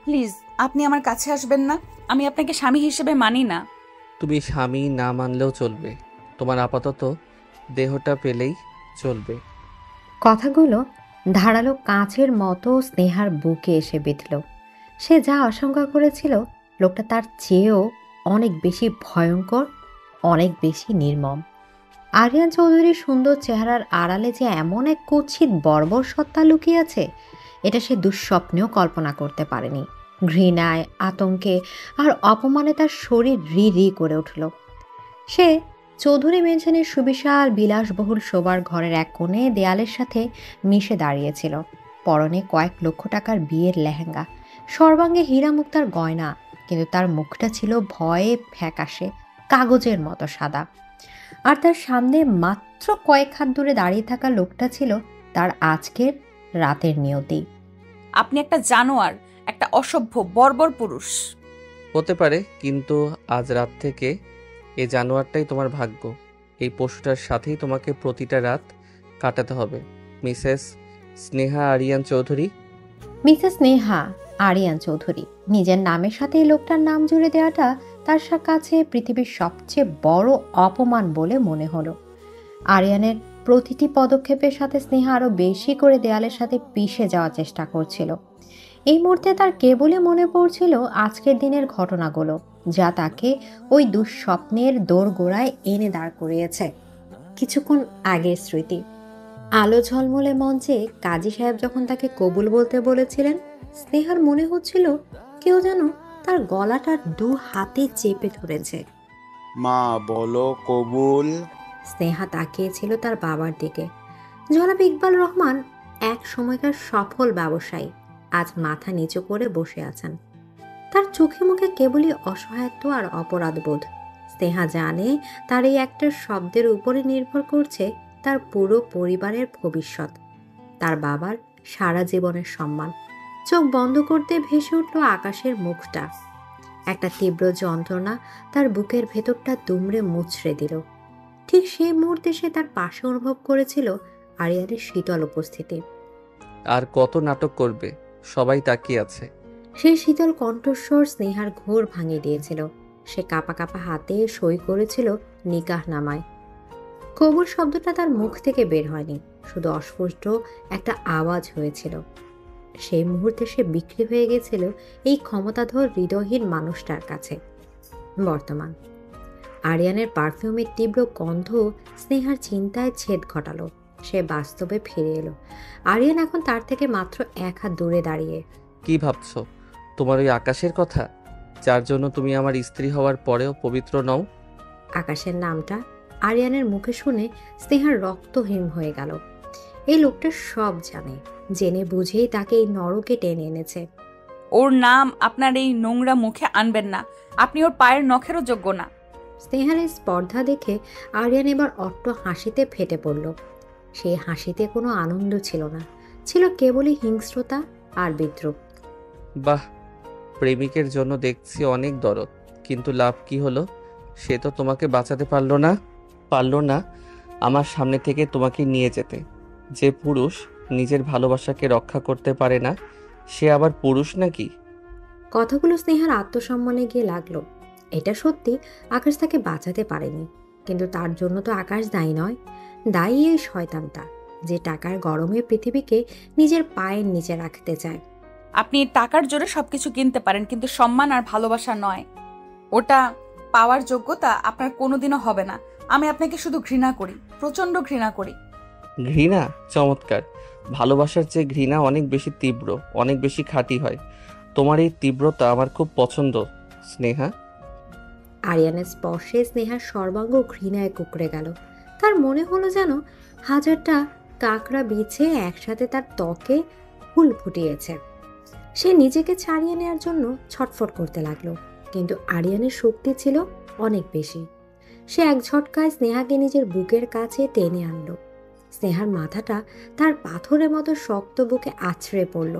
Please আপনি আমার কাছে আসবেন না। আমি আপনাকে স্বামী হিসেবে মানি না। তুমি স্বামী না মানলেও চলবে, তোমার আপাতত দেহটা পেলেই চলবে। কথাগুলো ধারালো কাঁচের মতো স্নেহার বুকে এসে বিঁধল। সে যা আশঙ্কা করেছিল লোকটা তার চেয়েও অনেক বেশি ভয়ঙ্কর, অনেক বেশি নির্মম। আরিয়ান চৌধুরীর সুন্দর চেহারার আড়ালে যে এমন এক কুৎসিত বর্বর সত্তা লুকিয়ে আছে, এটা সে দুঃস্বপ্নেও কল্পনা করতে পারেনি। ঘৃণায়, আতঙ্কে আর অপমানে তার শরীর রি রি করে উঠল। সে চৌধুরী মেনশনের সুবিশাল বিলাসবহুল শোবার ঘরের এক কোণে দেয়ালের সাথে মিশে দাঁড়িয়েছিল। পরনে কয়েক লক্ষ টাকার বিয়ের লেহেঙ্গা, সর্বাঙ্গে হীরা মুক্তার গয়না, কিন্তু তার মুখটা ছিল ভয়ে ফ্যাকাশে, কাগজের মতো সাদা। আর তার সামনে মাত্র কয়েক হাত দূরে দাঁড়িয়ে থাকা লোকটা ছিল তার আজকের রাতের নিয়তি। আপনি একটা জানোয়ার, একটা অসভ্য বর্বর পুরুষ। হতে পারে, কিন্তু আজ রাত থেকে এই জানোয়ারটাই তোমার ভাগ্য। এই পশুটার সাথেই তোমাকে প্রতিটা রাত কাটাতে হবে। মিসেস স্নেহা আরিয়ান চৌধুরী। মিসেস স্নেহা আরিয়ান চৌধুরী নিজের নামের সাথে এই লোকটার নাম জুড়ে দেওয়াটা তার কাছে পৃথিবীর সবচেয়ে বড় অপমান বলে মনে হলো। আরিয়ানের প্রতিটি পদক্ষেপের সাথে স্নেহা আরো বেশি করে দেয়ালের সাথে পিষে যাওয়ার চেষ্টা করছিল। এই মুহূর্তে তার কেবলই মনে পড়ছিল আজকের দিনের ঘটনাগুলো, যা তাকে ওই দুঃস্বপ্নের দোরগোড়ায় এনে দাঁড় করিয়েছে। কিছুক্ষণ আগের স্মৃতি, আলো ঝলমলে মঞ্চে কাজী সাহেব যখন তাকে কবুল বলতে বলেছিলেন, স্নেহার মনে হচ্ছিল কেউ যেন তার গলাটা দু হাতে চেপে ধরেছে। মা বলো কবুল। স্নেহা তাকিয়েছিল তার বাবার দিকে। জনাব ইকবাল রহমান এক সময়কার সফল ব্যবসায়ী আজ মাথা নিচু করে বসে আছেন। তার চোখে মুখে কেবলই অসহায়ত্ব আর অপরাধবোধ। স্নেহা জানে তার এই একটা শব্দের উপরে নির্ভর করছে তার পুরো পরিবারের ভবিষ্যৎ, তার বাবার সারা জীবনের সম্মান। চোখ বন্ধ করতে ভেসে উঠল আকাশের মুখটা। একটা তীব্র যন্ত্রণা তার বুকের ভেতরটা দুমড়ে মুচড়ে দিল। ঠিক সেই মুহূর্তে সে তার পাশে অনুভব করেছিল আরিয়ানের শীতল উপস্থিতি। আর কত নাটক করবে, সবাই তাকিয়ে আছে। সেই শীতল কণ্ঠস্বর স্নেহার ঘোর ভাঙিয়ে দিয়েছিল। সে কাঁপা কাঁপা হাতে সই করেছিল নিকাহ নামায়। কবুল শব্দটা তার মুখ থেকে বের হয়নি, শুধু অস্পষ্ট একটা আওয়াজ হয়েছিল। সেই মুহূর্তে সে বিক্রি হয়ে গেছিল এই ক্ষমতাধর হৃদয়হীন মানুষটার কাছে। বর্তমান আরিয়ানের পারফিউমের তীব্র গন্ধ স্নেহার চিন্তায় ছেদ ঘটালো। সে বাস্তবে ফিরে এলো। আরিয়ান এখন তার থেকে মাত্র এক হাত দূরে দাঁড়িয়ে। কি ভাবছো? তোমার ওই আকাশের কথা, যার জন্য তুমি আমার স্ত্রী হওয়ার পরেও পবিত্র নও? আকাশের নামটা আরিয়ানের মুখে শুনে স্নেহার রক্ত হিম হয়ে গেল। এই লোকটা সব জানে, জেনে বুঝেই তাকে এই নরকে টেনে এনেছে। ওর নাম আপনার এই নোংরা মুখে আনবেন না। আপনি ওর পায়ের নখেরও যোগ্য না। স্নেহার এই স্পর্ধা দেখে আরিয়ান এবার অট্ট হাসিতে ফেটে পড়ল। সেই হাসিতে কোনো আনন্দ ছিল না, ছিল কেবলই হিংস্রতা আর বিদ্রুপ। বাহ, প্রেমিকের জন্য দেখছি অনেক দরদ, কিন্তু লাভ কি হলো? সে তো তোমাকে বাঁচাতে পারলো না আমার সামনে থেকে তোমাকে নিয়ে যেতে। যে পুরুষ নিজের ভালোবাসাকে রক্ষা করতে পারে না, সে আবার পুরুষ নাকি? কথাগুলো স্নেহার আত্মসম্মানে গিয়ে লাগলো। এটা সত্যি, আকাশ তাকে বাঁচাতে পারেনি, কিন্তু তার জন্য তো আকাশ দায়ী নয়। দায়ী এই শয়তানটা, যে টাকার গরমে পৃথিবীকে নিজের পায়ের নিচে রাখতে চায়। আপনি টাকার জোরে সবকিছু কিনতে পারেন, কিন্তু সম্মান আর ভালোবাসা নয়। ওটা পাওয়ার যোগ্যতা আপনার কোনোদিনও হবে না। আমি আপনাকে শুধু ঘৃণা করি, প্রচন্ড ঘৃণা করি। ঘৃণা? চমৎকার। ভালোবাসার চেয়ে ঘৃণা অনেক বেশি তীব্র, অনেক বেশি খাঁটি হয়। তোমার এই তীব্রতা আমার খুব পছন্দ, স্নেহা। আরিয়ানের স্পর্শে স্নেহার সর্বাঙ্গ ঘৃণায় কুঁকড়ে গেল। তার মনে হলো যেন হাজারটা কাকড়া বিছে একসাথে তার ত্বকে ফুল ফুটিয়েছে। সে নিজেকে ছাড়িয়ে নেওয়ার জন্য ছটফট করতে লাগলো, কিন্তু আরিয়ানের শক্তি ছিল অনেক বেশি। সে এক ঝটকায় স্নেহাকে নিজের বুকের কাছে টেনে আনলো। স্নেহার মাথাটা তার পাথরের মতো শক্ত বুকে আছড়ে পড়ল।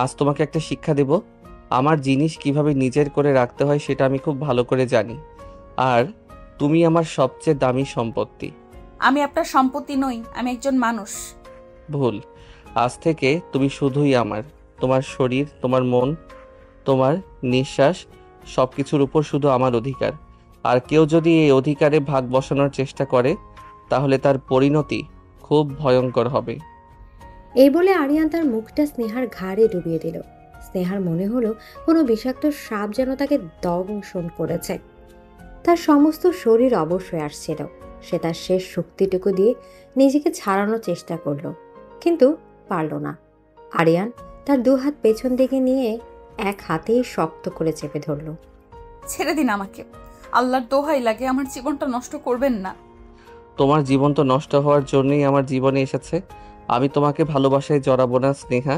আজ তোমাকে একটা শিক্ষা দেব। আমার জিনিস কিভাবে নিজের করে রাখতে হয় সেটা আমি খুব ভালো করে জানি। আর তুমি আমার সবচেয়ে দামি সম্পত্তি। আমি আপনার সম্পত্তি নই, আমি একজন মানুষ। ভুল। আজ থেকে তুমি শুধুই আমার। তোমার শরীর, তোমার মন, তোমার নিঃশ্বাস সব কিছুর উপর শুধু আমার অধিকার। আর কেউ যদি এই অধিকারে ভাগ বসানোর চেষ্টা করে তাহলে তার পরিণতি খুব ভয়ঙ্কর হবে। এই বলে আরিয়ান তার মুখটা স্নেহার ঘাড়ে ডুবিয়ে দিল। স্নেহার মনে হলো কোনো বিষাক্ত সাপ যেন তাকে দংশন করেছে। তার সমস্ত শরীর অবশ হয়ে আসছিল। সে তার শেষ শক্তিটুকু দিয়ে নিজেকে ছাড়ানোর চেষ্টা করলো, কিন্তু পারল না। আরিয়ান তার দুহাত পেছন দিকে নিয়ে এক হাতেই শক্ত করে চেপে ধরল। ছেড়ে দিন আমাকে, আল্লাহর দোহাই লাগে, আমার জীবনটা নষ্ট করবেন না। তোমার জীবন তো নষ্ট হওয়ার জন্যই আমার জীবনে এসেছে। আমি তোমাকে ভালোবাসায় জড়াবো না স্নেহা।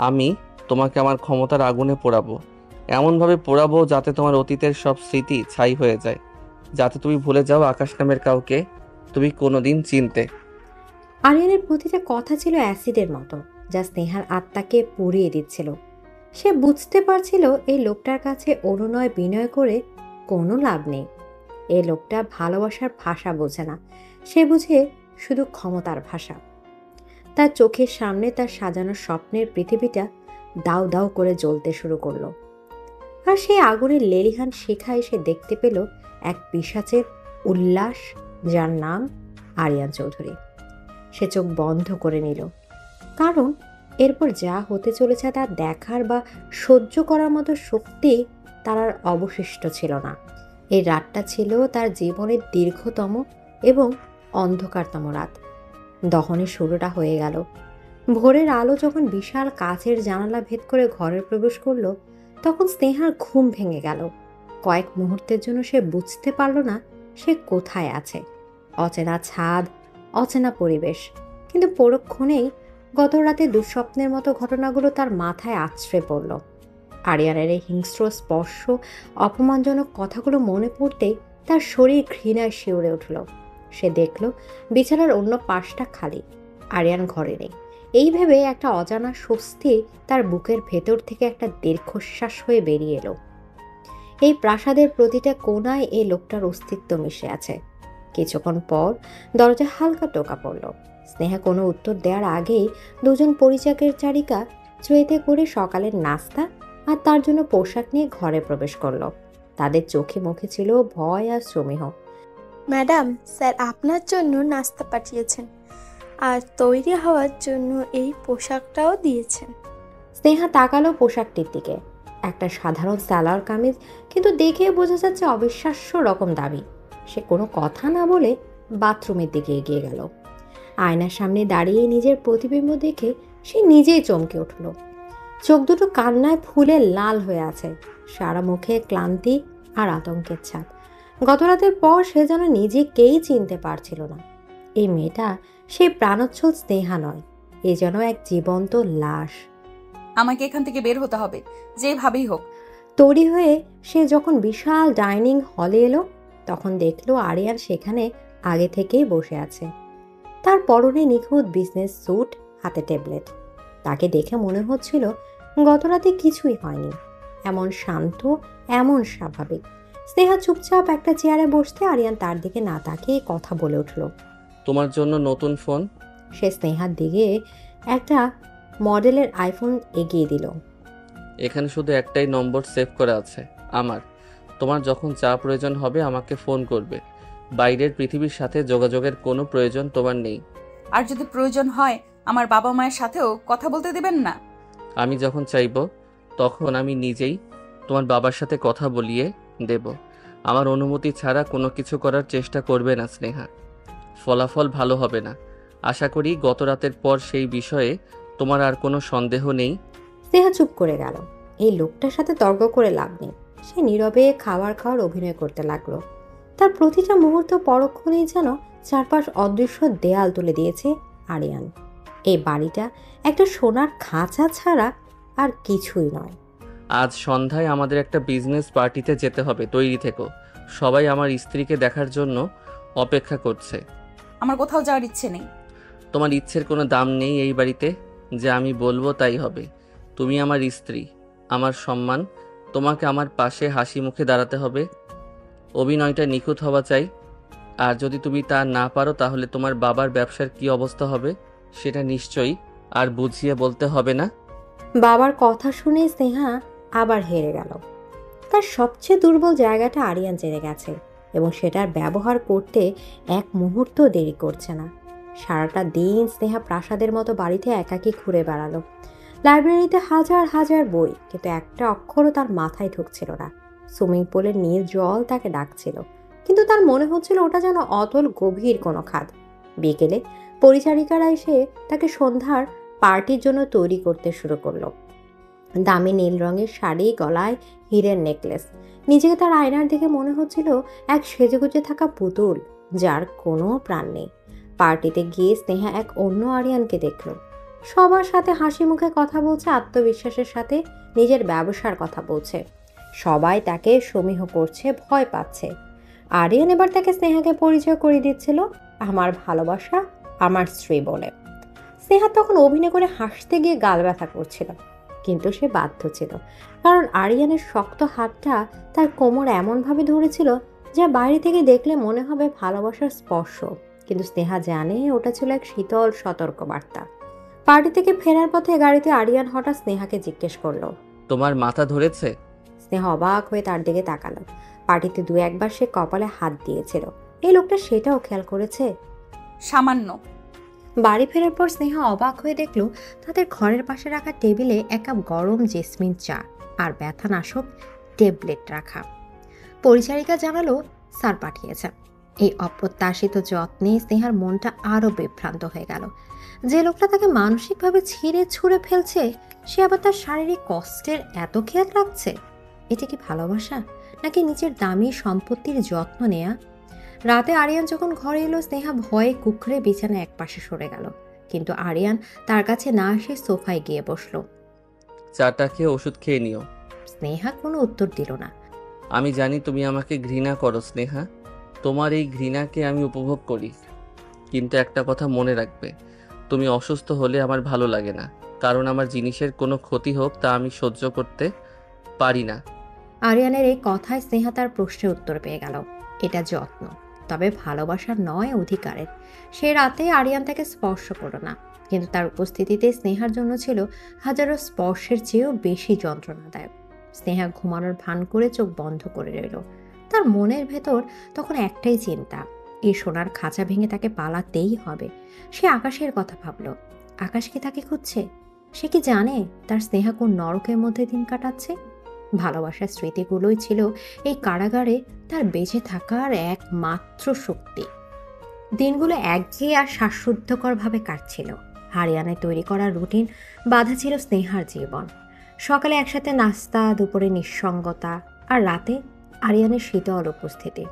আমি তোমাকে আমার ক্ষমতার আগুনে পোড়াবো, এমনভাবে পোড়াবো যাতে তোমার অতীতের সব স্মৃতি ছাই হয়ে যায়, যাতে তুমি ভুলে যাও আকাশ নামের কাউকে তুমি কোনোদিন চিনতে। আরিয়ানের প্রতিটা কথা ছিল অ্যাসিডের মতো, যা স্নেহার আত্মাকে পুড়িয়ে দিচ্ছিল। সে বুঝতে পারছিল এই লোকটার কাছে অনুনয় বিনয় করে কোনো লাভ নেই। এই লোকটা ভালোবাসার ভাষা বোঝে না, সে বুঝে শুধু ক্ষমতার ভাষা। তার চোখের সামনে তার সাজানো স্বপ্নের পৃথিবীটা দাউ দাউ করে জ্বলতে শুরু করলো। আর সেই আগুনের লেলিহান শিখায় সে দেখতে পেল এক পিশাচের উল্লাস, যার নাম আরিয়ান চৌধুরী। সে চোখ বন্ধ করে নিল, কারণ এরপর যা হতে চলেছে তা দেখার বা সহ্য করার মতো শক্তি তার আর অবশিষ্ট ছিল না। এই রাতটা ছিল তার জীবনের দীর্ঘতম এবং অন্ধকারতম রাত। দহনের শুরুটা হয়ে গেল। ভোরের আলো যখন বিশাল কাচের জানালা ভেদ করে ঘরে প্রবেশ করলো, তখন স্নেহার ঘুম ভেঙে গেল। কয়েক মুহূর্তের জন্য সে বুঝতে পারল না সে কোথায় আছে। অচেনা ছাদ, অচেনা পরিবেশ, কিন্তু পরক্ষণেই গত রাতে দুঃস্বপ্নের মতো ঘটনাগুলো তার মাথায় আছড়ে পড়ল। আরিয়ানের এই হিংস্র স্পর্শ, অপমানজনক কথাগুলো মনে পড়তেই তার শরীর ঘৃণায় শিউরে উঠল। সে দেখল বিছানার অন্য পাশটা খালি, আরিয়ান ঘরে নেই। এই ভেবে একটা অজানা স্বস্তি তার বুকের ভেতর থেকে একটা দীর্ঘশ্বাস হয়ে বেরিয়ে এলো। এই প্রাসাদের প্রতিটা কোণায় এই লোকটার অস্তিত্ব মিশে আছে। কিছুক্ষণ পর দরজা হালকা টোকা পড়ল। স্নেহা কোনো উত্তর দেওয়ার আগেই দুজন পরিচারিকা চারিকা ট্রেতে করে সকালের নাস্তা আর তার জন্য পোশাক নিয়ে ঘরে প্রবেশ করলো। তাদের চোখে মুখে ছিল ভয় আর সমীহ। ম্যাডাম, স্যার আপনার জন্য নাস্তা পাঠিয়েছেন আর তৈরি হওয়ার জন্য এই পোশাকটাও দিয়েছেন। স্নেহা তাকালো পোশাকটির দিকে। একটা সাধারণ সালোয়ার কামিজ, কিন্তু দেখে বোঝা যাচ্ছে অবিশ্বাস্য রকম দামি। সে কোনো কথা না বলে বাথরুমের দিকে এগিয়ে গেল। আয়নার সামনে দাঁড়িয়ে নিজের প্রতিবিম্ব দেখে সে নিজেই চমকে উঠল। চোখ দুটো কান্নায় ফুলে লাল হয়ে আছে, সারা মুখে ক্লান্তি আর আতঙ্কের ছাপ। গতরাতের পর সে যেন নিজেকেই চিনতে পারছিল না। এই মেয়েটা সেই প্রাণোচ্ছল স্নেহা নয়, এ যেন এক জীবন্ত লাশ। আমাকে এখান থেকে বের হতে হবে, যেভাবেই হোক। তৈরি হয়ে সে যখন বিশাল ডাইনিং হলে এলো, তখন দেখলো আরিয়ান সেখানে আগে থেকেই বসে আছে। তার পরনে নিখুঁত বিজনেস স্যুট, হাতে ট্যাবলেট। তাকে দেখে মনে হচ্ছিল গতরাতে কিছুই হয়নি। এমন শান্ত, এমন স্বাভাবিক। স্নেহা চুপচাপ একটা চেয়ারে বসতে আরিয়ান তার দিকে না তাকিয়ে কথা বলে উঠল। তোমার জন্য নতুন ফোন। সে স্নেহার দিকে একটা মডেলের আইফোন এগিয়ে দিল। এখানে শুধু একটাই নম্বর সেভ করা আছে, আমার। তোমার যখন যা প্রয়োজন হবে আমাকে ফোন করবে। বাইরের পৃথিবীর সাথে যোগাযোগের কোনো প্রয়োজন তোমার নেই। আর যদি প্রয়োজন হয় আমার বাবা মায়ের সাথেও কথা বলতে দিবেন না? আমি যখন চাইবো তখন আমি নিজেই তোমার বাবার সাথে কথা বলিয়ে দেব। আমার অনুমতি ছাড়া কোনো কিছু করার চেষ্টা করবে না স্নেহা, ফলাফল ভালো হবে না। আশা করি গত রাতের পর সেই বিষয়ে তোমার আর কোনো সন্দেহ নেই। স্নেহা চুপ করে গেল। এই লোকটার সাথে তর্ক করে লাভ নেই। সে নীরবে খাওয়ার অভিনয় করতে লাগলো। তার প্রতিটা মুহূর্ত পরক্ষণেই যেন চারপাশ অদৃশ্য দেয়াল তুলে দিয়েছে আরিয়ান। এই বাড়িটা একটা সোনার খাঁচা ছাড়া আর কিছুই নয়। আজ সন্ধ্যায় আমাদের একটা বিজনেস পার্টিতে যেতে হবে, তৈরি থেকো। সবাই আমার স্ত্রীকে দেখার জন্য অপেক্ষা করছে। আমার কোথাও যাওয়ার ইচ্ছে নেই। তোমার ইচ্ছের কোনো দাম নেই এই বাড়িতে। যে আমি বলবো তাই হবে। তুমি আমার স্ত্রী, আমার সম্মান। তোমাকে আমার পাশে হাসি মুখে দাঁড়াতে হবে। অভিনয়টা নিখুঁত হওয়া চাই। আর যদি তুমি তা না পারো তাহলে তোমার বাবার ব্যবসার কি অবস্থা হবে সেটা নিশ্চয়ই আর বুঝিয়ে বলতে হবে না। বাবার কথা শুনে স্নেহা আবার হেরে গেল। তার সবচেয়ে দুর্বল জায়গাটা আরিয়ান জেনে গেছে এবং সেটার ব্যবহার করতে এক মুহূর্ত দেরি করছে না। সারাটা দিন স্নেহা প্রাসাদের মতো বাড়িতে একাকী ঘুরে বেড়ালো। লাইব্রেরিতে হাজার হাজার বই, কিন্তু একটা অক্ষরও তার মাথায় ঢুকছিল না। সুইমিং পুলের নীল জল তাকে ডাকছিল, কিন্তু তার মনে হচ্ছিল ওটা যেন অতল গভীর কোনো খাদ। বিকেলে পরিচারিকারা এসে তাকে সন্ধ্যার পার্টির জন্য তৈরি করতে শুরু করলো। দামি নীল রঙের শাড়ি, গলায় হীরের নেকলেস। নিজেকে তার আয়নার দিকে মনে হচ্ছিল এক সেজেগুজে থাকা পুতুল, যার কোনো প্রাণ নেই। পার্টিতে গিয়ে স্নেহা এক অন্য আরিয়ানকে দেখল। সবার সাথে হাসি মুখে কথা বলছে, আত্মবিশ্বাসের সাথে নিজের ব্যবসার কথা বলছে। সবাই তাকে সমীহ করছে, ভয় পাচ্ছে। আরিয়ান এবার তাকে স্নেহাকে পরিচয় করে দিচ্ছিল, আমার ভালোবাসা, আমার স্ত্রী বলে। স্নেহা তখন অভিনয় করে হাসতে গিয়ে গাল ব্যথা করছিল, কিন্তু সে বাধ্য ছিল, কারণ আরিয়ানের শক্ত হাতটা তার কোমর এমনভাবে ধরেছিল যা বাইরে থেকে দেখলে মনে হবে ভালোবাসার স্পর্শ, কিন্তু স্নেহা জানে ওটা ছিল এক শীতল সতর্ক বার্তা। পার্টি থেকে ফেরার পথে গাড়িতে আরিয়ান হঠাৎ স্নেহাকে জিজ্ঞেস করলো, তোমার মাথা ধরেছে? স্নেহা অবাক হয়ে তার দিকে তাকালো। পার্টিতে দু একবার সে কপালে হাত দিয়েছিল, এই লোকটা সেটাও খেয়াল করেছে। সামান্য। বাড়ি ফেরার পর স্নেহা অবাক হয়ে দেখল তাদের ঘরের পাশে রাখা টেবিলে এক কাপ গরম জেসমিন চা আর ব্যথানাশক ট্যাবলেট রাখা। পরিচারিকা জানালো স্যার পাঠিয়েছেন। এই অপ্রত্যাশিত যত্নে স্নেহার মনটা আরো বিভ্রান্ত হয়ে গেল। যে লোকটা তাকে মানসিকভাবে ছিঁড়ে ছুঁড়ে ফেলছে, সে আবার তার শারীরিক কষ্টের এত খেয়াল রাখছে। এটা কি ভালোবাসা, নাকি নিজের দামি সম্পত্তির যত্ন নেয়া? রাতে আরিয়ান যখন ঘরে এলো, স্নেহা ভয়ে কুকড়ে বিছানায় একপাশে সরে গেল, কিন্তু আরিয়ান তার কাছে না এসে সোফায় গিয়ে বসলো। চাটা খেয়ে ওষুধ খেয়ে নিও। স্নেহা কোনো উত্তর দিল না। আমি জানি তুমি আমাকে ঘৃণা করো স্নেহা, তোমার এই ঘৃণাকে আমি উপভোগ করি, কিন্তু একটা কথা মনে রাখবে, তুমি অসুস্থ হলে আমার ভালো লাগে না, কারণ আমার জিনিসের কোনো ক্ষতি হোক তা আমি সহ্য করতে পারি না। আরিয়ানের এই কথায় স্নেহা তার প্রশ্নের উত্তর পেয়ে গেল। এটা যত্ন, তবে ভালোবাসার নয়, অধিকারের। সে রাতে আরিয়ান তাকে স্পর্শ করল না, কিন্তু তার উপস্থিতিতে স্নেহার জন্য ছিল হাজারো স্পর্শের চেয়েও বেশি যন্ত্রণাদায়ক। স্নেহা ঘুমানোর ভান করে চোখ বন্ধ করে রইল। তার মনের ভেতর তখন একটাই চিন্তা, এই সোনার খাঁচা ভেঙে তাকে পালাতেই হবে। সে আকাশের কথা ভাবল। আকাশ কি তাকে খুঁজছে? সে কি জানে তার স্নেহা কোন নরকের মধ্যে দিন কাটাচ্ছে? ভালোবাসার স্মৃতিগুলোই ছিল এই কারাগারে তার বেঁচে থাকার একমাত্র শক্তি। দিনগুলো একঘেয়ে আর শ্বাসরুদ্ধকরভাবে কাটছিল। আরিয়ানের তৈরি করা রুটিন বাধা ছিল স্নেহার জীবন। সকালে একসাথে নাস্তা, দুপুরে নিঃসঙ্গতা, আর রাতে আরিয়ানের শীতল উপস্থিতি।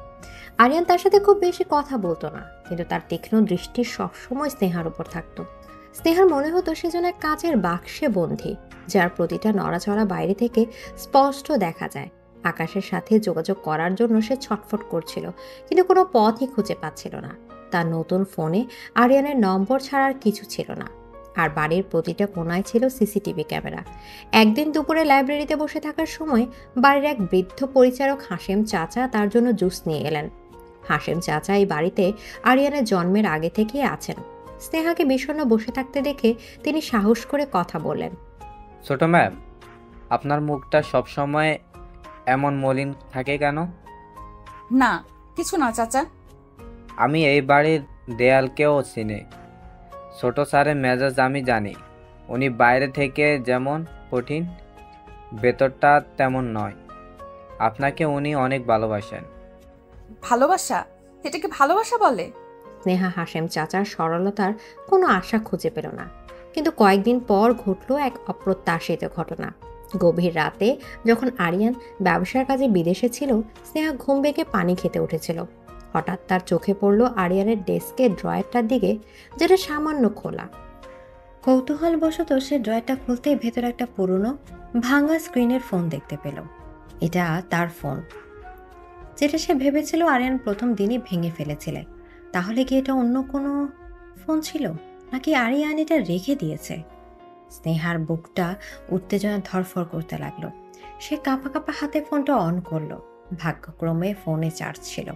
আরিয়ান তার সাথে খুব বেশি কথা বলতো না, কিন্তু তার তীক্ষ্ণ দৃষ্টি সবসময় স্নেহার উপর থাকতো। স্নেহার মনে হতো সে যেন এক কাচের বাক্সে বন্দী, যার প্রতিটা নড়াচড়া বাইরে থেকে স্পষ্ট দেখা যায়। আকাশের সাথে যোগাযোগ করার জন্য সে ছটফট করছিল, কিন্তু কোনো পথই খুঁজে পাচ্ছিল না। তার নতুন ফোনে আরিয়ানের নম্বর ছাড়ার কিছু ছিল না, আর বাড়ির প্রতিটা কোণায় ছিল সিসিটিভি ক্যামেরা। একদিন দুপুরে লাইব্রেরিতে বসে থাকার সময় বাড়ির এক বৃদ্ধ পরিচারক হাশেম চাচা তার জন্য জুস নিয়ে এলেন। হাশেম চাচা এই বাড়িতে আরিয়ানের জন্মের আগে থেকেই আছেন। স্নেহাকে বিষণ্ণ বসে থাকতে দেখে তিনি সাহস করে কথা বললেন। ছোট ম্যাম, আপনার মুখটা সবসময় এমন মলিন থাকে কেন? না, কিছু না চাচা। আমি এই বাড়ির দেয়ালকেও চিনি। ছোট স্যারের মেজাজ আমি জানি। উনি বাইরে থেকে যেমন কঠিন, ভেতরটা তেমন নয়। আপনাকে উনি অনেক ভালোবাসেন। ভালোবাসা? এটাকে ভালোবাসা বলে? স্নেহা হাশেম চাচার সরলতার কোনো আশা খুঁজে পেল না, কিন্তু কয়েকদিন পর ঘটল এক অপ্রত্যাশিত ঘটনা। গভীর রাতে যখন আরিয়ান ব্যবসার কাজে বিদেশে ছিল, স্নেহা ঘুম ভেঙে পানি খেতে উঠেছিল। হঠাৎ তার চোখে পড়ল আরিয়ানের ডেস্কের ড্রয়ারটার দিকে, যেটা সামান্য খোলা। কৌতূহলবশত সে ড্রয়ারটা খুলতেই ভেতরে একটা পুরনো ভাঙা স্ক্রিনের ফোন দেখতে পেল। এটা তার ফোন, যেটা সে ভেবেছিল আরিয়ান প্রথম দিনই ভেঙে ফেলেছিল। তাহলে কি এটা অন্য কোনো ফোন ছিল, নাকি আরিয়ান এটা রেখে দিয়েছে? স্নেহার বুকটা উত্তেজনা ধরফর করতে লাগলো। সে কাঁপা কাঁপা হাতে ফোনটা অন করলো। ভাগ্যক্রমে ফোনে চার্জ ছিল।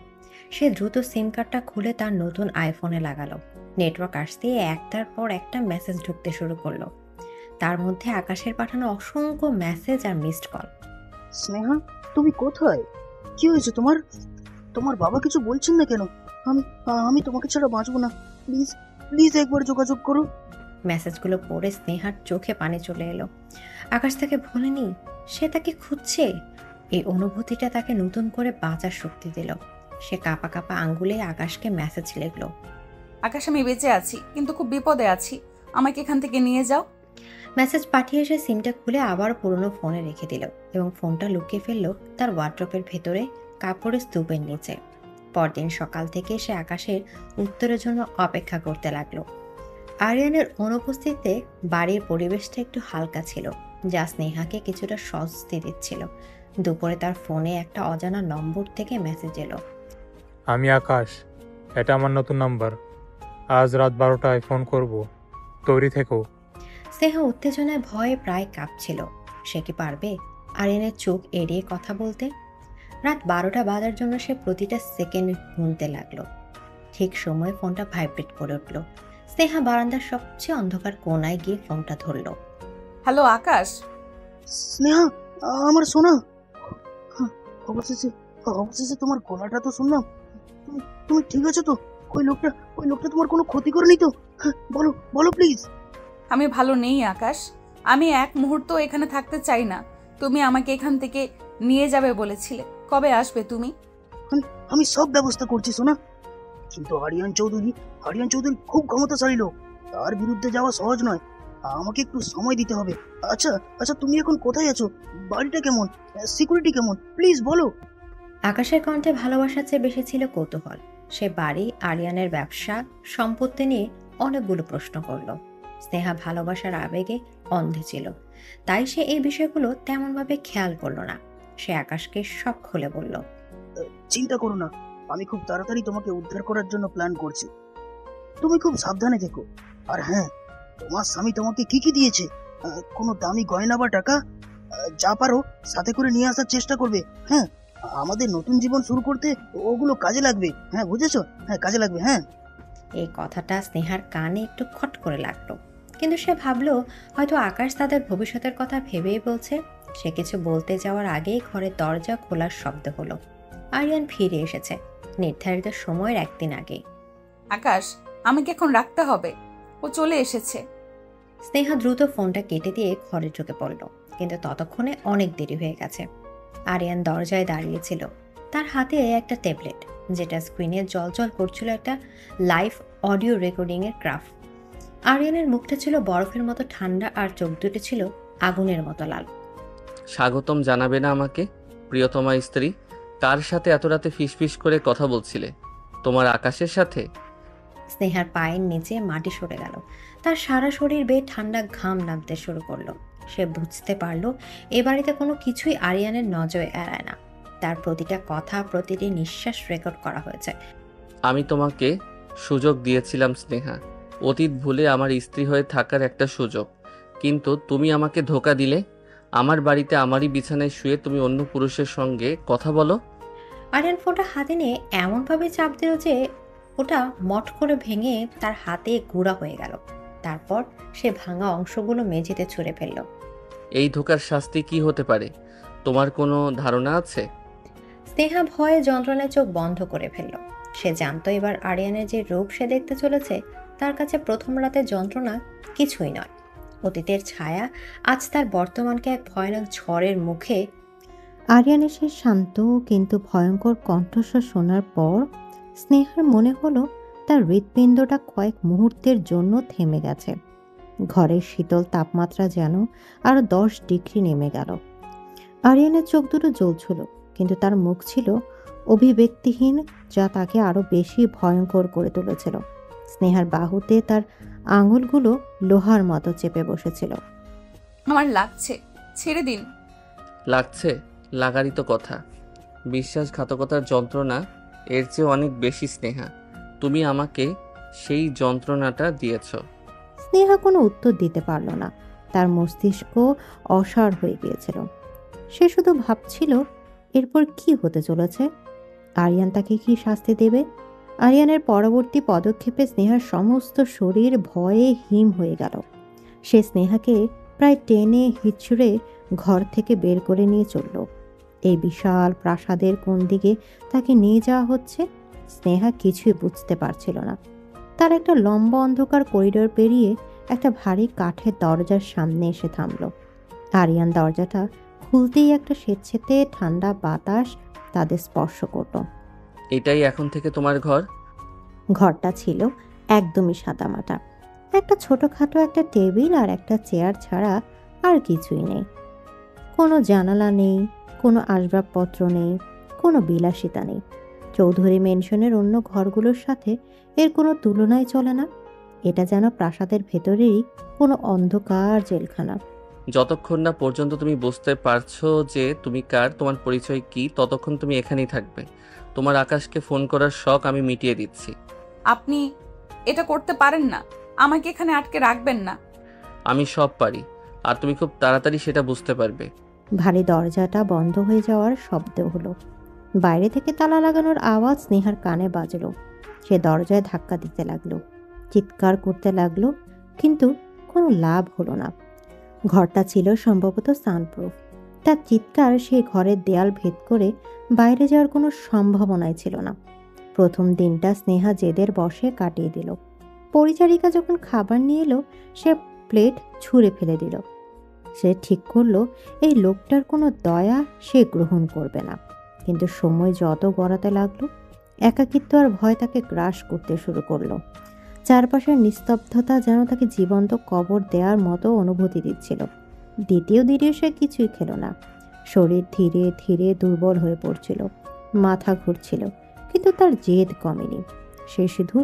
সে দ্রুত সিম কার্ডটা খুলে তার নতুন আইফোনে লাগালো। নেটওয়ার্ক আসতেই একটার পর একটা মেসেজ ঢুকতে শুরু করলো। তার মধ্যে আকাশের পাঠানো অসংখ্য মেসেজ আর মিসড কল। স্নেহা, তুমি কোথায়? কি হয়েছে তোমার? তোমার বাবা কিছু বলছেন না কেন? আমি আমি তোমাকে ছাড়া বাঁচবো না। প্লিজ প্লিজ একবার যোগাযোগ করো। মেসেজগুলো পড়ে স্নেহার চোখে পানি চলে এলো। আকাশ তাকে ভোলেনি, সে তাকে খুঁজছে। এই অনুভূতিটা তাকে নতুন করে বাঁচার শক্তি দিল। সে কাঁপা কাঁপা আঙ্গুলে আকাশকে মেসেজ লিখলো। আকাশ, আমি বেঁচে আছি, কিন্তু খুব বিপদে আছি, আমাকে এখান থেকে নিয়ে যাও। মেসেজ পাঠিয়ে সে সিমটা খুলে আবার পুরনো ফোনে রেখে দিল এবং ফোনটা লুকিয়ে ফেললো তার ওয়ার্ড্রপের ভেতরে কাপড়ের স্তূপের নিচে। পরদিন সকাল থেকে সে আকাশের উত্তরের জন্য অপেক্ষা করতে লাগলো। আরিয়ানের অনুপস্থিতিতে বাড়ির পরিবেশটা একটু হালকা ছিল, যা স্নেহাকে কিছুটা স্বস্তি দিচ্ছিল। দুপুরে তার ফোনে একটা অজানা নম্বর থেকে মেসেজ এলো। আমি আকাশ, এটা আমার নতুন নাম্বার। আজ রাত 12টায় ফোন করব, তৈরি থেকো। স্নেহা উত্তেজনায় ভয়ে প্রায় কাঁপছিল। সে কি পারবে আরিয়ানের চোখ এড়িয়ে কথা বলতে? রাত 12টা বাজার জন্য সে প্রতিটা সেকেন্ড গুনতে লাগলো। ঠিক সময়ে ফোনটা ভাইব্রেট করে উঠল। স্নেহা বারান্দার সবচেয়ে অন্ধকার কোনায় গিয়ে ফোনটা ধরল। হ্যালো আকাশ। স্নেহা, আমার সোনা, অবশেষে অবশেষে তোমার গলাটা তো শুনলাম। তুমি তুমি ঠিক আছো তো? ওই লোকটা তোমার কোনো ক্ষতি করেনি তো? বলো বলো প্লিজ। আমি ভালো নেই আকাশ, আমি এক মুহূর্ত এখানে থাকতে চাই না। তুমি আমাকে এখান থেকে নিয়ে যাবে বলেছিলে, কবে আসবে তুমি? আমি সব ব্যবস্থা করছি সোনা, কিন্তু আরিয়ান চৌধুরী খুব ক্ষমতাশালী লোক। তার বিরুদ্ধে যাওয়া সহজ নয়। আমাকে একটু সময় দিতে হবে। আচ্ছা আচ্ছা, তুমি এখন কোথায় আছো? বাড়িটা কেমন? সিকিউরিটি কেমন? প্লিজ বলো। আকাশের কণ্ঠে ভালোবাসার চেয়ে বেশি ছিল কৌতূহল। সে বাড়ি, আরিয়ানের ব্যবসা, সম্পত্তি নিয়ে অনেকগুলো প্রশ্ন করল। স্নেহা ভালোবাসার আবেগে অন্ধে ছিল, তাই সে এই বিষয়গুলো তেমনভাবে খেয়াল করলো না। সে আকাশকে সব খুলে বলল। চিন্তা করো না, আমি খুব তাড়াতাড়ি তোমাকে উদ্ধার করার জন্য প্ল্যান করছি। তুমি খুব সাবধানে থেকো। আর হ্যাঁ, তোমার স্বামী তোমাকে কি কি দিয়েছে? কোনো দামি গয়না বা টাকা? যা পারো সাথে করে নিয়ে আসার চেষ্টা করবে। হ্যাঁ, আমাদের নতুন জীবন শুরু করতে ওগুলো কাজে লাগবে। হ্যাঁ, বুঝেছো? হ্যাঁ, কাজে লাগবে। হ্যাঁ। এই কথাটা স্নেহার কানে একটু খট করে লাগলো, কিন্তু সে ভাবলো হয়তো আকাশ তাদের ভবিষ্যতের কথা ভেবেই বলছে। সে কিছু বলতে যাওয়ার আগেই ঘরের দরজা খোলার শব্দ হলো। আরিয়ান ফিরে এসেছে নির্ধারিত সময়ের একদিন আগে। আকাশ, আমাকে এখন রাখতে হবে, ও চলে এসেছে। স্নেহা দ্রুত ফোনটা কেটে দিয়ে ঘরে ঢুকে পড়ল, কিন্তু ততক্ষণে অনেক দেরি হয়ে গেছে। আরিয়ান দরজায় দাঁড়িয়েছিল, তার হাতে একটা ট্যাবলেট, যেটা স্ক্রিনে জলজল করছিল একটা লাইভ অডিও রেকর্ডিংয়ের ক্রাফট। আরিয়ানের মুখটা ছিল বরফের মতো ঠান্ডা আর চোখ দুটো ছিল আগুনের মতো লাল। স্বাগতম জানাবে না আমাকে, প্রিয়তমা স্ত্রী? কার সাথে এত রাতে ফিসফিস করে কথা বলছিলে? তোমার আকাশের সাথে? স্নেহার পায়ের নিচে মাটি সরে গেল, তার সারা শরীর বেয়ে ঠান্ডা ঘাম নামতে শুরু করলো। সে বুঝতে পারলো এ বাড়িতে কোনো কিছুই আরিয়ানের নজরে এড়ায় না। তার প্রতিটা কথা, প্রতিটি নিঃশ্বাস রেকর্ড করা হয়েছে। আমি তোমাকে সুযোগ দিয়েছিলাম স্নেহা, অতীত ভুলে আমার স্ত্রী হয়ে থাকার একটা সুযোগ, কিন্তু তুমি আমাকে ধোঁকা দিলে। আমার বাড়িতে আমারই বিছানায় শুয়ে তুমি অন্য পুরুষের সঙ্গে কথা বলো। আরিয়ান ফোনটা হাতে নিয়ে এমনভাবে চাপ দিল যে ওটা মট করে ভেঙে তার হাতে গুঁড়া হয়ে গেল। তারপর সে ভাঙা অংশগুলো মেঝেতে ছুঁড়ে ফেলল। এই ধোঁকার শাস্তি কি হতে পারে, তোমার কোনো ধারণা আছে? স্নেহা ভয়ে যন্ত্রণায় চোখ বন্ধ করে ফেলল। সে জানতো এবার আরিয়ানের যে রূপ সে দেখতে চলেছে, তার কাছে প্রথম রাতের যন্ত্রণা কিছুই নয়। অতীতের ছায়া আজ তার বর্তমানকে এক ভয়ানক ঝড়ের মুখে। আরিয়ানের সে শান্ত কিন্তু ভয়ঙ্কর কণ্ঠস্বর শোনার পর স্নেহার মনে হলো তার হৃৎপিণ্ডটা কয়েক মুহূর্তের জন্য থেমে গেছে। ঘরের শীতল তাপমাত্রা যেন আরো 10 ডিগ্রি নেমে গেল। আরিয়ানের চোখ দুটো জ্বলছিল, কিন্তু তার মুখ ছিল অভিব্যক্তিহীন, যা তাকে আরো বেশি ভয়ঙ্কর করে তুলেছিল। স্নেহার বাহুতে তার আঙুলগুলো লোহার মতো চেপে বসেছিল। আমার লাগছে, ছেড়ে দিন। লাগছে? লাগারই তো কথা। বিশ্বাসঘাতকতার যন্ত্রণা এর চেয়ে অনেক বেশি স্নেহা। তুমি আমাকে সেই যন্ত্রণাটা দিয়েছ। স্নেহা কোনো উত্তর দিতে পারল না, তার মস্তিষ্ক অসাড় হয়ে গিয়েছিল। সে শুধু ভাবছিল এরপর কি হতে চলেছে, আরিয়ান তাকে কি শাস্তি দেবে। আরিয়ানের পরবর্তী পদক্ষেপে স্নেহার সমস্ত শরীর ভয়ে হিম হয়ে গেল। সে স্নেহাকে প্রায় টেনে হিচড়ে ঘর থেকে বের করে নিয়ে চলল। এই বিশাল প্রাসাদের কোন দিকে তাকে নিয়ে যাওয়া হচ্ছে স্নেহা কিছুই বুঝতে পারছিল না। তার একটা লম্বা অন্ধকার করিডোর পেরিয়ে একটা ভারী কাঠের দরজার সামনে এসে থামল। আরিয়ান দরজাটা খুলতেই একটা স্বেচ্ছেতে ঠান্ডা বাতাস তাদের স্পর্শ করল। এটাই এখন থেকে তোমার ঘর? ঘরটা ছিল একদমই সাদামাটা। একটা ছোটখাটো একটা টেবিল আর একটা চেয়ার ছাড়া আর কিছুই নেই। কোনো জানালা নেই, কোনো আসবাবপত্র নেই, কোনো বিলাসিতা নেই। চৌধুরী মেনশনের অন্য ঘরগুলোর সাথে এর কোনো তুলনাই চলে না। এটা যেন প্রাসাদের ভেতরেই কোনো অন্ধকার জেলখানা। যতক্ষণ না পর্যন্ত তুমি বুঝতে পারছো যে তুমি কার, তোমার পরিচয় কি, ততক্ষণ তুমি এখানেই থাকবে। তোমার আকাশকে ফোন করার শখ আমি মিটিয়ে দিচ্ছি। আপনি এটা করতে পারেন না, আমাকে এখানে আটকে রাখবেন না। আমি সব পারি, আর তুমি খুব তাড়াতাড়ি সেটা বুঝতে পারবে। ভারী দরজাটা বন্ধ হয়ে যাওয়ার শব্দ হলো। বাইরে থেকে তালা লাগানোর আওয়াজ স্নেহার কানে বাজলো। সে দরজায় ধাক্কা দিতে লাগলো, চিৎকার করতে লাগলো, কিন্তু কোনো লাভ হলো না। ঘরটা ছিল সম্ভবত সাউন্ডপ্রুফ। তার চিৎকার সেই ঘরের দেয়াল ভেদ করে বাইরে যাওয়ার কোনো সম্ভাবনাই ছিল না। প্রথম দিনটা স্নেহা জেদের বশে কাটিয়ে দিল। পরিচারিকা যখন খাবার নিয়ে এলো, সে প্লেট ছুঁড়ে ফেলে দিল। সে ঠিক করলো এই লোকটার কোনো দয়া সে গ্রহণ করবে না। কিন্তু সময় যত গড়াতে লাগলো, একাকিত্ব আর ভয় তাকে গ্রাস করতে শুরু করলো। চারপাশের নিস্তব্ধতা যেন তাকে জীবন্ত কবর দেওয়ার মতো অনুভূতি দিচ্ছিল। দ্বিতীয় দিনে সে কিছুই খেল না। শরীর ধীরে ধীরে দুর্বল হয়ে পড়ছিল, মাথা ঘুরছিল, কিন্তু তার জেদ কমেনি। সে শুধু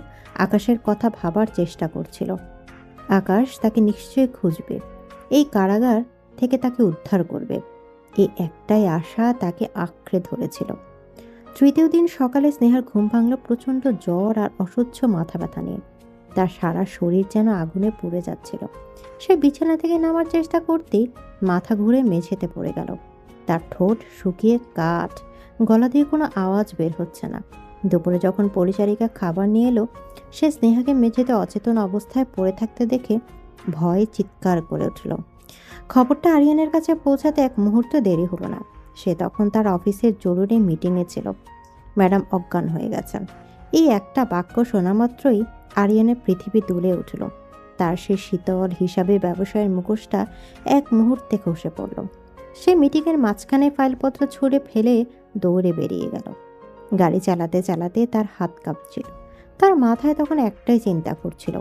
আকাশের কথা ভাবার চেষ্টা করছিল। আকাশ তাকে নিশ্চয়ই খুঁজবে, এই কারাগার থেকে তাকে উদ্ধার করবে। এই একটাই আশা তাকে আঁকড়ে ধরেছিল। তৃতীয় দিন সকালে স্নেহার ঘুম ভাঙল প্রচণ্ড জ্বর আর অসহ্য মাথা ব্যথা নিয়ে। তার সারা শরীর যেন আগুনে পুড়ে যাচ্ছিল। সে বিছানা থেকে নামার চেষ্টা করতেই মাথা ঘুরে মেঝেতে পড়ে গেল। তার ঠোঁট শুকিয়ে কাঠ, গলা দিয়ে কোনো আওয়াজ বের হচ্ছে না। দুপুরে যখন পরিচারিকা খাবার নিয়ে এলো, সে স্নেহাকে মেঝেতে অচেতন অবস্থায় পড়ে থাকতে দেখে ভয়ে চিৎকার করে উঠল। খবরটা আরিয়ানের কাছে পৌঁছাতে এক মুহূর্ত দেরি হলো না। সে তখন তার অফিসের জরুরি মিটিংয়ে ছিল। ম্যাডাম অজ্ঞান হয়ে গেছেন। এই একটা বাক্য শোনা মাত্রই আরিয়ানের পৃথিবী দুলে উঠল। তার সে শীতল হিসাবে ব্যবসায়ের মুখোশটা এক মুহূর্তে খসে পড়ল। সে মিটিংয়ের মাঝখানে ফাইলপত্র ছুঁড়ে ফেলে দৌড়ে বেরিয়ে গেল। গাড়ি চালাতে চালাতে তার হাত কাঁপছিল। তার মাথায় তখন একটাই চিন্তা করছিল,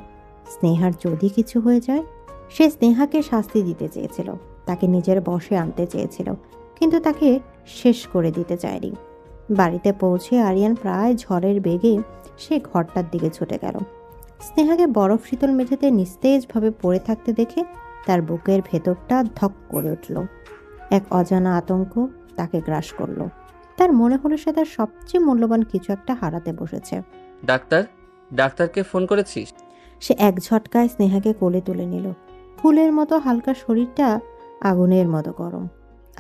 স্নেহার যদি কিছু হয়ে যায়। সে স্নেহাকে শাস্তি দিতে চেয়েছিল, তাকে নিজের বশে আনতে চেয়েছিল, কিন্তু তাকে শেষ করে দিতে চায়নি। বাড়িতে পৌঁছে আরিয়ান প্রায় ঝড়ের বেগে সে ঘরটার দিকে ছুটে গেল। স্নেহাকে বরফ শীতল মেঝেতে নিস্তেজভাবে পড়ে থাকতে দেখে তার বুকের ভেতরটা ধক করে উঠল। এক অজানা আতঙ্ক তাকে গ্রাস করলো। তার মনে হলো সে তার সবচেয়ে মূল্যবান কিছু একটা হারাতে বসেছে। ডাক্তারকে ফোন করেছিস? সে এক ঝটকায় স্নেহাকে কোলে তুলে নিল। ফুলের মতো হালকা শরীরটা আগুনের মতো গরম।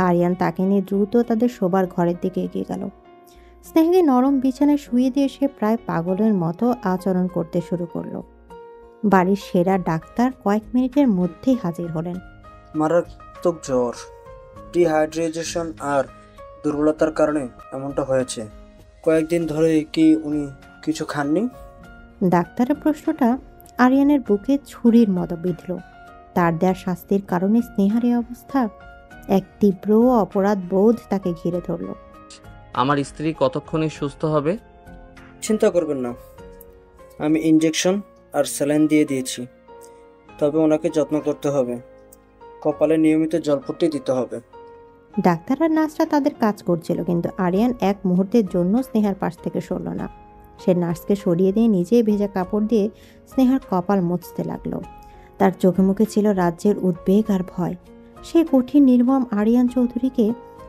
আরিয়ান তাকে নিয়ে দ্রুত তাদের শোবার ঘরের দিকে এগিয়ে গেল। স্নেহাকে নরম বিছানায় শুয়ে দিয়ে সে প্রায় পাগলের মতো আচরণ করতে শুরু করলো। বাড়ির সেরা ডাক্তার কয়েক মিনিটের মধ্যেই হাজির হলেন। মারাত্মক জ্বর, ডিহাইড্রেশন আর দুর্বলতার কারণে এমনটা হয়েছে। কয়েকদিন ধরে কি উনি কিছু খাননি? ডাক্তারের প্রশ্নটা আরিয়ানের বুকে ছুরির মতো বিঁধল। তার দেওয়া শাস্তির কারণে স্নেহার এই অবস্থা। এক তীব্র অপরাধ বোধ তাকে ঘিরে ধরল। আমার স্ত্রী কতক্ষণে সুস্থ হবে? চিন্তা করবেন না, আমি ইনজেকশন আর স্যালাইন দিয়ে দিয়েছি। তবে ওনাকে যত্ন করতে হবে, কপালে নিয়মিত জলপট্টি দিতে হবে। ডাক্তার আর নার্সরা তাদের কাজ করছিল, কিন্তু আরিয়ান এক মুহূর্তের জন্য স্নেহার পাশ থেকে সরল না। সে নার্সকে সরিয়ে দিয়ে নিজেই ভেজা কাপড় দিয়ে স্নেহার কপাল মুছতে লাগলো। তার চোখে মুখে ছিল রাজ্যের উদ্বেগ আর ভয়। সে কঠিন নির্মম আরিয়ান চৌধুরীকে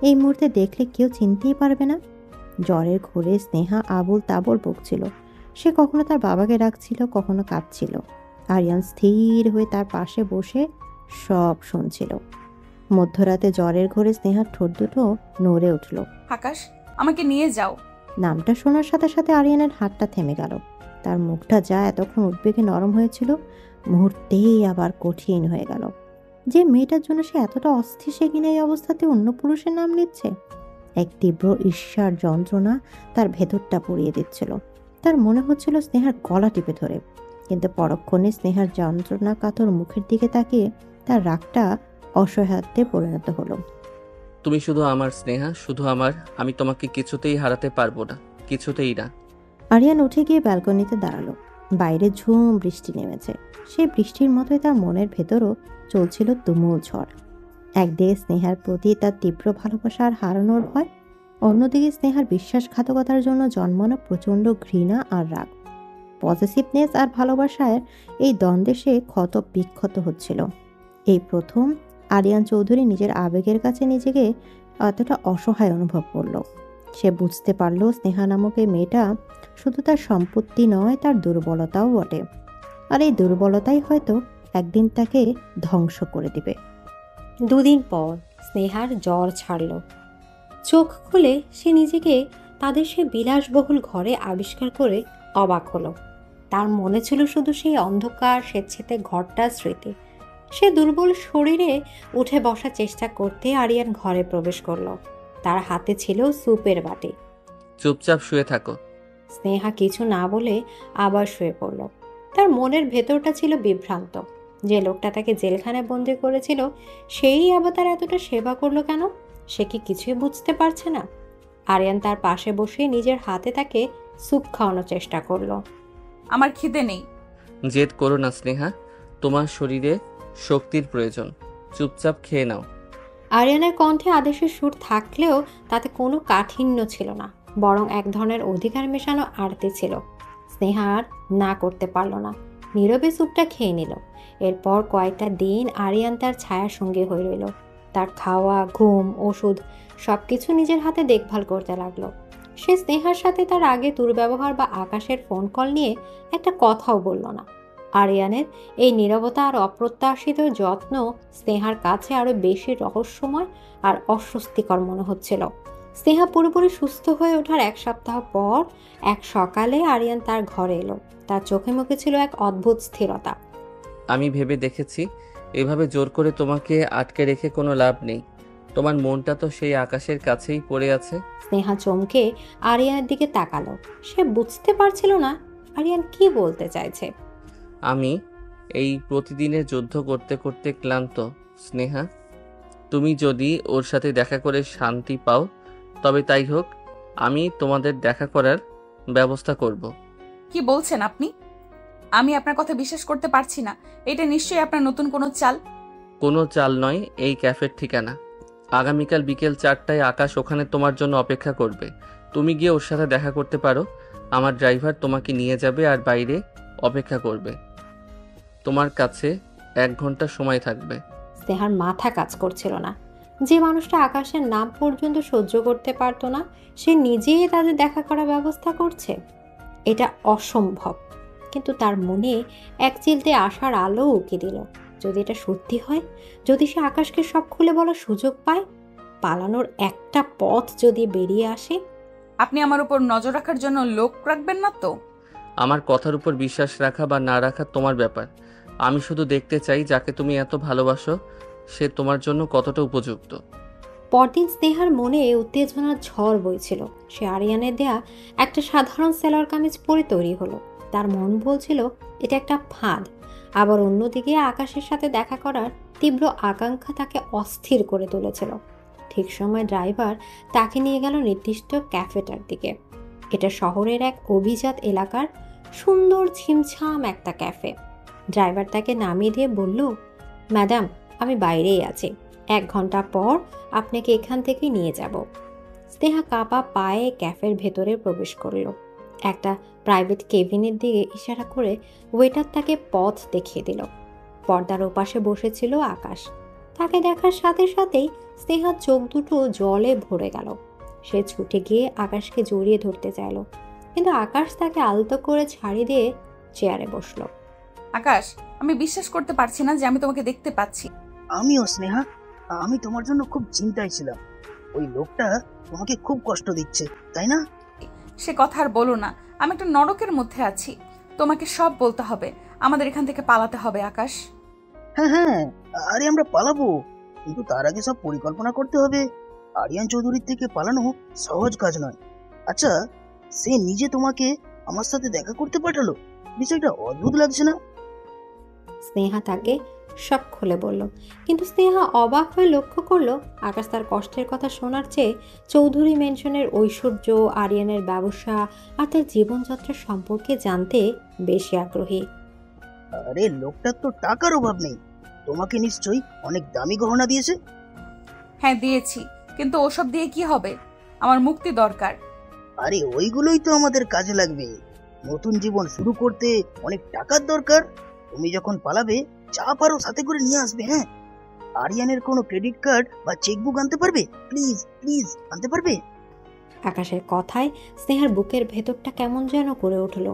এই মুহূর্তে দেখলে কেউ চিনতেই পারবে না। জ্বরের ঘোরে স্নেহা আবুল তাবুল বকছিল। সে কখনো তার বাবাকে ডাকছিল, কখনো কাঁদছিল। আরিয়ান স্থির হয়ে তার পাশে বসে সব শুনছিল। মধ্যরাতে জ্বরের ঘোরে স্নেহার ঠোঁট দুটো নড়ে উঠল। আকাশ, আমাকে নিয়ে যাও। নামটা শোনার সাথে সাথে আরিয়ানের হাতটা থেমে গেল। তার মুখটা যা এতক্ষণ উদ্বেগে নরম হয়েছিল, মুহূর্তেই আবার কঠিন হয়ে গেল। যে মেয়েটার জন্য সে এতটা অস্থির, সে কিনা এই অবস্থাতে অন্য পুরুষের নাম নিচ্ছে। এক তীব্র ঈর্ষার যন্ত্রণা তার ভেতরটা পুড়িয়ে দিচ্ছিল। তার মনে হচ্ছিল স্নেহার গলা টিপে ধরে, কিন্তু পরক্ষণে স্নেহার যন্ত্রণা কাতর মুখের দিকে তাকিয়ে তার রাগটা অসহায়ত্বে পরিণত হলো। তুমি শুধু আমার স্নেহা, শুধু আমার। আমি তোমাকে কিছুতেই হারাতে পারবো না, কিছুতেই না। আরিয়ান উঠে গিয়ে ব্যালকনিতে দাঁড়ালো। বাইরে ঝুম বৃষ্টি নেমেছে। সেই বৃষ্টির মতোই তার মনের ভেতরও চলছিল তুমুল ঝড়। একদিকে স্নেহার প্রতি তার তীব্র ভালোবাসা আর হারানোর ভয়, অন্যদিকে স্নেহার বিশ্বাসঘাতকতার জন্য জন্মানো প্রচণ্ড ঘৃণা আর রাগ। পজিটিভনেস আর ভালোবাসায় এই দ্বন্দ্বে সে ক্ষত বিক্ষত হচ্ছিল। এই প্রথম আরিয়ান চৌধুরী নিজের আবেগের কাছে নিজেকে এতটা অসহায় অনুভব করল। সে বুঝতে পারল স্নেহা নামক এই মেয়েটা শুধু তার সম্পত্তি নয়, তার দুর্বলতাও বটে। আর এই দুর্বলতাই হয়তো একদিন তাকে ধ্বংস করে দিবে। 2 দিন পর স্নেহার জ্বর ছাড়ল। চোখ খুলে সে নিজেকে তাদের সে বিলাসবহুল ঘরে আবিষ্কার করে অবাক হলো। তার মনে ছিল শুধু সেই অন্ধকার স্বেচ্ছেতে ঘরটার স্মৃতি। সে দুর্বল শরীরে উঠে বসার চেষ্টা করতে আরিয়ান ঘরে প্রবেশ করলো। তার হাতে ছিল স্যুপের বাটি। চুপচাপ শুয়ে থাকো। স্নেহা কিছু না বলে আবার শুয়ে পড়ল। তার মনের ভেতরটা ছিল বিভ্রান্ত। যে লোকটা তাকে জেলখানায় বন্দি করেছিল, সেই আবার তার এতটা সেবা করলো কেন? সে কি কিছুই বুঝতে পারছে না? আরিয়ান তার পাশে বসে নিজের হাতে তাকে স্যুপ খাওয়ানোর চেষ্টা করলো। আমার খিদে নেই। জেদ করো না স্নেহা, তোমার শরীরে শক্তির প্রয়োজন। চুপচাপ খেয়ে নাও। আরিয়ানের কণ্ঠে আদেশের সুর থাকলেও তাতে কোনো কাঠিন্য ছিল না, বরং এক ধরনের অধিকার মেশানো আরতি ছিল। স্নেহা আর না করতে পারল না, নীরবে স্যুপটা খেয়ে নিল। এরপর কয়েকটা দিন আরিয়ান তার ছায়ার সঙ্গী হয়ে রইল। তার খাওয়া, ঘুম, ওষুধ সবকিছু নিজের হাতে দেখভাল করতে লাগলো। সে স্নেহার সাথে তার আগে দুর্ব্যবহার বা আকাশের ফোন কল নিয়ে একটা কথাও বলল না। আরিয়ানের এই নীরবতা আর অপ্রত্যাশিত যত্ন স্নেহার কাছে আরো বেশি রহস্যময় আর অস্বস্তিকর মনে হচ্ছিল। স্নেহা পুরোপুরি সুস্থ হয়ে ওঠার 1 সপ্তাহ পর এক সকালে আরিয়ান তার ঘরে এলো। তার চোখে মুখে ছিল এক অদ্ভুত স্থিরতা। আমি ভেবে দেখেছি, এভাবে জোর করে তোমাকে আটকে রেখে কোনো লাভ নেই। তোমার মনটা তো সেই আকাশের কাছেই পড়ে আছে। স্নেহা চমকে আরিয়ানের দিকে তাকালো। সে বুঝতে পারছিল না আরিয়ান কি বলতে চাইছে। আমি এই প্রতিদিনের যুদ্ধ করতে করতে ক্লান্ত স্নেহা। তুমি যদি ওর সাথে দেখা করে শান্তি পাও তবে তাই হোক, আমি তোমাদের দেখা করার ব্যবস্থা করব। কি বলছেন আপনি? আমি আপনার কথা বিশ্বাস করতে পারছি না। এটা নিশ্চয়ই আপনার নতুন কোনো চাল। কোনো চাল নয়, এই ক্যাফের ঠিকানা। আগামীকাল বিকেল 4টায় আকাশ ওখানে তোমার জন্য অপেক্ষা করবে। তুমি গিয়ে ওর সাথে দেখা করতে পারো। আমার ড্রাইভার তোমাকে নিয়ে যাবে আর বাইরে অপেক্ষা করবে। তোমার কাছে 1 ঘন্টা সময় থাকবে। স্নেহার মাথা কাজ করছিল না। যে মানুষটা আকাশের নাম পর্যন্ত সহ্য করতে পারতো না, সে নিজেই তাদের দেখা করার ব্যবস্থা করছে। এটা অসম্ভব। কিন্তু তার মনে এক চিলতে আশার আলো উকি দিল। যদি এটা সত্যি হয়, যদি সে আকাশকে সব খুলে বলার সুযোগ পায়, পালানোর একটা পথ যদি বেরিয়ে আসে। আপনি আমার উপর নজর রাখার জন্য লোক রাখবেন না তো? আমার কথার উপর বিশ্বাস রাখা বা না রাখা তোমার ব্যাপার। আমি শুধু দেখতে চাই যাকে তুমি এত ভালোবাসো সে তোমার জন্য কতটা উপযুক্ত। পরদিন স্নেহার মনে উত্তেজনার ঝড় বইছিল। সে আরিয়ানের দেয়া একটা সাধারণ সেলোয়ার কামিজ পরে তৈরি হলো। তার মন বলছিল এটা একটা ফাঁদ। আবার অন্যদিকে আকাশের সাথে দেখা করার তীব্র আকাঙ্ক্ষা তাকে অস্থির করে তুলেছিল। ঠিক সময় ড্রাইভার তাকে নিয়ে গেল নির্দিষ্ট ক্যাফেটার দিকে। এটা শহরের এক অভিজাত এলাকার সুন্দর ছিমছাম একটা ক্যাফে। ড্রাইভার তাকে নামিয়ে দিয়ে বলল, ম্যাডাম, আমি বাইরেই আছি, 1 ঘন্টা পর আপনাকে এখান থেকে নিয়ে যাব। স্নেহা কাপা পায়ে ক্যাফের ভেতরে প্রবেশ করল। একটা প্রাইভেট কেবিনের দিকে ইশারা করে ওয়েটার তাকে পথ দেখিয়ে দিল। পর্দার ওপাশে বসেছিল আকাশ। তাকে দেখার সাথে সাথেই স্নেহার চোখ দুটো জলে ভরে গেল। সে ছুটে গিয়ে আকাশকে জড়িয়ে ধরতে চাইল, কিন্তু আকাশ তাকে আলতো করে ছাড়ি দিয়ে চেয়ারে বসলো। আকাশ, আমি বিশ্বাস করতে পারছি না যে আমি তোমাকে দেখতে পাচ্ছি। আমিও স্নেহা, আমি তোমার জন্য খুব চিন্তায় ছিলাম। ওই লোকটা তোমাকে খুব কষ্ট দিচ্ছে, তাই না? সে কথা আর বলো না। আমি একটা নরকের মধ্যে আছি। তোমাকে সব বলতে হবে। আমাদের এখান থেকে পালাতে হবে আকাশ। হ্যাঁ হ্যাঁ, আরে আমরা পালাবো, কিন্তু তার আগে সব পরিকল্পনা করতে হবে। আরিয়ান চৌধুরীর থেকে পালানো সহজ কাজ নয়। আচ্ছা, সে নিজে তোমাকে আমার সাথে দেখা করতে পাঠালো, বিষয়টা অদ্ভুত লাগছে না? স্নেহা তাকে সব খুলে বলল, কিন্তু স্নেহা অবাক হয়ে লক্ষ্য করলো আকাশ তার কষ্টের কথা শোনার চেয়ে চৌধুরী মেনশনের ঐশ্বর্য, আরিয়ানের ব্যবসা আর তার জীবনযাত্রা সম্পর্কে জানতে বেশি আগ্রহী। আরে লোকটার তো টাকার অভাব নেই, তোমাকে নিশ্চয়ই অনেক দামি গহনা দিয়েছে। হ্যাঁ দিয়েছি, কিন্তু ওসব দিয়ে কি হবে? আমার মুক্তি দরকার। আরে ওইগুলোই তো আমাদের কাজে লাগবে। নতুন জীবন শুরু করতে অনেক টাকার দরকার। তুমি যখন পালাবে যা পারো সাথে করে নিয়ে আসবে। হ্যাঁ, আরিয়ানের কোনো ক্রেডিট কার্ড বা চেকবুক আনতে পারবে? প্লিজ প্লিজ আনতে পারবে? আকাশের কথায় স্নেহার বুকের ভেতরটা কেমন যেন করে উঠল।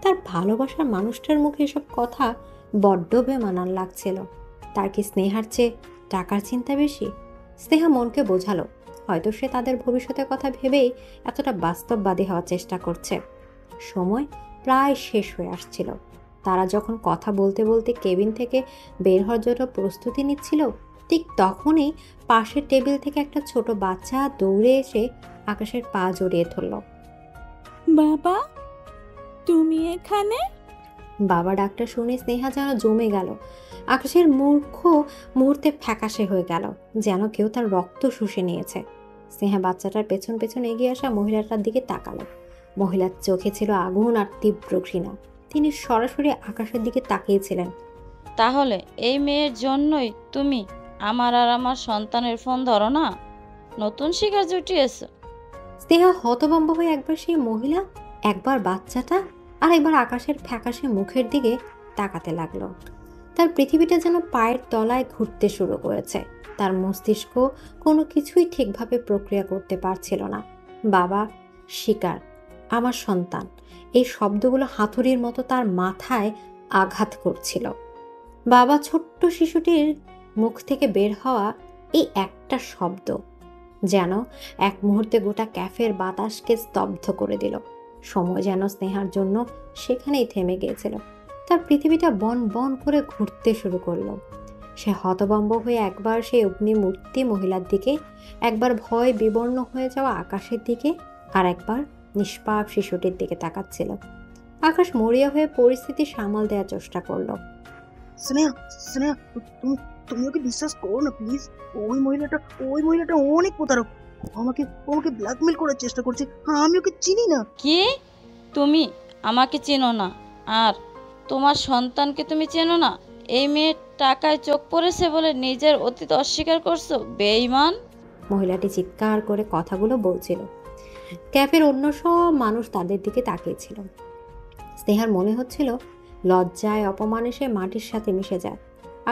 তার ভালোবাসার মানুষটার মুখে এসব কথা বড্ড বেমানান লাগছিল। তার কি স্নেহার চেয়ে টাকার চিন্তা বেশি? স্নেহা মনকে বোঝালো হয়তো সে তাদের ভবিষ্যতের কথা ভেবেই এতটা বাস্তববাদী হওয়ার চেষ্টা করছে। সময় প্রায় শেষ হয়ে আসছিল। তারা যখন কথা বলতে বলতে কেবিন থেকে বের হওয়ার জন্য প্রস্তুতি নিচ্ছিল, ঠিক তখনই পাশের টেবিল থেকে একটা ছোট বাচ্চা দৌড়ে এসে আকাশের পা জড়িয়ে ধরল। বাবা, তুমি এখানে? বাবা ডাকটা শুনে স্নেহা যেন জমে গেল। আকাশের মুহূর্তে ফ্যাকাশে হয়ে গেল, যেন কেউ তার রক্ত শুষে নিয়েছে। স্নেহা বাচ্চাটার পেছন পেছন এগিয়ে আসা মহিলাটার দিকে তাকালো। মহিলার চোখে ছিল আগুন আর তীব্র ঘৃণা। তিনি সরাসরি আকাশের দিকে তাকিয়েছিলেন। তাহলে এই মেয়ের জন্যই তুমি আমার আর আমার সন্তানের ফোন ধরো না? নতুন শিকার জুটিয়েছো? স্নেহা হতভম্ব হয়ে একবার সেই মহিলা, একবার বাচ্চাটা আর একবার আকাশের ফ্যাকাশে মুখের দিকে তাকাতে লাগলো। তার পৃথিবীটা যেন পায়ের তলায় ঘুরতে শুরু করেছে। তার মস্তিষ্ক কোনো কিছুই ঠিকভাবে প্রক্রিয়া করতে পারছিল না। বাবা, শিকার, আমার সন্তান, এই শব্দগুলো হাতুড়ির মতো তার মাথায় আঘাত করছিল। বাবা ছোট্ট শিশুটির মুখ থেকে বের হওয়া এই একটা শব্দ যেন এক মুহূর্তে গোটা ক্যাফের বাতাসকে স্তব্ধ করে দিল। সময় যেন স্নেহার জন্য সেখানেই থেমে গিয়েছিল। তার পৃথিবীটা বন বন করে ঘুরতে শুরু করলো। সে হতভম্ব হয়ে একবার সেই অগ্নিমূর্তি মহিলার দিকে, একবার ভয় বিবর্ণ হয়ে যাওয়া আকাশের দিকে, আর একবার নিষ্পাপ শিশুটির দিকে তাকাচ্ছিল। আকাশ মরিয়া হয়ে পরিস্থিতি সামাল দেওয়ার চেষ্টা করলো। স্নেহা, স্নেহা, তুমি তুমি ওকে বিশ্বাস করো না প্লিজ। ওই মহিলাটা অনেক প্রতারক। আমাকে ব্ল্যাকমেল করার চেষ্টা করছে। হ্যাঁ, আমি ওকে চিনি না। কি? তুমি আমাকে চেনো না আর তোমার সন্তানকে তুমি চেনো না? এই মেয়ের টাকায় চোখ পড়েছে বলে নিজের অতীত অস্বীকার করছো, বেঈমান! মহিলাটি চিৎকার করে কথাগুলো বলছিল। ক্যাফের অন্য সব মানুষ তাদের দিকে তাকিয়েছিল। স্নেহার মনে হচ্ছিল লজ্জায় অপমানে সে মাটির সাথে মিশে যায়।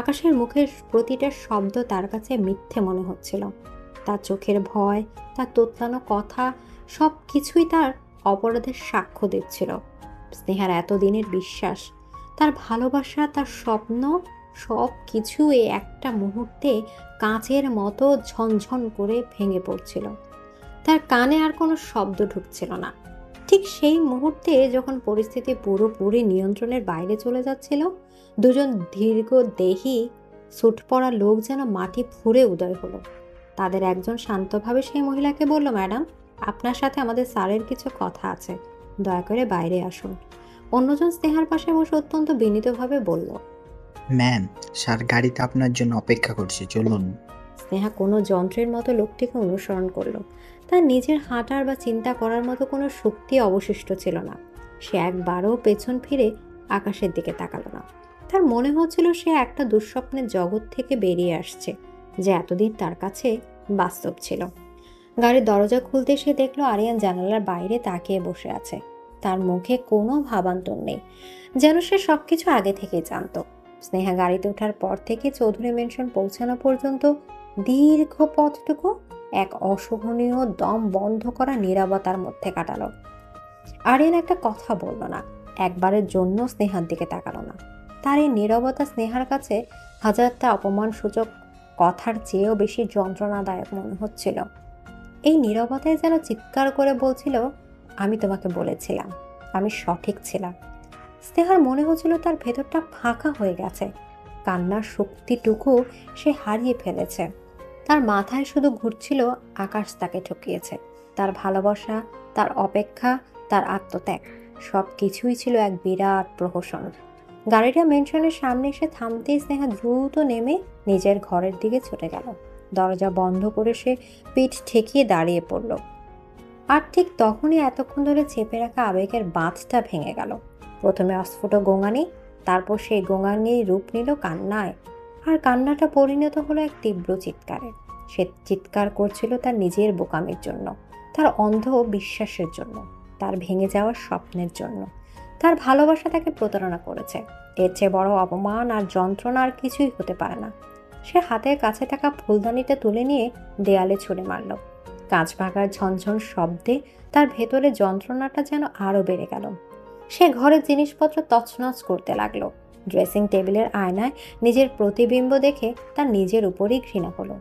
আকাশের মুখের প্রতিটা শব্দ তার কাছে মিথ্যে মনে হচ্ছিল। তার চোখের ভয়, তার তোতলানো কথা, সব কিছুই তার অপরাধের সাক্ষ্য দিচ্ছিল। স্নেহার এতদিনের বিশ্বাস, তার ভালোবাসা, তার স্বপ্ন, সব কিছু এই একটা মুহূর্তে কাঁচের মতো ঝনঝন করে ভেঙে পড়ছিল। তার কানে আর কোনো শব্দ ঢুকছিল না। ঠিক সেই মুহূর্তে যখন পরিস্থিতি পুরোপুরি নিয়ন্ত্রণের বাইরে চলে যাচ্ছিল, দুজন দীর্ঘদেহী স্যুট পরা লোক যেন মাটি ফুঁড়ে উদয় হলো। তাদের একজন শান্তভাবে সেই মহিলাকে বলল, ম্যাডাম, আপনার সাথে আমাদের স্যারের কিছু কথা আছে, দয়া করে বাইরে আসুন। অন্যজন স্নেহার পাশে বসে অত্যন্ত বিনীতভাবে বলল, ম্যাম, স্যার গাড়িতে আপনার জন্য অপেক্ষা করছে, চলুন। স্নেহা কোনো যন্ত্রের মতো লোকটিকে অনুসরণ করলো। তার নিজের হাঁটার বা চিন্তা করার মতো কোনো শক্তি অবশিষ্ট ছিল না। সে একবারও পেছন ফিরে আকাশের দিকে তাকালো না। তার মনে হচ্ছিল সে একটা দুঃস্বপ্নের জগৎ থেকে বেরিয়ে আসছে, যে এতদিন তার কাছে বাস্তব ছিল। গাড়ির দরজা খুলতে সে দেখলো আরিয়ান জানালার বাইরে তাকিয়ে বসে আছে। তার মুখে কোনো ভাবান্তর নেই, যেন সে সবকিছু আগে থেকেই জানতো। স্নেহা গাড়িতে ওঠার পর থেকে চৌধুরী মেনশন পৌঁছানো পর্যন্ত দীর্ঘ পথটুকু এক অসহনীয় দম বন্ধ করা নীরবতার মধ্যে কাটালো। আরিয়ান একটা কথা বলল না, একবারের জন্য স্নেহার দিকে তাকালো না। তার এই নীরবতা স্নেহার কাছে হাজারটা অপমানসূচক কথার চেয়েও বেশি যন্ত্রণাদায়ক মনে হচ্ছিল। এই নীরবতায় যেন চিৎকার করে বলছিল, আমি তোমাকে বলেছিলাম, আমি সঠিক ছিলাম। স্নেহার মনে হচ্ছিল তার ভেতরটা ফাঁকা হয়ে গেছে। কান্নার শক্তিটুকু সে হারিয়ে ফেলেছে। তার মাথায় শুধু ঘুরছিল আকাশ তাকে ঠকিয়েছে। তার ভালোবাসা, তার অপেক্ষা, তার আত্মত্যাগ সব কিছুই ছিল এক বিরাট প্রহসন। গাড়িটা মেনশনের সামনে এসে থামতেই স্নেহা দ্রুত নেমে নিজের ঘরের দিকে ছুটে গেল। দরজা বন্ধ করে সে পিঠ ঠেকিয়ে দাঁড়িয়ে পড়ল। আর ঠিক তখনই এতক্ষণ ধরে চেপে রাখা আবেগের বাঁধটা ভেঙে গেল। প্রথমে অস্ফুট গোঙানি, তারপর সেই গোঙানির রূপ নিল কান্নায়, আর কান্নাটা পরিণত হলো এক তীব্র চিৎকারে। সে চিৎকার করছিল তার নিজের বোকামির জন্য, তার অন্ধ বিশ্বাসের জন্য, তার ভেঙে যাওয়ার স্বপ্নের জন্য। তার ভালোবাসা তাকে প্রতারণা করেছে। এর চেয়ে বড় অপমান আর যন্ত্রণা আর কিছুই হতে পারে না। সে হাতের কাছে থাকা ফুলদানিটা তুলে নিয়ে দেয়ালে ছুঁড়ে মারল। কাঁচ ভাঙার ঝনঝন শব্দে তার ভেতরে যন্ত্রণাটা যেন আরো বেড়ে গেল। সে ঘরের জিনিসপত্র তছনছ করতে লাগলো। ড্রেসিং টেবিলের আয়নায় নিজের প্রতিবিম্ব দেখে তার নিজের উপরই ঘৃণা হলো।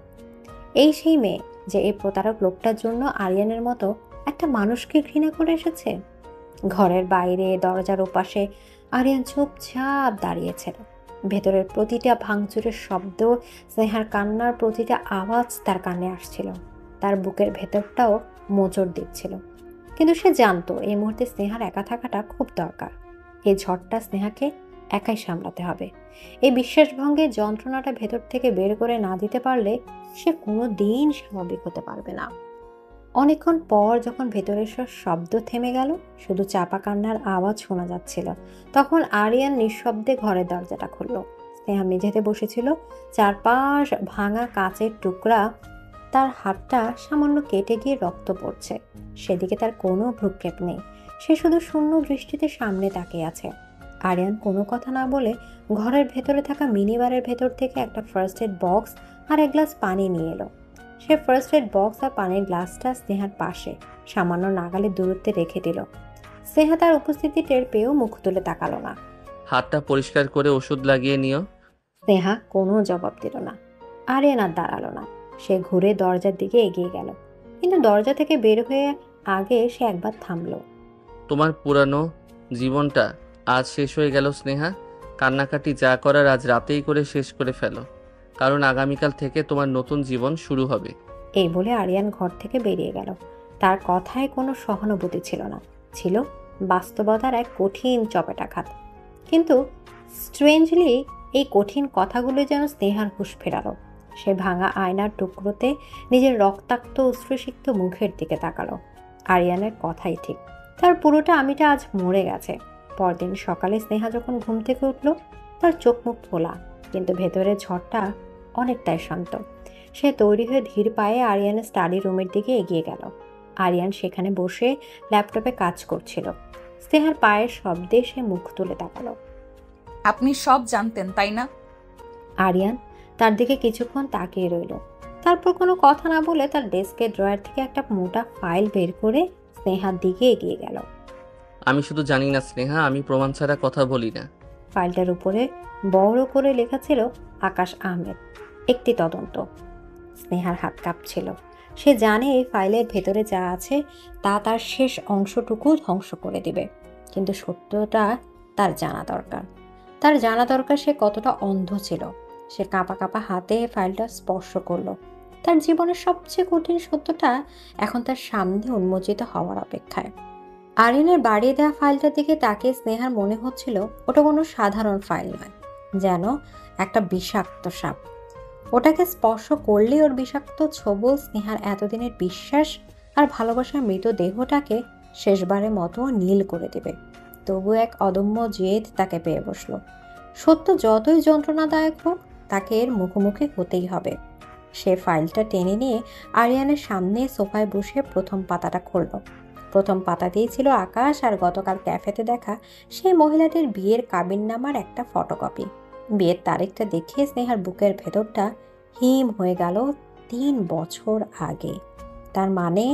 এই সেই মেয়ে যে এই প্রতারক লোকটার জন্য আরিয়ানের মতো একটা মানুষকে ঘৃণা করে এসেছে। ঘরের বাইরে দরজার ওপাশে আরিয়ান চুপচাপ দাঁড়িয়েছিল। ভেতরের প্রতিটা ভাঙচুরের শব্দ, স্নেহার কান্নার প্রতিটা আওয়াজ তার কানে আসছিল। তার বুকের ভেতরটাও মোচড় দিচ্ছিল। কিন্তু সে জানতো এই মুহূর্তে স্নেহার একা থাকাটা খুব দরকার। এই ঝড়টা স্নেহাকে একাই সামলাতে হবে। এই বিশ্বাসভঙ্গের যন্ত্রণাটা ভেতর থেকে বের করে না দিতে পারলে সে কোনো দিন স্বাভাবিক হতে পারবে না। অনেকক্ষণ পর যখন ভেতরের সব শব্দ থেমে গেল, শুধু চাপা কান্নার আওয়াজ শোনা যাচ্ছিল, তখন আরিয়ান নিঃশব্দে ঘরের দরজাটা খুলল। স্নেহা মেঝেতে বসেছিল, চারপাশ ভাঙা কাচের টুকরা। তার হাতটা সামান্য কেটে গিয়ে রক্ত পড়ছে। সেদিকে তার কোনো ভ্রুক্ষেপ নেই। সে শুধু শূন্য দৃষ্টিতে সামনে তাকিয়ে আছে। আরিয়ান কোনো কথা না বলে ঘরের ভেতরে থাকা মিনিবারের ভেতর থেকে একটা ফার্স্ট এড বক্স আর এক গ্লাস পানি নিয়ে এলো। সে ফার্স্ট এড বক্স আর পানির গ্লাসটা স্নেহার পাশে সামান্য নাগালের দূরত্বে রেখে দিল। স্নেহা তার উপস্থিতি টের পেয়েও মুখ তুলে তাকালো না। হাতটা পরিষ্কার করে ওষুধ লাগিয়ে নিও। স্নেহা কোনো জবাব দিল না। আরিয়ান আর দাঁড়ালো না। সে ঘুরে দরজার দিকে এগিয়ে গেল, কিন্তু দরজা থেকে বের হয়ে আগে সে একবার থামলো। তোমার পুরানো জীবনটা আজ শেষ হয়ে গেল স্নেহা। কান্নাকাটি যা করার আজ রাতেই করে শেষ করে ফেলো, কারণ আগামীকাল থেকে তোমার নতুন জীবন শুরু হবে। এই বলে আরিয়ান ঘর থেকে বেরিয়ে গেল। তার কথায় কোনো সহানুভূতি ছিল না, ছিল বাস্তবতার এক কঠিন চপেটাঘাত। কিন্তু স্ট্রেঞ্জলি এই কঠিন কথাগুলো যেন স্নেহার হুঁশ ফেরালো। সে ভাঙা আয়নার টুকরোতে নিজের রক্তাক্ত অশ্রুসিক্ত মুখের দিকে তাকালো। আরিয়ানের কথাই ঠিক, তার পুরোটা আমিটা আজ মরে গেছে। পরদিন সকালে স্নেহা যখন ঘুম থেকে উঠল, তার চোখ মুখ খোলা, কিন্তু ভেতরের ঝড়টা অনেকটাই শান্ত। সে তৈরি হয়ে ধীর পায়ে আরিয়ানের স্টাডি রুমের দিকে এগিয়ে গেল। আরিয়ান সেখানে বসে ল্যাপটপে কাজ করছিল। স্নেহার পায়ের শব্দে সে মুখ তুলে তাকালো। আপনি সব জানতেন, তাই না? আরিয়ান তার দিকে কিছুক্ষণ তাকিয়ে রইল। তারপর কোনো কথা না বলে তার ডেস্কের ড্রয়ার থেকে একটা মোটা ফাইল বের করে স্নেহার দিকে এগিয়ে গেল। আমি শুধু জানি না স্নেহা, আমি প্রমাণ ছাড়া কথা বলি না। ফাইলটার উপরে বড় করে লেখা ছিল আকাশ আহমেদ, একটি তদন্ত। স্নেহার হাত কাঁপছিল। সে জানে এই ফাইলের ভেতরে যা আছে তা তার শেষ অংশটুকু ধ্বংস করে দিবে, কিন্তু সত্যটা তার জানা দরকার। তার জানা দরকার সে কতটা অন্ধ ছিল। সে কাঁপা কাঁপা হাতে ফাইলটা স্পর্শ করলো। তার জীবনের সবচেয়ে কঠিন সত্যটা এখন তার সামনে উন্মোচিত হওয়ার অপেক্ষায়। আরিয়ানের বাড়িয়ে দেওয়া ফাইলটার দিকে তাকিয়ে স্নেহার মনে হচ্ছিল ওটা কোনো সাধারণ ফাইল নয়, যেন একটা বিষাক্ত সাপ। ওটাকে স্পর্শ করলেই ওর বিষাক্ত ছোবল স্নেহার এতদিনের বিশ্বাস আর ভালোবাসার মৃতদেহটাকে শেষবারের মতো নীল করে দেবে। তবু এক অদম্য জেদ তাকে পেয়ে বসল। সত্য যতই যন্ত্রণাদায়ক হোক, তাকে এর মুখোমুখি হতেই হবে। সে ফাইলটা টেনে নিয়ে আরিয়ানের সামনে সোফায় বসে প্রথম পাতাটা খুলল। প্রথম পাতাতেই ছিল আকাশ আর গতকাল ক্যাফেতে দেখা সেই মহিলাটির বিয়ের কাবিননামার একটা ফটোকপি। বিয়ের তারিখটা দেখে স্নেহার বুকের ভেতরটা হিম হয়ে গেল 3 বছর আগে। তার মানে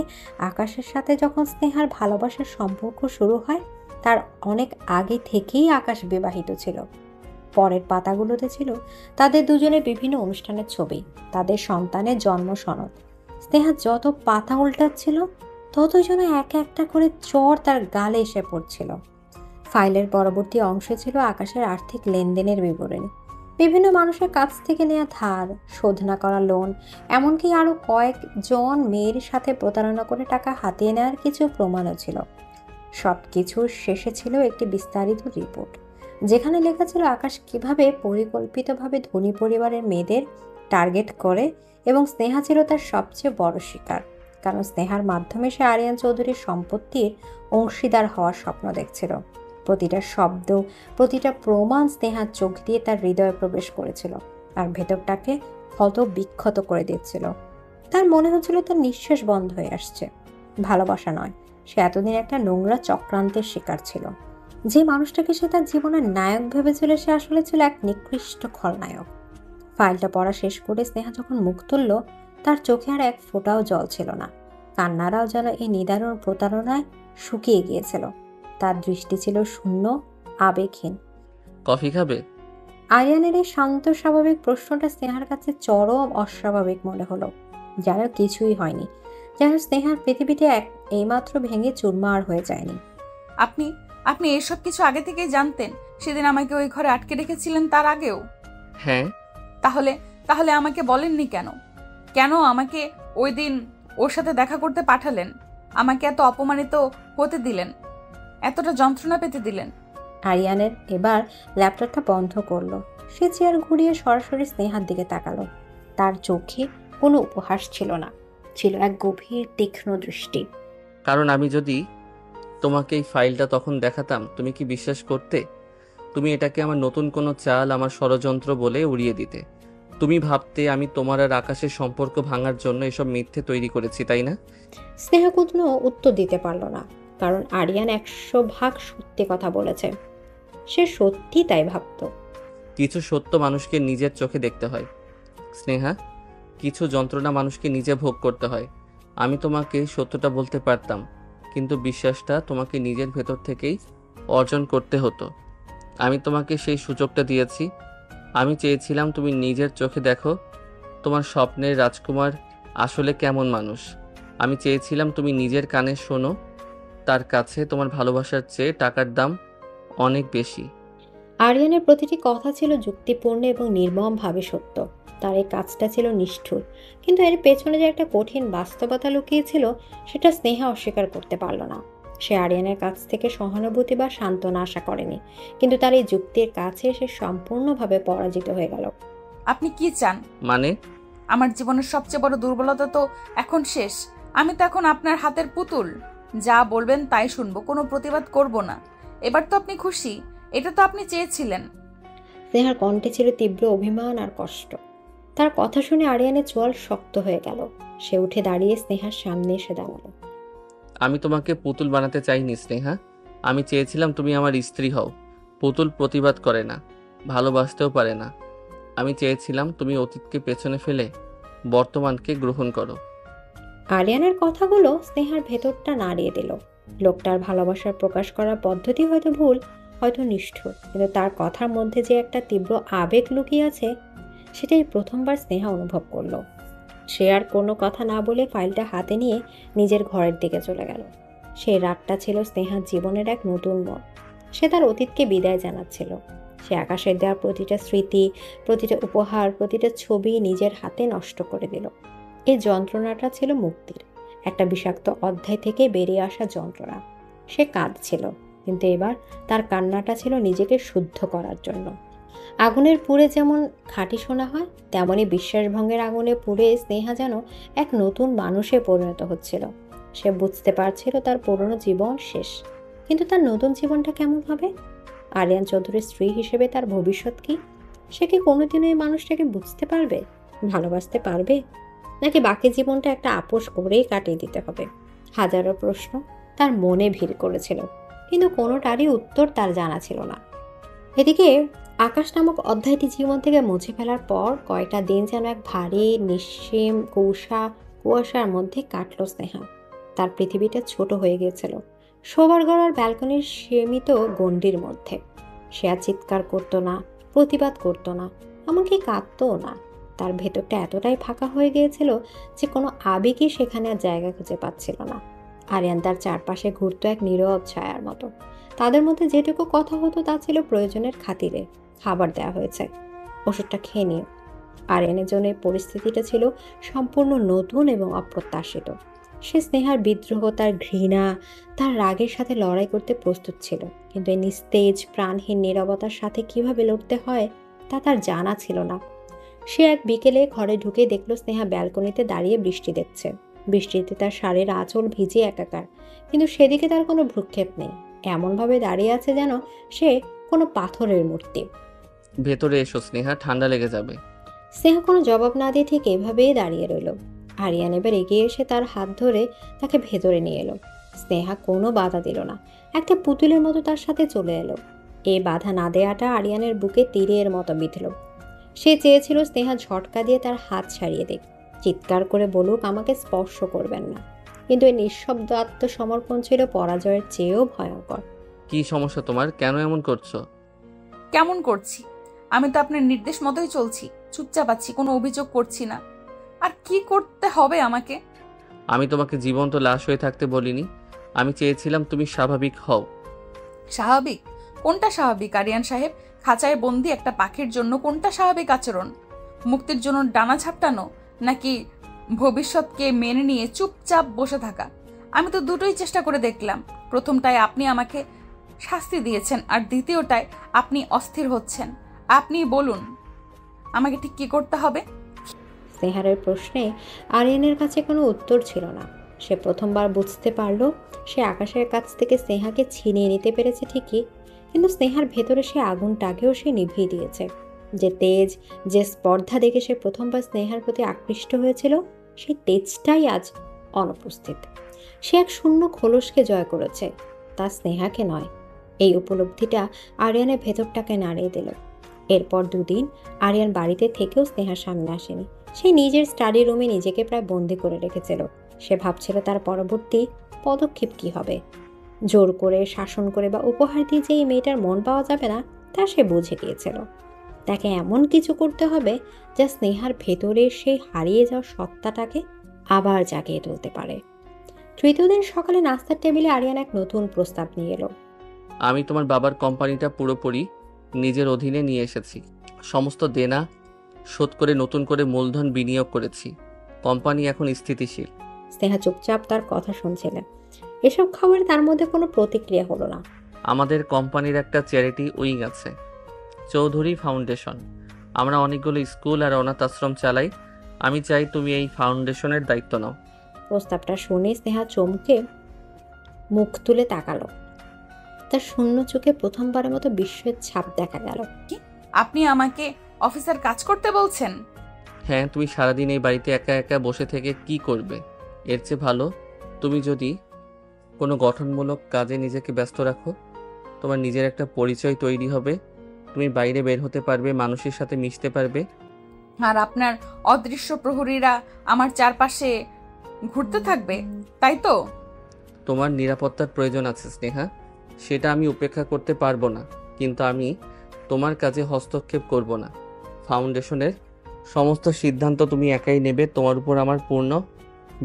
আকাশের সাথে যখন স্নেহার ভালোবাসার সম্পর্ক শুরু হয়, তার অনেক আগে থেকেই আকাশ বিবাহিত ছিল। পরের পাতাগুলোতে ছিল তাদের দুজনের বিভিন্ন অনুষ্ঠানের ছবি, তাদের সন্তানের জন্ম সনদ। স্নেহা যত পাতা উল্টাচ্ছিল, ততই যেন একটা একটা করে চর তার গালে এসে পড়ছিল। ফাইলের পরবর্তী অংশে ছিল আকাশের আর্থিক লেনদেনের বিবরণী। বিভিন্ন মানুষের কাছ থেকে নেওয়া ধার, শোধ না করা লোন, এমনকি আরও কয়েকজন মেয়ের সাথে প্রতারণা করে টাকা হাতিয়ে নেওয়ার কিছু প্রমাণও ছিল। সব কিছুর শেষে ছিল একটি বিস্তারিত রিপোর্ট, যেখানে লেখা ছিল আকাশ কিভাবে পরিকল্পিতভাবে ধনী পরিবারের মেয়েদের টার্গেট করে, এবং স্নেহা ছিল তার সবচেয়ে বড় শিকার, কারণ স্নেহার মাধ্যমে সে আরিয়ান চৌধুরীর সম্পত্তির অংশীদার হওয়ার স্বপ্ন দেখছিল। প্রতিটা শব্দ, প্রতিটা প্রমাণ স্নেহার চোখ দিয়ে তার হৃদয়ে প্রবেশ করেছিল আর ভেতরটাকে ক্ষত বিক্ষত করে দিচ্ছিল। তার মনে হচ্ছিল তার নিঃশ্বাস বন্ধ হয়ে আসছে। ভালোবাসা নয়, সে এতদিন একটা নোংরা চক্রান্তের শিকার ছিল। যে মানুষটাকে সে তার জীবনের নায়ক ভেবেছিল, সে আসলে ছিল এক নিকৃষ্ট খলনায়ক। ফাইলটা পড়া শেষ করে স্নেহা যখন মুখ তুলল, তার চোখে আর এক ফোঁটাও জল ছিল না। কান্নারাও যেন এই নিদারুণ প্রতারণায় শুকিয়ে গিয়েছিল। তার দৃষ্টি ছিল শূন্য, আবেগহীন। কফি খাবে? আরিয়ানের এই শান্ত স্বাভাবিক প্রশ্নটা স্নেহার কাছে চরম অস্বাভাবিক মনে হলো। যেন কিছুই হয়নি, যেন স্নেহার পৃথিবীতে এইমাত্র ভেঙে চুরমার হয়ে যায়নি। আপনি আপনি এসব কিছু আগে থেকেই জানতেন? সেদিন আমাকে ওই ঘরে আটকে রেখেছিলেন তার আগেও? হ্যাঁ। তাহলে আমাকে বলেননি কেন? কেন আমাকে ওই দিন ওর সাথে দেখা করতে পাঠালেন? আমাকে এত অপমানিত হতে দিলেন, এতটা যন্ত্রণা পেতে দিলেন? আরিয়ানের এবার ল্যাপটপটা বন্ধ করলো। সে চেয়ার ঘুরিয়ে সরাসরি স্নেহার দিকে তাকালো। তার চোখে কোনো উপহাস ছিল না, ছিল এক গভীর তীক্ষ্ণ দৃষ্টি। কারণ আমি যদি তোমাকে এই ফাইলটা তখন দেখাতাম, তুমি কি বিশ্বাস করতে? তুমি এটাকে আমার নতুন কোনো চাল, আমার ষড়যন্ত্র বলে উড়িয়ে দিতে। তুমি ভাবতে আমি তোমার আর আকাশের সম্পর্ক ভাঙার জন্য এসব মিথ্যে তৈরি করেছি, তাই না? স্নেহা কোনো উত্তর দিতে পারল না, কারণ আরিয়ান 100% সত্যি কথা বলেছে। সে সত্যি তাই ভাবত। কিছু সত্য মানুষকে নিজের চোখে দেখতে হয় স্নেহা, কিছু যন্ত্রণা মানুষকে নিজে ভোগ করতে হয়। আমি তোমাকে সত্যটা বলতে পারতাম, কিন্তু বিশ্বাসটা তোমাকে নিজের ভেতর থেকেই অর্জন করতে হতো। আমি তোমাকে সেই সুযোগটা দিয়েছি। আমি চেয়েছিলাম তুমি নিজের চোখে দেখো তোমার স্বপ্নের রাজকুমার আসলে কেমন মানুষ। আমি চেয়েছিলাম তুমি নিজের কানে শোনো তার কাছে তোমার ভালোবাসার চেয়ে টাকার দাম অনেক বেশি। আরিয়ানের প্রতিটি কথা ছিল যুক্তিপূর্ণ এবং নির্মমভাবে সত্য। তার এই কাজটা ছিল নিষ্ঠুর, কিন্তু এর পেছনে যে একটা কঠিন বাস্তবতা লুকিয়েছিল, সেটা স্নেহা অস্বীকার করতে পারল না। সে আরিয়ানের কাছ থেকে সহানুভূতি বা সান্ত্বনা আশা করেনি, কিন্তু তার এই যুক্তির কাছে সে সম্পূর্ণভাবে পরাজিত হয়ে গেল। আপনি কি চান? মানে? আমার জীবনের সবচেয়ে বড় দুর্বলতা তো এখন শেষ। আমি তো এখন আপনার হাতের পুতুল। যা বলবেন তাই শুনবো, কোনো প্রতিবাদ করব না। এবার তো আপনি খুশি? এটা তো আপনি চেয়েছিলেন। স্নেহার কণ্ঠে ছিল তীব্র অভিমান আর কষ্ট। তার কথা শুনে আরিয়ানের চোয়াল শক্ত হয়ে গেল। সে উঠে দাঁড়িয়ে স্নেহার সামনে এসে দাঁড়ালো। আমি তোমাকে পুতুল বানাতে চাইনি স্নেহা, আমি চেয়েছিলাম তুমি আমার স্ত্রী হও। পুতুল প্রতিবাদ করে না, ভালোবাসতেও পারে না। আমি চেয়েছিলাম তুমি অতীতকে পেছনে ফেলে বর্তমানকে গ্রহণ করো। আরিয়ানের কথাগুলো স্নেহার ভেতরটা নাড়িয়ে দিল। লোকটার ভালোবাসার প্রকাশ করার পদ্ধতি হয়তো ভুল, হয়তো নিষ্ঠুর, কিন্তু তার কথার মধ্যে যে একটা তীব্র আবেগ লুকিয়ে আছে, সেটাই প্রথমবার স্নেহা অনুভব করলো। সে আর কোনো কথা না বলে ফাইলটা হাতে নিয়ে নিজের ঘরের দিকে চলে গেল। সেই রাতটা ছিল স্নেহার জীবনের এক নতুন মোড়। সে তার অতীতকে বিদায় জানাচ্ছিল। সে আকাশের দেওয়া প্রতিটা স্মৃতি, প্রতিটা উপহার, প্রতিটা ছবি নিজের হাতে নষ্ট করে দিল। এই যন্ত্রণাটা ছিল মুক্তির, একটা বিষাক্ত অধ্যায় থেকে বেরিয়ে আসা যন্ত্রণা। সে কাঁদছিল, কিন্তু এবার তার কান্নাটা ছিল নিজেকে শুদ্ধ করার জন্য। আগুনের পুড়ে যেমন খাঁটি সোনা হয়, তেমনই বিশ্বাসভঙ্গের আগুনে পুড়ে স্নেহা যেন এক নতুন মানুষে পরিণত হচ্ছিল। সে বুঝতে পারছিল তার পুরনো জীবন শেষ, কিন্তু তার নতুন জীবনটা কেমন হবে? আরিয়ান চৌধুরীর স্ত্রী হিসেবে তার ভবিষ্যৎ কি? সে কি কোনোদিনও এই মানুষটাকে বুঝতে পারবে, ভালোবাসতে পারবে, নাকি বাকি জীবনটা একটা আপোষ করেই কাটিয়ে দিতে হবে? হাজারো প্রশ্ন তার মনে ভিড় করেছিল, কিন্তু কোনোটারই উত্তর তার জানা ছিল না। এদিকে আকাশ নামক অধ্যায়টি জীবন থেকে মুছে ফেলার পর কয়েকটা দিন যেন এক ভারী নিঃসীম কুয়াশার মধ্যে কাটল স্নেহা। তার পৃথিবীটা ছোট হয়ে গিয়েছিল, শোবার ঘর আর ব্যালকনির সীমিত গণ্ডির মধ্যে। সে আর চিৎকার করতো না, প্রতিবাদ করতো না, এমনকি কাঁদতও না। তার ভেতরটা এতটাই ফাঁকা হয়ে গিয়েছিল যে কোনো আবেগই সেখানে আর জায়গা খুঁজে পাচ্ছিল না। আরিয়ান তার চারপাশে ঘুরতো এক নীরব ছায়ার মতো। তাদের মধ্যে যেটুকু কথা হতো তা ছিল প্রয়োজনের খাতিরে। খাবার দেওয়া হয়েছে, ওষুধটা খেয়ে নিও। আরিয়ানের জন্য এই পরিস্থিতিটা ছিল সম্পূর্ণ নতুন এবং অপ্রত্যাশিত। সে স্নেহার বিদ্রোহ, তার ঘৃণা, তার রাগের সাথে লড়াই করতে প্রস্তুত ছিল, কিন্তু এই নিস্তেজ প্রাণহীন নীরবতার সাথে কিভাবে লড়তে হয় তা তার জানা ছিল না। সে এক বিকেলে ঘরে ঢুকে দেখল স্নেহা ব্যালকনিতে দাঁড়িয়ে বৃষ্টি দেখছে। বৃষ্টিতে তার শাড়ির আঁচল ভিজে একাকার, কিন্তু সেদিকে তার কোনো ভ্রুক্ষেপ নেই। এমনভাবে দাঁড়িয়ে আছে যেন সে কোনো পাথরের মূর্তি। ভেতরে এসো স্নেহা, ঠান্ডা লেগে যাবে। স্নেহা কোনো জবাব না দিয়ে ঠিক এভাবেই দাঁড়িয়ে রইল। আরিয়ান এবার এগিয়ে এসে তার হাত ধরে তাকে ভেতরে নিয়ে এলো। স্নেহা কোনো বাধা দিল না, একটা পুতুলের মতো তার সাথে চলে এলো। এই বাধা না দেয়াটা আরিয়ানের বুকে তীরের মতো বিঁধল। সে চেয়েছিল স্নেহা ঝটকা দিয়ে তার হাত ছাড়িয়ে দিক, চিৎকার করে বলুক আমাকে স্পর্শ করবেন না, কিন্তু এই নিঃশব্দ আত্মসমর্পণ ছিল পরাজয়ের চেয়েও ভয়ঙ্কর। কি সমস্যা তোমার? কেন এমন করছো? কেমন করছি? আমি তো আপনার নির্দেশ মতোই চলছি, চুপচাপ আছি, কোনো অভিযোগ করছি না। আর কি করতে হবে আমাকে? আমি তোমাকে জীবন্ত লাশ হয়ে থাকতে বলিনি, আমি চেয়েছিলাম তুমি স্বাভাবিক হও। স্বাভাবিক? কোনটা স্বাভাবিক আরিয়ান সাহেব? খাঁচায় বন্দি একটা পাখির জন্য কোনটা স্বাভাবিক আচরণ? মুক্তির জন্য ডানা ঝাপটানো, নাকি ভবিষ্যৎকে মেনে নিয়ে চুপচাপ বসে থাকা? আমি তো দুটোই চেষ্টা করে দেখলাম। প্রথমটায় আপনি আমাকে শাস্তি দিয়েছেন, আর দ্বিতীয়টায় আপনি অস্থির হচ্ছেন। আপনি বলুন আমাকে ঠিক কি করতে হবে? স্নেহারের প্রশ্নে আরিয়ানের কাছে কোনো উত্তর ছিল না। সে প্রথমবার বুঝতে পারল সে আকাশের কাছ থেকে স্নেহাকে ছিনিয়ে নিতে পেরেছে ঠিকই, কিন্তু স্নেহার ভেতরে সে আগুনটাকেও সে নিভিয়ে দিয়েছে। যে তেজ, যে স্পর্ধা দেখে সে প্রথমবার স্নেহার প্রতি আকৃষ্ট হয়েছিল, সেই তেজটাই আজ অনুপস্থিত। সে এক শূন্য খোলসকে জয় করেছে, তা স্নেহাকে নয়। এই উপলব্ধিটা আরিয়ানের ভেতরটাকে নাড়িয়ে দিল। এরপর দুদিন আরিয়ান বাড়িতে থেকেও স্নেহার সামনে আসেনি। সে নিজের স্টাডি রুমে নিজেকে প্রায় বন্দি করে রেখেছিল। সে ভাবছিল তার পরবর্তী পদক্ষেপ কি হবে। জোর করে, শাসন করে বা উপহার দিয়ে যে এই মেয়েটার মন পাওয়া যাবে না, তা সে বুঝে গিয়েছিল। তাকে এমন কিছু করতে হবে যা স্নেহার ভেতরে সেই হারিয়ে যাওয়া সত্তাটাকে আবার জাগিয়ে তুলতে পারে। তৃতীয় দিন সকালে নাস্তার টেবিলে আরিয়ান এক নতুন প্রস্তাব নিয়ে এলো। আমি তোমার বাবার কোম্পানিটা পুরোপুরি নিজের অধীনে নিয়ে এসেছি। সমস্ত দেনা শোধ করে নতুন করে মূলধন বিনিয়োগ করেছি। কোম্পানি এখন স্থিতিশীল। স্নেহা চুপচাপ তার কথা শুনছিলেন। এসব খবরে তার মধ্যে কোনো প্রতিক্রিয়া হলো না। আমাদের কোম্পানির একটা চ্যারিটি উইং আছে, চৌধুরী ফাউন্ডেশন। আমরা অনেকগুলো স্কুল আর অনাথ আশ্রম চালাই। আমি চাই তুমি এই ফাউন্ডেশনের দায়িত্ব নাও। প্রস্তাবটা শুনে স্নেহা চমকে মুখ তুলে তাকালো। তার শূন্য চোখে প্রথমবারের মতো বিস্ময়ের ছাপ দেখা গেল। আপনি আমাকে অফিসার কাজ করতে বলছেন? হ্যাঁ, তুমি সারাদিন এই বাড়িতে একা একা বসে থেকে কি করবে? এর চেয়ে ভালো তুমি যদি কোনো গঠনমূলক কাজে নিজেকে ব্যস্ত রাখো। তোমার নিজের একটা পরিচয় তৈরি হবে, তুমি বাইরে বের হতে পারবে, মানুষের সাথে মিশতে পারবে। আর আপনার অদৃশ্য প্রহরীরা আমার চারপাশে ঘুরতে থাকবে, তাই তো? তোমার নিরাপত্তার প্রয়োজন আছে স্নেহা, সেটা আমি উপেক্ষা করতে পারবো না, কিন্তু আমি তোমার কাজে হস্তক্ষেপ করব না। ফাউন্ডেশনের সমস্ত সিদ্ধান্ত তুমি একাই নেবে, তোমার উপর আমার পূর্ণ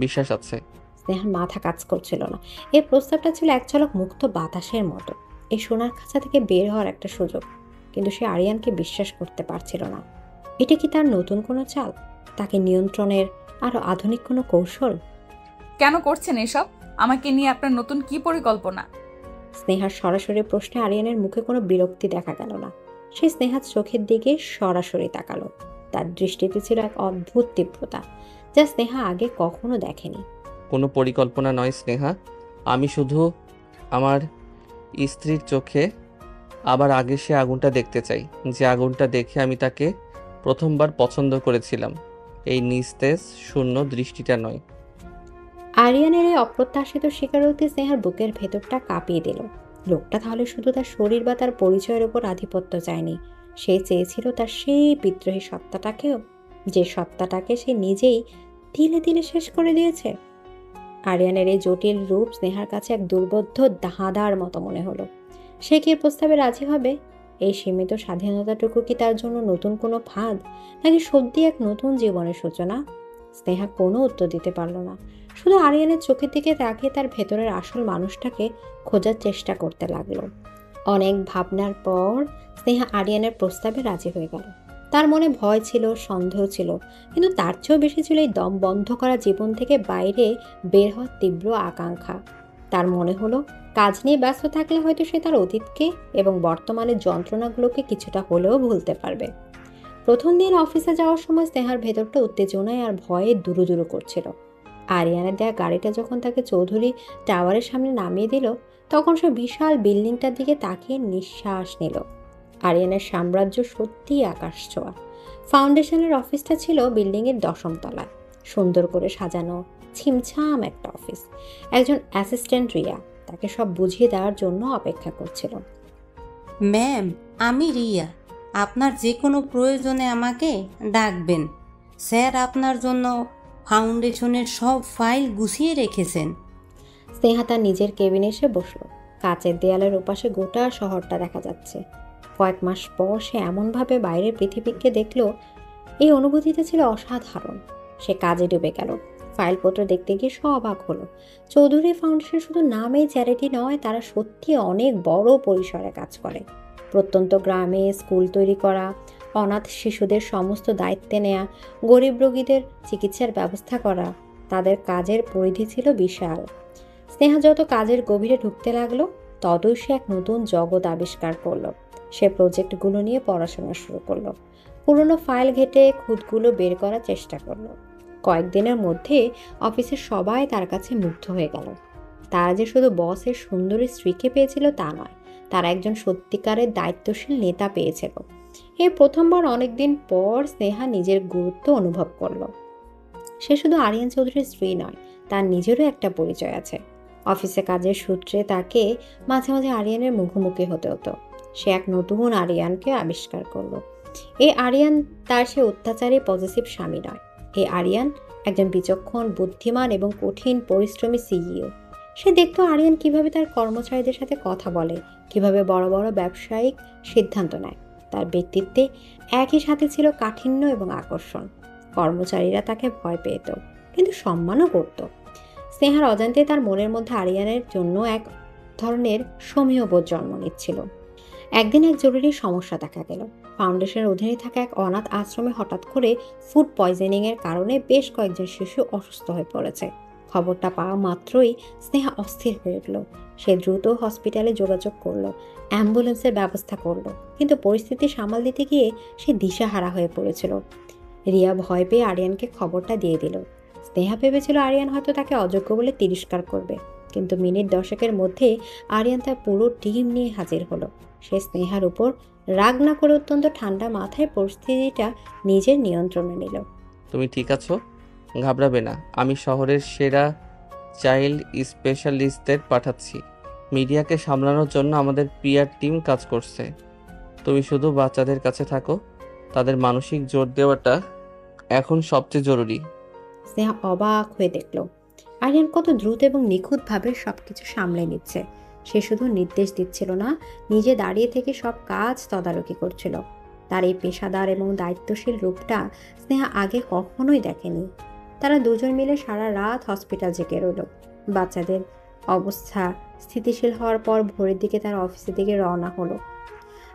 বিশ্বাস আছে। স্নেহার মাথা কাজ করছিল না। এই প্রস্তাবটা ছিল এক ঝলক মুক্ত বাতাসের মতো, এই সোনার খাঁচা থেকে বের হওয়ার একটা সুযোগ। কিন্তু সে আরিয়ানকে বিশ্বাস করতে পারছিল না। এটা কি তার নতুন কোনো চাল, তাকে নিয়ন্ত্রণের আরো আধুনিক কোনো কৌশল? কেন করছেন এসব? আমাকে নিয়ে আপনার নতুন কি পরিকল্পনা? স্নেহার সরাসরি প্রশ্নে আরিয়ানের মুখে কোনো বিরক্তি দেখা গেল না। সে স্নেহার চোখের দিকে সরাসরি তাকালো। তার দৃষ্টিতে ছিল এক অদ্ভুত তীব্রতা, যা স্নেহা আগে কখনো দেখেনি। কোনো পরিকল্পনা নয় স্নেহা, আমি শুধু আমার স্ত্রীর চোখে আবার আগে সে আগুনটা দেখতে চাই, যে আগুনটা দেখে আমি তাকে প্রথমবার পছন্দ করেছিলাম। এই নিস্তেজ শূন্য দৃষ্টিটা নয়। আরিয়ানের এই অপ্রত্যাশিত স্বীকারোক্তি স্নেহার বুকের ভেতরটা কাঁপিয়ে দিল। লোকটা তাহলে শুধু তার শরীর বা তার পরিচয়ের ওপর আধিপত্য চায়নি, সে চেয়েছিল তার সেই বিদ্রোহী সত্তাটাকেও, যে সত্তাটাকে সে নিজেই তিলে তিলে শেষ করে দিয়েছে। আরিয়ানের এই জটিল রূপ স্নেহার কাছে এক দুর্বোধ্য ধাঁধার মতো মনে হলো। সে কি এর প্রস্তাবে রাজি হবে? এই সীমিত স্বাধীনতাটুকু কি তার জন্য নতুন কোনো ফাঁদ, নাকি সত্যি এক নতুন জীবনের সূচনা? স্নেহা কোনো উত্তর দিতে পারল না, শুধু আরিয়ানের চোখের দিকে তাকিয়ে তার ভেতরের আসল মানুষটাকে খোঁজার চেষ্টা করতে লাগলো। অনেক ভাবনার পর স্নেহা আরিয়ানের প্রস্তাবে রাজি হয়ে গেল। তার মনে ভয় ছিল, সন্দেহ ছিল, কিন্তু তার চেয়েও বেশি ছিল এই দম বন্ধ করা জীবন থেকে বাইরে বের হওয়ার তীব্র আকাঙ্ক্ষা। তার মনে হলো কাজ নিয়ে ব্যস্ত থাকলে হয়তো সে তার অতীতকে এবং বর্তমানের যন্ত্রণাগুলোকে কিছুটা হলেও ভুলতে পারবে। প্রথম দিন অফিসে যাওয়ার সময় স্নেহার ভেতরটা উত্তেজনায় আর ভয়ে দুরু দুরু করছিল। আরিয়ানের দেয়া গাড়িটা যখন তাকে চৌধুরী টাওয়ারের সামনে নামিয়ে দিল, তখন সে বিশাল বিল্ডিংটার দিকে তাকিয়ে নিঃশ্বাস নিল। আরিয়ানের সাম্রাজ্য সত্যিই আকাশ ছোঁয়া। ফাউন্ডেশনের অফিসটা ছিল বিল্ডিংয়ের 10ম তলায়, সুন্দর করে সাজানো ছিমছাম একটা অফিস। একজন অ্যাসিস্ট্যান্ট রিয়া তাকে সব বুঝিয়ে দেওয়ার জন্য অপেক্ষা করছিল। ম্যাম, আমি রিয়া। আপনার যে কোনো প্রয়োজনে আমাকে ডাকবেন। স্যার আপনার জন্য ফাউন্ডেশনের সব ফাইল গুছিয়ে রেখেছেন। স্নেহা তার নিজের কেবিনে এসে বসল। কাচের দেয়ালের ওপাশে গোটা শহরটা দেখা যাচ্ছে। কয়েক মাস পর সে এমনভাবে বাইরের পৃথিবীকে দেখল, এই অনুভূতিটা ছিল অসাধারণ। সে কাজে ডুবে গেল। ফাইলপত্র দেখতে গিয়ে সব অবাক হলো। চৌধুরী ফাউন্ডেশন শুধু নামেই চ্যারিটি নয়, তারা সত্যি অনেক বড় পরিসরে কাজ করে। প্রত্যন্ত গ্রামে স্কুল তৈরি করা, অনাথ শিশুদের সমস্ত দায়িত্বে নেয়া, গরিব রোগীদের চিকিৎসার ব্যবস্থা করা, তাদের কাজের পরিধি ছিল বিশাল। স্নেহা যত কাজের গভীরে ঢুকতে লাগলো, ততই সে এক নতুন জগৎ আবিষ্কার করলো। সে প্রজেক্টগুলো নিয়ে পড়াশোনা শুরু করলো, পুরনো ফাইল ঘেটে খুঁতগুলো বের করার চেষ্টা করলো। কয়েকদিনের মধ্যে অফিসের সবাই তার কাছে মুগ্ধ হয়ে গেল। তারা যে শুধু বসের সুন্দরী স্ত্রীকে পেয়েছিল তা নয়, তারা একজন সত্যিকারের দায়িত্বশীল নেতা পেয়েছিল। এই প্রথমবার অনেকদিন পর স্নেহা নিজের গুরুত্ব অনুভব করল। সে শুধু আরিয়ান চৌধুরীর স্ত্রী নয়, তার নিজেরও একটা পরিচয় আছে। অফিসে কাজের সূত্রে তাকে মাঝে মাঝে আরিয়ানের মুখোমুখি হতে হতো। সে এক নতুন আরিয়ানকে আবিষ্কার করলো। এই আরিয়ান তার সে অত্যাচারী পজিটিভ স্বামী নয়। এই আরিয়ান একজন বিচক্ষণ, বুদ্ধিমান এবং কঠিন পরিশ্রমী সিইও। সে দেখতো আরিয়ান কিভাবে তার কর্মচারীদের সাথে কথা বলে, কিভাবে বড় বড় ব্যবসায়িক সিদ্ধান্ত নেয়। তার ব্যক্তিত্বে একই সাথে ছিল কাঠিন্য এবং আকর্ষণ। কর্মচারীরা তাকে ভয় পেত, কিন্তু সম্মানও করত। স্নেহার অজান্তে তার মনের মধ্যে আরিয়ানের জন্য এক ধরনের সমীহ বোধ জন্ম নিচ্ছিল। একদিন এক জরুরি সমস্যা দেখা গেল। ফাউন্ডেশনের অধীনে থাকা এক অনাথ আশ্রমে হঠাৎ করে ফুড পয়জনিংয়ের কারণে বেশ কয়েকজন শিশু অসুস্থ হয়ে পড়েছে। খবরটা পাওয়া মাত্রই স্নেহা অস্থির হয়ে উঠল। সে দ্রুত হসপিটালে যোগাযোগ করলো, অ্যাম্বুলেন্সের ব্যবস্থা করলো, কিন্তু পরিস্থিতি সামাল দিতে গিয়ে সে দিশাহারা হয়ে পড়েছিল। রিয়া ভয় পেয়ে আরিয়ানকে খবরটা দিয়ে দিল। স্নেহা ভেবেছিল আরিয়ান হয়তো তাকে অযোগ্য বলে তিরস্কার করবে, কিন্তু মিনিট 10 মধ্যে আরিয়ান তার পুরো টিম নিয়ে হাজির হলো। সে স্নেহার উপর রাগ না করে অত্যন্ত ঠান্ডা মাথায় পরিস্থিতিটা নিজের নিয়ন্ত্রণে নিল। তুমি ঠিক আছো? ঘাবড়াবে না, আমি শহরের সেরা চাইল্ড স্পেশালিস্টদের পাঠাচ্ছি। মিডিয়াকে সামলানোর জন্য আমাদের পিআর টিম কাজ করছে। তুমি শুধু বাচ্চাদের কাছে থাকো, তাদের মানসিক জোর দেওয়াটা এখন সবচেয়ে জরুরি। স্নেহা অবাক হয়ে দেখল আরিয়ান কত দ্রুত এবং নিখুঁতভাবে সবকিছু সামলে নিচ্ছে। সে শুধু নির্দেশ দিচ্ছিল না, নিজে দাঁড়িয়ে থেকে সব কাজ তদারকি করছিল। তার এই পেশাদার এবং দায়িত্বশীল রূপটা স্নেহা আগে কখনোই দেখেনি। তারা দুজন মিলে সারা রাত হসপিটাল জেগে রইল। বাচ্চাদের অবস্থা স্থিতিশীল হওয়ার পর ভোরের দিকে তার অফিসের দিকে রওনা হলো।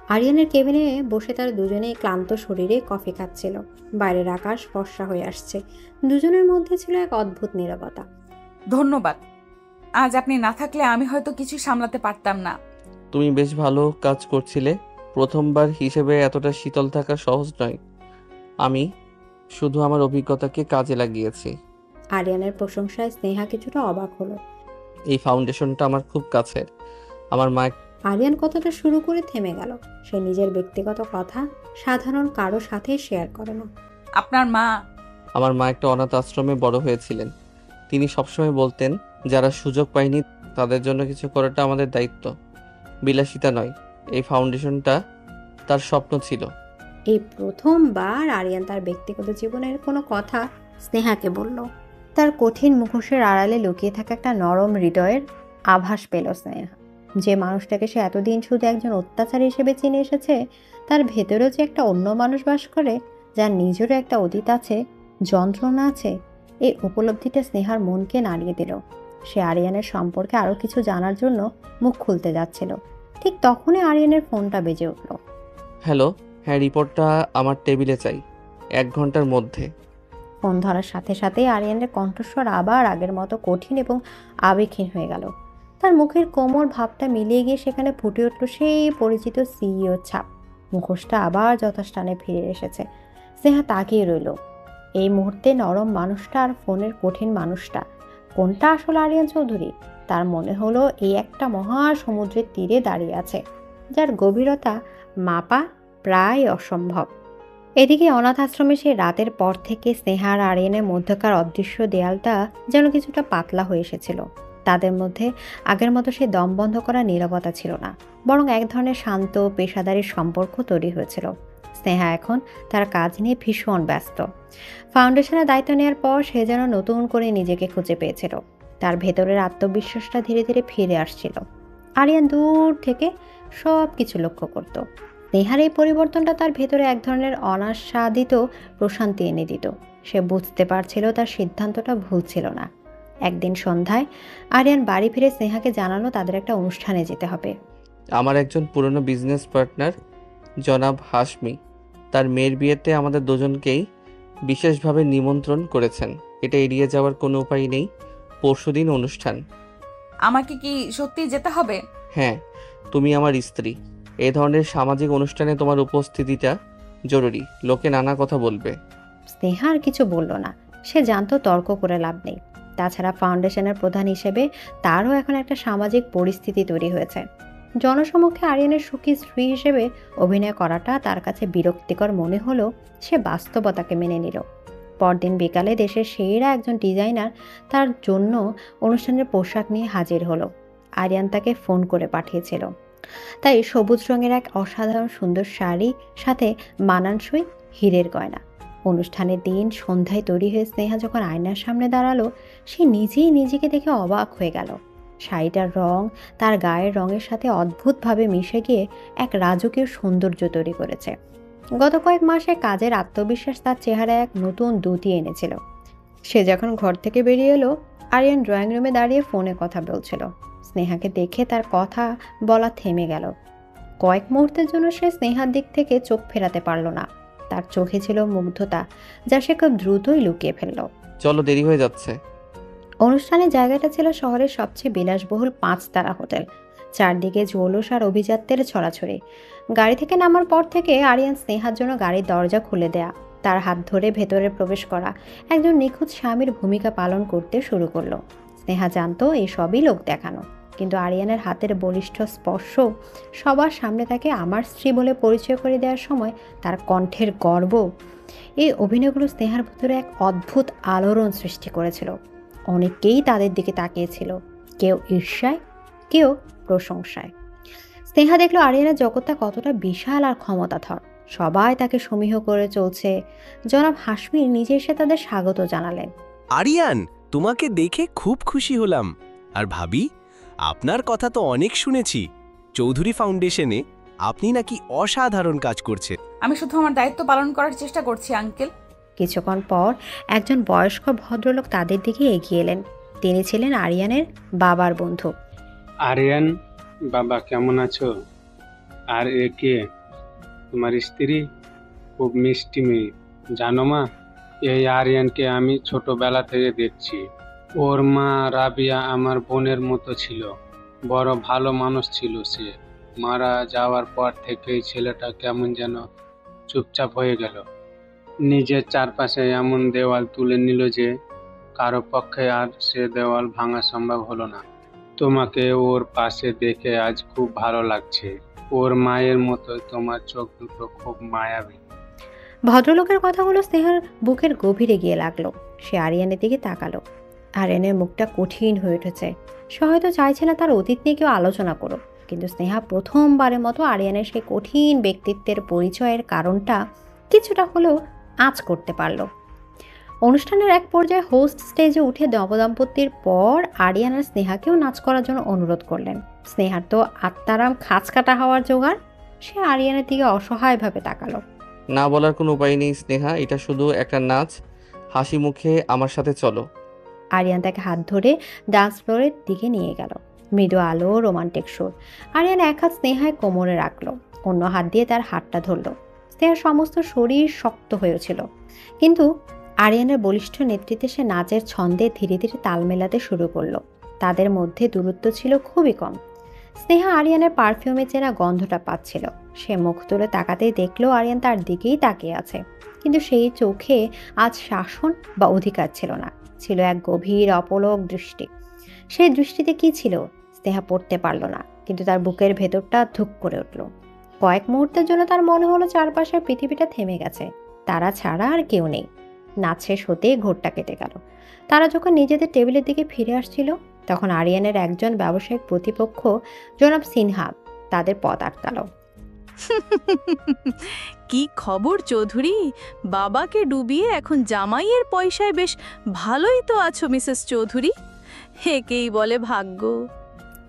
আরিয়ানের কেবিনে বসে তারা দুজনেই ক্লান্ত শরীরে কফি খাচ্ছিল। বাইরের আকাশ ফর্সা হয়ে আসছে। দুজনের মধ্যে ছিল এক অদ্ভুত নীরবতা। ধন্যবাদ। আজ আপনি না থাকলে আমি হয়তো কিছু সামলাতে পারতাম না। তুমি বেশ ভালো কাজ করছিলে। প্রথমবার হিসেবে এতটা শীতল থাকা সহজ নয়। আমি শুধু আমার অভিজ্ঞতাকে কাজে লাগিয়েছি। আরিয়ানের প্রশংসায় স্নেহা কিছুটা অবাক হলো। এই ফাউন্ডেশনটা আমার খুব কাছের। আমার মা। আরিয়ান কথাটা শুরু করে থেমে গেল। সে নিজের ব্যক্তিগত কথা সাধারণ কারো সাথে শেয়ার করে না। আপনার মা? আমার মা একটা অনাথ আশ্রমে বড় হয়েছিলেন। তিনি সবসময় বলতেন, যারা সুযোগ পায়নি তাদের জন্য কিছু করাটা আমাদের দায়িত্ব, বিলাসিতা নয়। এই ফাউন্ডেশনটা তার স্বপ্ন ছিল। এই প্রথমবার আরিয়ান তার ব্যক্তিগত জীবনের কোনো কথা স্নেহাকে বলল। তার কঠিন মুখোশের আড়ালে লুকিয়ে থাকা একটা নরম হৃদয়ের আভাস পেল স্নেহা। যে মানুষটাকে সে এতদিন শুধু একজন অত্যাচারী হিসেবে চিনে এসেছে, তার ভেতরেও যে একটা অন্য মানুষ বাস করে, যার নিজেরও একটা অতীত আছে, যন্ত্রণা আছে। এই উপলব্ধিটা স্নেহার মনকে নাড়িয়ে দিল। সে আরিয়ানের সম্পর্কে আরও কিছু জানার জন্য মুখ খুলতে যাচ্ছিল। ঠিক তখনই আরিয়ানের ফোনটা বেজে উঠল। হ্যালো, হ্যাঁ, রিপোর্টটা আমার টেবিলে চাই 1 ঘন্টার মধ্যে। ফোন ধরার সাথে সাথে আরিয়ানের কণ্ঠস্বর আবার আগের মতো কঠিন এবং আবেগহীন হয়ে গেল। তার মুখের কোমল ভাবটা মিলিয়ে গিয়ে সেখানে ফুটে উঠল সেই পরিচিত সিইও ছাপ। মুখোশটা আবার যথাস্থানে ফিরে এসেছে। স্নেহা তাকিয়ে রইল। এই মুহূর্তে নরম মানুষটা আর ফোনের কঠিন মানুষটা, কোনটা আসলে আরিয়ান চৌধুরী? তার মনে হলো এই একটা মহা সমুদ্রের তীরে দাঁড়িয়ে আছে, যার গভীরতা মাপা প্রায় অসম্ভব। এদিকে অনাথ আশ্রমে সেই রাতের পর থেকে স্নেহা আর আরিয়ানের মধ্যকার অদৃশ্য দেয়ালটা যেন কিছুটা পাতলা হয়ে এসেছিল। তাদের মধ্যে আগের মতো সেই দম বন্ধ করা নীরবতা ছিল না, বরং এক ধরনের শান্ত পেশাদারি সম্পর্ক তৈরি হয়েছিল। স্নেহা এখন তার কাজ নিয়ে ভীষণ ব্যস্ত। ফাউন্ডেশনের দায়িত্ব নেওয়ার পর সে যেন নতুন করে নিজেকে খুঁজে পেয়েছিল। তার ভেতরের আত্মবিশ্বাসটা ধীরে ধীরে ফিরে আসছিল। আরিয়ান দূর থেকে সব কিছু লক্ষ্য করত। স্নেহার এই পরিবর্তনটা তার ভেতরে এক ধরনের অনাস্বাদিত প্রশান্তি এনে দিত। সে বুঝতে পারছিল তার সিদ্ধান্তটা ভুল ছিল না। একদিন সন্ধ্যায় আরিয়ান বাড়ি ফিরে স্নেহাকে জানালো তাদের একটা অনুষ্ঠানে যেতে হবে। আমার একজন পুরনো বিজনেস পার্টনার জনাব হাশমি তার মেয়ের বিয়েতে আমাদের দুজনকেই বিশেষভাবে নিমন্ত্রণ করেছেন। এটা এড়িয়ে যাওয়ার কোনো উপায় নেই। পরশুদিন অনুষ্ঠান। আমাকে কি সত্যি যেতে হবে? হ্যাঁ, তুমি আমার স্ত্রী। এই ধরনের সামাজিক অনুষ্ঠানে তোমার উপস্থিতিটা জরুরি। লোকে নানা কথা বলবে। স্নেহা আর কিছু বলল না। সে জানতো তর্ক করে লাভ নেই। তাছাড়া ফাউন্ডেশনের প্রধান হিসেবে তারও এখন একটা সামাজিক পরিস্থিতি তৈরি হয়েছে। জনসমক্ষে আরিয়ানের সুখী স্ত্রী হিসেবে অভিনয় করাটা তার কাছে বিরক্তিকর মনে হলো। সে বাস্তবতাকে মেনে নিল। পরদিন বিকালে দেশের সেরা একজন ডিজাইনার তার জন্য অনুষ্ঠানের পোশাক নিয়ে হাজির হলো। আরিয়ান তাকে ফোন করে পাঠিয়েছিল। তাই সবুজ রঙের এক অসাধারণ সুন্দর শাড়ি, সাথে মানানসই হীরের গয়না। অনুষ্ঠানের দিন সন্ধ্যায় তৈরি হয়ে স্নেহা যখন আয়নার সামনে দাঁড়ালো, সে নিজেই নিজেকে দেখে অবাক হয়ে গেল। শাড়িটার রং তার গায়ের রঙের সাথে অদ্ভুতভাবে মিশে গিয়ে এক রাজকীয় সৌন্দর্য তৈরি করেছে। গত কয়েক মাসে কাজের আত্মবিশ্বাস তার চেহারায় এক নতুন দ্যুতি এনেছিল। সে যখন ঘর থেকে বেরিয়ে এলো, আরিয়ান ড্রয়িং রুমে দাঁড়িয়ে ফোনে কথা বলছিল। স্নেহাকে দেখে তার কথা বলা থেমে গেল। কয়েক মুহূর্তের জন্য সে স্নেহার দিক থেকে চোখ ফেরাতে পারল না। তার চোখে ছিল মুগ্ধতা, যা সে খুব দ্রুতই লুকিয়ে ফেলল। চলো, দেরি হয়ে যাচ্ছে। অনুষ্ঠানের জায়গাটা ছিল শহরের সবচেয়ে বিলাসবহুল 5 তারা হোটেল। চারদিকে জৌলুস আর অভিজাত্যের ছড়াছড়ি। গাড়ি থেকে নামার পর থেকে আরিয়ান স্নেহার জন্য গাড়ির দরজা খুলে দেয়া, তার হাত ধরে ভেতরে প্রবেশ করা, একজন নিখুঁত স্বামীর ভূমিকা পালন করতে শুরু করলো। স্নেহা জানতো এই সবই লোক দেখানো, কিন্তু আরিয়ানের হাতের বলিষ্ঠ স্পর্শ, সবার সামনে তাকে আমার স্ত্রী বলে পরিচয় করে দেওয়ার সময় তার কণ্ঠের গর্ব, এই অভিনয়গুলো স্নেহার ভিতরে এক অদ্ভুত আলোড়ন সৃষ্টি করেছিল। অনেকেই তাদের দিকে তাকিয়েছিল, কেউ ঈর্ষায়, কেউ প্রশংসায়। স্নেহা দেখলো আরিয়ানের জগৎটা কতটা বিশাল আর ক্ষমতাধর। সবাই তাকে সমীহ করে চলছে। জনাব হাশমি নিজে এসে তাদের স্বাগত জানালেন। আরিয়ান, তোমাকে দেখে খুব খুশি হলাম। আর ভাবি, আপনার কথা তো অনেক শুনেছি। চৌধুরী ফাউন্ডেশনে আপনি নাকি অসাধারণ কাজ করছেন। আমি শুধু আমার দায়িত্ব পালন করার চেষ্টা করছি আঙ্কেল। কিছুক্ষণ পর একজন বয়স্ক ভদ্রলোক তাদের দিকে এগিয়ে এলেন। তিনি ছিলেন আরিয়ানের বাবার বন্ধু। আরিয়ান, বাবা কেমন আছো? আর এ কে? তোমার স্ত্রী? খুব মিষ্টি মেয়ে। জানো মা, এই আরিয়ানকে আমি ছোটবেলা থেকে দেখছি। ওর মা রাবিয়া আমার বোনের মতো ছিল। বড় ভালো মানুষ ছিল সে। মারা যাওয়ার পর থেকেই ছেলেটা কেমন যেন চুপচাপ হয়ে গেল। নিজের চারপাশে এমন দেওয়াল তুলে নিল যে কারো পক্ষে আর সে দেওয়াল ভাঙা সম্ভব হলো না। তোমাকে ওর পাশে দেখে আজ খুব ভালো লাগছে। ওর মায়ের মতো তোমার চোখ দুটো খুব মায়াবী। ভদ্রলোকের কথাগুলো স্নেহার বুকের গভীরে গিয়ে লাগলো। সে আরিয়ানের দিকে তাকালো। আরিয়ানের মুখটা কঠিন হয়ে উঠেছে। সে হয়তো চাইছে না তার অতীত নিয়ে কেউ আলোচনা করুক, কিন্তু স্নেহা প্রথমবারের মতো আরিয়ানের সেই কঠিন ব্যক্তিত্বের পরিচয়ের কারণটা কিছুটা হলেও আঁচ করতে পারল। অনুষ্ঠানের এক পর্যায়ে হোস্ট স্টেজে উঠে নবদম্পতির পর আরিয়ান আর স্নেহাকেও নাচ করার জন্য অনুরোধ করলেন। স্নেহার তো আত্মারাম খাঁচ কাটা হওয়ার জোগাড়। সে আরিয়ানের দিকে অসহায়ভাবে তাকালো। না বলার কোনো উপায় নেই স্নেহা, এটা শুধু একটা নাচ। হাসি মুখে আমার সাথে চলো। আরিয়ান তাকে হাত ধরে ডান্স ফ্লোরের দিকে নিয়ে গেল। মৃদু আলো, রোমান্টিক সুর। আরিয়ান এক হাত স্নেহায় কোমরে রাখলো, অন্য হাত দিয়ে তার হাতটা ধরল। স্নেহার সমস্ত শরীর শক্ত হয়েছিল, কিন্তু আরিয়ানের বলিষ্ঠ নেতৃত্বে সে নাচের ছন্দে ধীরে ধীরে তাল মেলাতে শুরু করলো। তাদের মধ্যে দূরত্ব ছিল খুবই কম। স্নেহা আরিয়ানের পারফিউমে চেনা গন্ধটা পাচ্ছিল। সে মুখ তুলে তাকাতেই দেখলো আরিয়ান তার দিকেই তাকিয়ে আছে, কিন্তু সেই চোখে আজ শাসন বা অধিকার ছিল না, ছিল এক গভীর অপলক দৃষ্টি। সেই দৃষ্টিতে কি ছিল স্নেহা পড়তে পারল না, কিন্তু তার বুকের ভেতরটা ধুক করে উঠল। কয়েক মুহূর্তের জন্য তার মনে হলো চারপাশের পৃথিবীটা থেমে গেছে, তারা ছাড়া আর কেউ নেই। নাচ শেষ হতেই ঘোরটা কেটে গেল। তারা যখন নিজেদের টেবিলের দিকে ফিরে আসছিল, তখন আরিয়ানের একজন ব্যবসায়িক প্রতিপক্ষ জনাব সিনহা তাদের পথ আটকালো। কি খবর চৌধুরী? বাবাকে ডুবিয়ে এখন জামাইয়ের পয়সায় বেশ ভালোই তো আছো মিসেস চৌধুরী। একেই বলে ভাগ্য।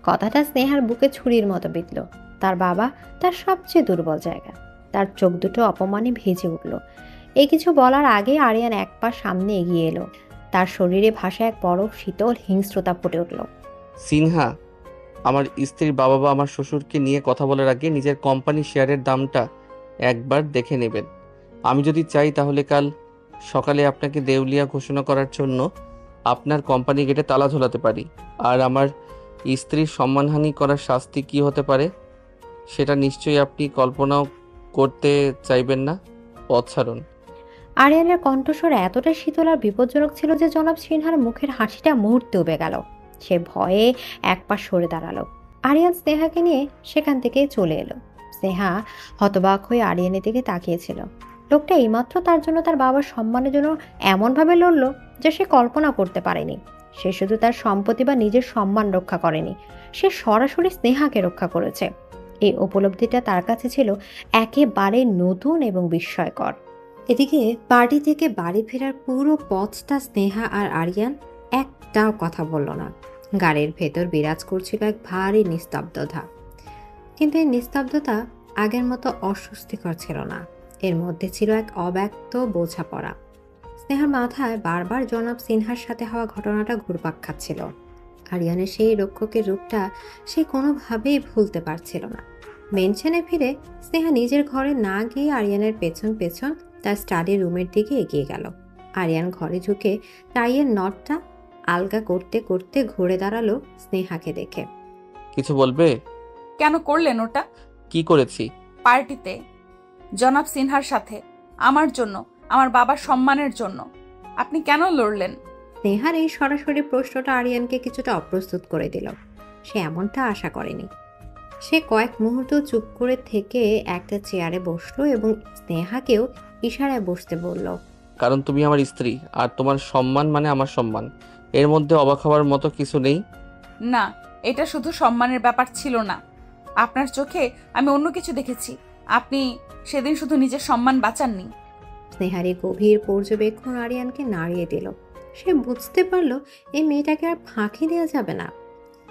কথাটা স্নেহার বুকে ছুরির মতো বিঁধল। তার বাবা তার সবচেয়ে দুর্বল জায়গা। তার চোখ দুটো অপমানে ভেজে উঠল। এই কিছু বলার আগে আরিয়ান এক পা সামনে এগিয়ে এলো। তার শরীরে ভাষায় এক বড় শীতল হিংস্রতা ফুটে উঠল। সিনহা, আমার স্ত্রীর বাবা বা আমার শ্বশুরকে নিয়ে কথা বলার আগে নিজের কোম্পানি শেয়ারের দামটা একবার দেখে নেবেন। আমি যদি চাই তাহলে কাল সকালে আপনাকে দেউলিয়া ঘোষণা করার জন্য আপনার কোম্পানি গেটে তালা ঝোলাতে পারি। আর আমার স্ত্রীর সম্মানহানি করার শাস্তি কি হতে পারে সেটা নিশ্চয়ই আপনি কল্পনাও করতে চাইবেন না। পথ ছাড়ুন। আরিয়ানের কণ্ঠস্বর এতটা শীতল আর বিপজ্জনক ছিল যে জনাব সিনহার মুখের হাসিটা মুহূর্তে উবে গেল। সে ভয়ে এক পা সরে দাঁড়ালো। আরিয়ান স্নেহাকে নিয়ে সেখান থেকে চলে এলো। স্নেহা হতবাক হয়ে আরিয়ানের দিকে তাকিয়েছিল। লোকটা এইমাত্র তার জন্য তার বাবার সম্মানের জন্য এমনভাবে লড়ল যে সে কল্পনা করতে পারেনি। সে শুধু তার সম্পত্তি বা নিজের সম্মান রক্ষা করেনি, সে সরাসরি স্নেহাকে রক্ষা করেছে। এই উপলব্ধিটা তার কাছে ছিল একেবারে নতুন এবং বিস্ময়কর। এদিকে পার্টি থেকে বাড়ি ফেরার পুরো পথটা স্নেহা আর আরিয়ান একটাও কথা বলল না। গাড়ির ভেতর বিরাজ করছিল এক ভারী নিস্তব্ধতা, কিন্তু এই নিস্তব্ধতা আগের মতো অস্বস্তিকর ছিল না। এর মধ্যে ছিল এক অব্যক্ত বোঝাপড়া। স্নেহার মাথায় বারবার জনাব সিনহার সাথে হওয়া ঘটনাটা ঘুরপাক খাচ্ছিল। আরিয়ানের সেই রক্ষকের রূপটা সে কোনোভাবেই ভুলতে পারছিল না। মেনশনে ফিরে স্নেহা নিজের ঘরে না গিয়ে আরিয়ানের পেছন পেছন তার স্টাডি রুমের দিকে এগিয়ে গেল। আরিয়ান ঘরে ঢুকে টাইয়ের নটটা আলগা করতে করতে ঘুরে দাঁড়ালো স্নেহাকে দেখে। কিছু বলবে? কেন করলেন ওটা? কি করেছি? পার্টিতে জনাব সিনহার সাথে আমার জন্য, আমার বাবার সম্মানের জন্য আপনি কেন লড়লেন? স্নেহার এই সরাসরি প্রশ্নটা আরিয়ানকে কিছুটা অপ্রস্তুত করে দিল। সে এমনটা আশা করেনি। সে কয়েক মুহূর্ত চুপ করে থেকে একটা চেয়ারে বসলো এবং স্নেহাকেও ইশারায় বসতে বলল। কারণ তুমি আমার স্ত্রী, আর তোমার সম্মান মানে আমার সম্মান। এর মধ্যে অবাক হওয়ার মতো কিছু নেই। না, এটা শুধু সম্মানের ব্যাপার ছিল না। আপনার চোখে আমি অন্য কিছু দেখেছি। আপনি সেদিন শুধু নিজের সম্মান বাঁচাননি। স্নেহার এই গভীর পর্যবেক্ষণ আরিয়ানকে নাড়িয়ে দিল। সে বুঝতে পারলো এই মেয়েটাকে আর ফাঁকি দেওয়া যাবে না।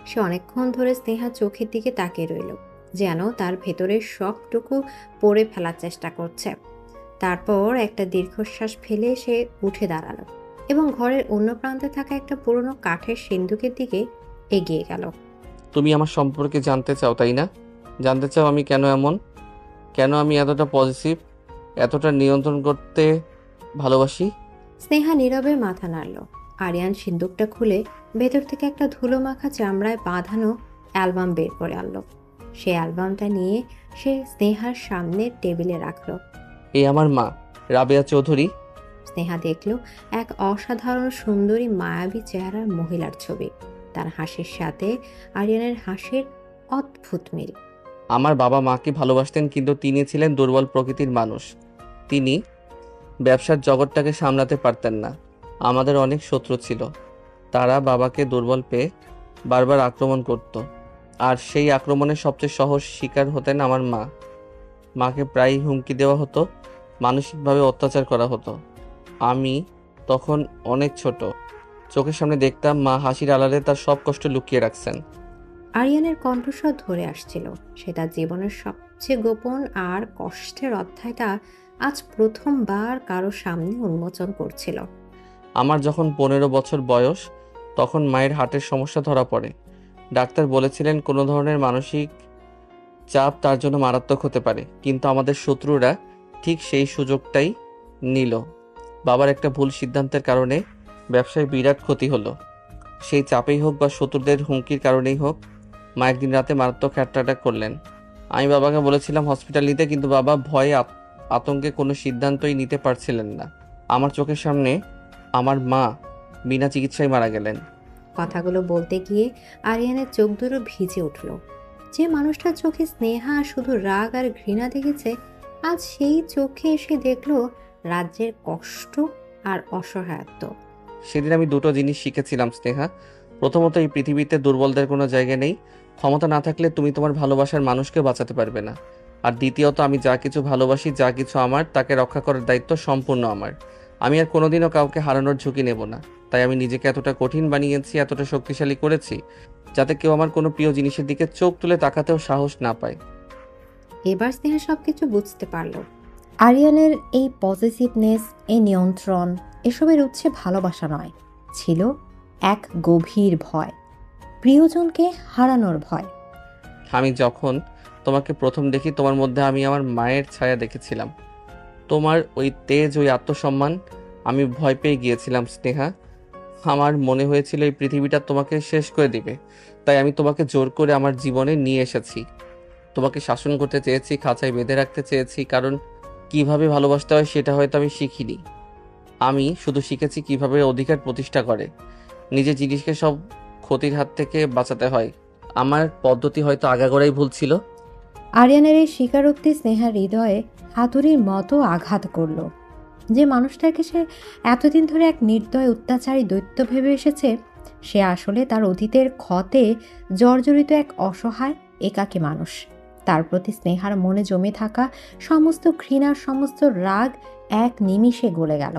সে অনেকক্ষণ ধরে স্নেহার চোখের দিকে তাকিয়ে রইল, যেন তার ভেতরের সবটুকু পড়ে ফেলার চেষ্টা করছে। তারপর একটা দীর্ঘশ্বাস ফেলে সে উঠে দাঁড়ালো এবং ঘরের অন্য প্রান্তে থাকা একটা পুরনো কাঠের সিন্দুকের দিকে এগিয়ে গেল। তুমি আমার সম্পর্কে জানতে চাও, তাই না? জানতে চাও আমি কেন এমন, কেন আমি এতটা পজিটিভ, এতটা নিয়ন্ত্রণ করতে ভালোবাসি? স্নেহা নীরবে মাথা নাড়ল। আরিয়ান সিন্দুকটা খুলে ভেতর থেকে একটা ধুলো মাখা চামড়ায় বাঁধানো অ্যালবাম বের করে আনলো। সে অ্যালবামটা নিয়ে সে স্নেহার সামনে টেবিলে রাখলো। এই আমার মা, রাবেয়া চৌধুরী। স্নেহা দেখল এক অসাধারণ সুন্দরী মায়াবী চেহারার মহিলার ছবি। তার হাসির সাথে আরিয়ানের হাসির অদ্ভুত মিল। আমার বাবা মাকে ভালোবাসতেন, কিন্তু তিনি ছিলেন দুর্বল প্রকৃতির মানুষ। তিনি ব্যবসার জগৎটাকে সামলাতে পারতেন না। আমাদের অনেক শত্রু ছিল। তারা বাবাকে দুর্বল পেয়ে বারবার আক্রমণ করত, আর সেই আক্রমণের সবচেয়ে সহজ শিকার হতেন আমার মা। মাকে প্রায়ই হুমকি দেওয়া হতো, মানসিকভাবে অত্যাচার করা হতো। আমি তখন অনেক ছোট, চোখের সামনে দেখতাম মা হাসির আড়ালে তার সব কষ্ট লুকিয়ে রাখছেন। আরিয়ানের কণ্ঠস্বর ধরে আসছিল। সে তার জীবনের সবচেয়ে গোপন আর কষ্টের অধ্যায়টা আজ প্রথমবার কারো সামনে উন্মোচন করছিল। আমার যখন 15 বছর বয়স, তখন মায়ের হার্টের সমস্যা ধরা পড়ে। ডাক্তার বলেছিলেন কোনো ধরনের মানসিক চাপ তার জন্য মারাত্মক হতে পারে, কিন্তু আমাদের শত্রুরা ঠিক সেই সুযোগটাই নিল। বাবার একটা ভুল সিদ্ধান্তের কারণে ব্যবসায় বিরাট ক্ষতি হলো। সেই চাপেই হোক বা শত্রুদের হুমকির কারণেই হোক, মা একদিন রাতে মারাত্মক হার্ট অ্যাটাক করলেন। আমি বাবাকে বলেছিলাম হসপিটাল নিতে, কিন্তু বাবা ভয়ে আতঙ্কে কোনো সিদ্ধান্তই নিতে পারছিলেন না। আমার চোখের সামনে আমার মা বিনা চিকিৎসায় মারা গেলেন। কথাগুলো বলতে গিয়ে আরিয়ানের চোখ দুটো ভিজে উঠল। যে মানুষটার চোখে স্নেহা শুধু রাগ আর ঘৃণা দেখেছে, আজ সেই চোখে এসে দেখলো রাজ্যের কষ্ট আর অসহায়ত্ব। সেদিন আমি দুটো জিনিস শিখেছিলাম স্নেহা। প্রথমত, এই পৃথিবীতে দুর্বলদের কোনো জায়গা নেই। ক্ষমতা না থাকলে তুমি তোমার ভালোবাসার মানুষকে বাঁচাতে পারবে না। আর দ্বিতীয়ত, আমি যা কিছু ভালোবাসি, যা কিছু আমার, তাকে রক্ষা করার দায়িত্ব সম্পূর্ণ আমার। আমি আর কোনোদিনও কাউকে হারানোর ঝুঁকি নেব না। তাই আমি নিজেকে এতটা কঠিন বানিয়েছি, এতটা শক্তিশালী করেছি, যাতে কেউ আমার কোনো প্রিয় জিনিসের দিকে চোখ তুলে তাকাতেও সাহস না পায়। এবার স্নেহা সবকিছু বুঝতে পারল। আরিয়ানের এই পজিটিভনেস, এই নিয়ন্ত্রণ, এসবের উৎসে ভালোবাসা নয়, ছিল এক গভীর ভয়, প্রিয়জনকে হারানোর ভয়। আমি যখন তোমাকে প্রথম দেখি, তোমার মধ্যে আমি আমার মায়ের ছায়া দেখেছিলাম। তোমার ওই তেজ, ওই আত্মসম্মান, আমি ভয় পেয়ে গিয়েছিলাম স্নেহা। আমার মনে হয়েছিল এই পৃথিবীটা তোমাকে শেষ করে দিবে। তাই আমি তোমাকে জোর করে আমার জীবনে নিয়ে এসেছি। তোমাকে শাসন করতে চেয়েছি, খাঁচায় বেঁধে রাখতে চেয়েছি, কারণ কিভাবে ভালোবাসতে হয় সেটা হয়তো আমি শিখিনি। আমি শুধু শিখেছি কিভাবে অধিকার প্রতিষ্ঠা করে, নিজের জিনিসকে সব ক্ষতির হাত থেকে বাঁচাতে হয়। আমার পদ্ধতি হয়তো আগাগোড়াই ভুল ছিল। আরিয়ানের এই স্বীকারোক্তি স্নেহার হৃদয়ে হাতুড়ির মতো আঘাত করল। যে মানুষটাকে সে এতদিন ধরে এক নির্দয় অত্যাচারী দৈত্য ভেবে এসেছে, সে আসলে তার অতীতের ক্ষতে জর্জরিত এক অসহায় একাকী মানুষ। তার প্রতি স্নেহার মনে জমে থাকা সমস্ত ঘৃণার, সমস্ত রাগ এক নিমিষে গলে গেল।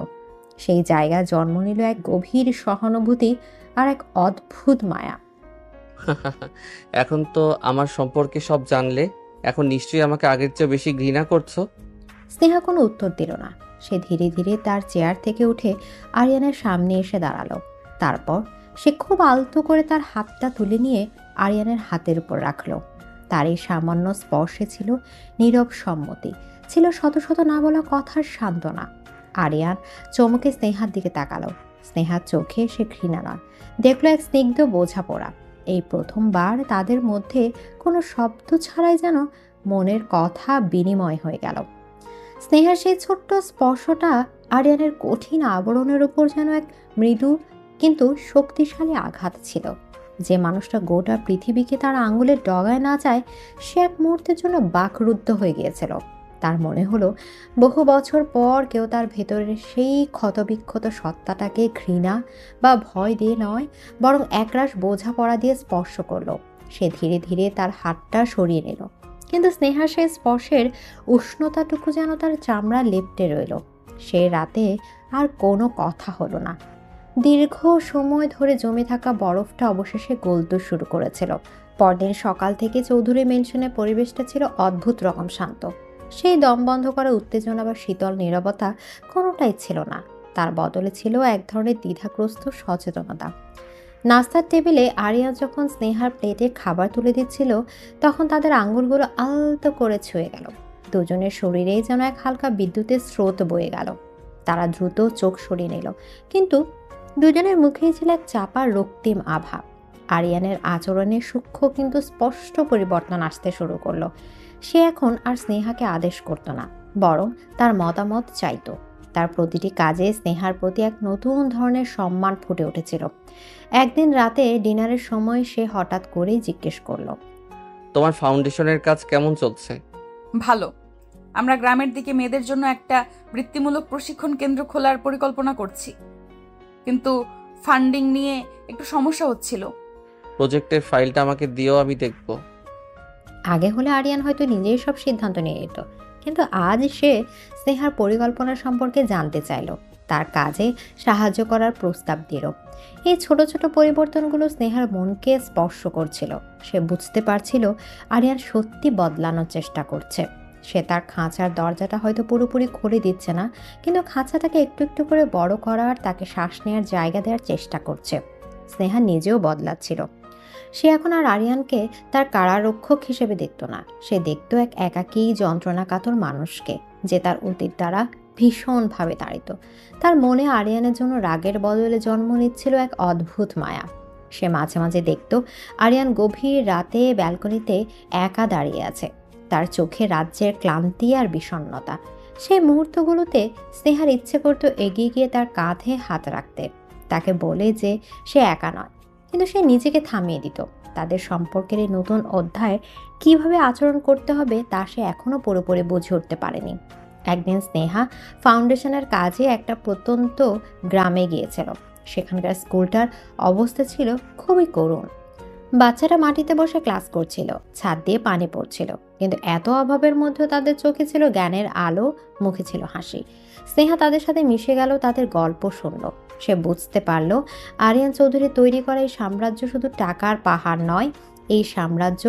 সেই জায়গায় জন্ম নিল এক গভীর সহানুভূতি আর এক অদ্ভুত মায়া। এখন তো আমার সম্পর্কে সব জানলে, এখন নিশ্চয়ই আমাকে আগের চেয়ে বেশি ঘৃণা করছো। স্নেহা কোনো উত্তর দিল না। সে ধীরে ধীরে তার চেয়ার থেকে উঠে আরিয়ানের সামনে এসে দাঁড়ালো। তারপর সে খুব আলতো করে তার হাতটা তুলে নিয়ে আরিয়ানের হাতের উপর রাখলো। তার এই সামান্য স্পর্শে ছিল নীরব সম্মতি, ছিল শত শত না বলা কথার সান্ত্বনা। আরিয়ান চমকে স্নেহার দিকে তাকালো। স্নেহার চোখে সে ঘৃণা নয়, দেখলো এক স্নিগ্ধ বোঝাপড়া। এই প্রথমবার তাদের মধ্যে কোনো শব্দ ছাড়াই যেন মনের কথা বিনিময় হয়ে গেল। স্নেহার সেই ছোট্ট স্পর্শটা আরিয়ানের কঠিন আবরণের উপর যেন এক মৃদু কিন্তু শক্তিশালী আঘাত ছিল। যে মানুষটা গোটা পৃথিবীকে তার আঙুলের ডগায় না যায়, সে এক মুহূর্তের জন্য বাকরুদ্ধ হয়ে গিয়েছিল। তার মনে হলো বহু বছর পর কেউ তার ভেতরের সেই ক্ষতবিক্ষত সত্তাটাকে ঘৃণা বা ভয় দিয়ে নয়, বরং একরাশ বোঝাপড়া দিয়ে স্পর্শ করলো। সে ধীরে ধীরে তার হাতটা সরিয়ে নিল, কিন্তু স্নেহার সেই স্পর্শের উষ্ণতাটুকু যেন তার চামড়া লেপ্টে রইল। সে রাতে আর কোনো কথা হলো না। দীর্ঘ সময় ধরে জমে থাকা বরফটা অবশেষে গলতে শুরু করেছিল। পরদিন সকাল থেকে চৌধুরী মেনশনের পরিবেশটা ছিল অদ্ভুত রকম শান্ত। সেই দম বন্ধ করা উত্তেজনা বা শীতল নীরবতা কোনোটাই ছিল না। তার বদলে ছিল এক ধরনের দ্বিধাগ্রস্ত সচেতনতা। নাস্তার টেবিলে আরিয়া যখন স্নেহার প্লেটে খাবার তুলে দিচ্ছিল, তখন তাদের আঙুলগুলো আলতো করে ছুঁয়ে গেল। দুজনের শরীরেই যেন এক হালকা বিদ্যুতের স্রোত বয়ে গেল। তারা দ্রুত চোখ সরিয়ে নিল, কিন্তু দুজনের মুখেই ছিল এক চাপা রক্তিম আভা। আরিয়ানের আচরণে সূক্ষ্ম কিন্তু স্পষ্ট পরিবর্তন আসতে শুরু করলো। সে এখন আর স্নেহাকে আদেশ করত না, বরং তার মতামত চাইতো। তার প্রতিটি কাজে স্নেহার প্রতি এক নতুন ধরনের সম্মান ফুটে উঠেছিল। একদিন রাতে ডিনারের সময় সে হঠাৎ করেই জিজ্ঞেস করলো, তোমার ফাউন্ডেশনের কাজ কেমন চলছে? ভালো। আমরা গ্রামের দিকে মেয়েদের জন্য একটা বৃত্তিমূলক প্রশিক্ষণ কেন্দ্র খোলার পরিকল্পনা করছি, কিন্তু ফান্ডিং নিয়ে একটু সমস্যা হচ্ছিল। প্রজেক্টের ফাইলটা আমাকে দিও, আমি দেখব। আগে হলে আরিয়ান হয়তো নিজেই সব সিদ্ধান্ত নিয়ে নিত, কিন্তু আজ সে স্নেহার পরিকল্পনা সম্পর্কে জানতে চাইল, তার কাজে সাহায্য করার প্রস্তাব দিল। এই ছোট ছোট পরিবর্তনগুলো স্নেহার মনকে স্পর্শ করছিল। সে বুঝতে পারছিল আরিয়ান সত্যি বদলানোর চেষ্টা করছে। সে তার খাঁচার দরজাটা হয়তো পুরোপুরি খুলে দিচ্ছে না, কিন্তু খাঁচাটাকে একটু একটু করে বড় করার, তাকে শ্বাস নেওয়ার জায়গা দেওয়ার চেষ্টা করছে। স্নেহা নিজেও বদলাচ্ছিল। সে এখন আর আরিয়ানকে তার কারারক্ষক হিসেবে দেখত না। সে দেখত এক একাকী যন্ত্রণাকাতর মানুষকে, যে তার অতীত দ্বারা ভীষণভাবে তাড়িত। তার মনে আরিয়ানের জন্য রাগের বদলে জন্ম নিচ্ছিল এক অদ্ভুত মায়া। সে মাঝে মাঝে দেখত আরিয়ান গভীর রাতে ব্যালকনিতে একা দাঁড়িয়ে আছে, তার চোখে রাজ্যের ক্লান্তি আর বিষণ্ণতা। সেই মুহূর্তগুলোতে স্নেহার ইচ্ছে করত এগিয়ে গিয়ে তার কাঁধে হাত রাখতে, তাকে বলে যে সে একা নয়, কিন্তু সে নিজেকে থামিয়ে দিত। তাদের সম্পর্কের এই নতুন অধ্যায়ে কিভাবে আচরণ করতে হবে তা সে এখনও পুরোপুরি বুঝে উঠতে পারেনি। একদিন স্নেহা ফাউন্ডেশনের কাজে একটা প্রত্যন্ত গ্রামে গিয়েছিল। সেখানকার স্কুলটার অবস্থা ছিল খুবই করুণ। বাচ্চারা মাটিতে বসে ক্লাস করছিল, ছাদ দিয়ে পানি পড়ছিল, কিন্তু এত অভাবের মধ্যেও তাদের চোখে ছিল জ্ঞানের আলো, মুখে ছিল হাসি। স্নেহা তাদের সাথে মিশে গেল, তাদের গল্প শুনল। সে বুঝতে পারল আরিয়ান চৌধুরী তৈরি করা এই সাম্রাজ্য শুধু টাকার পাহাড় নয়, এই সাম্রাজ্য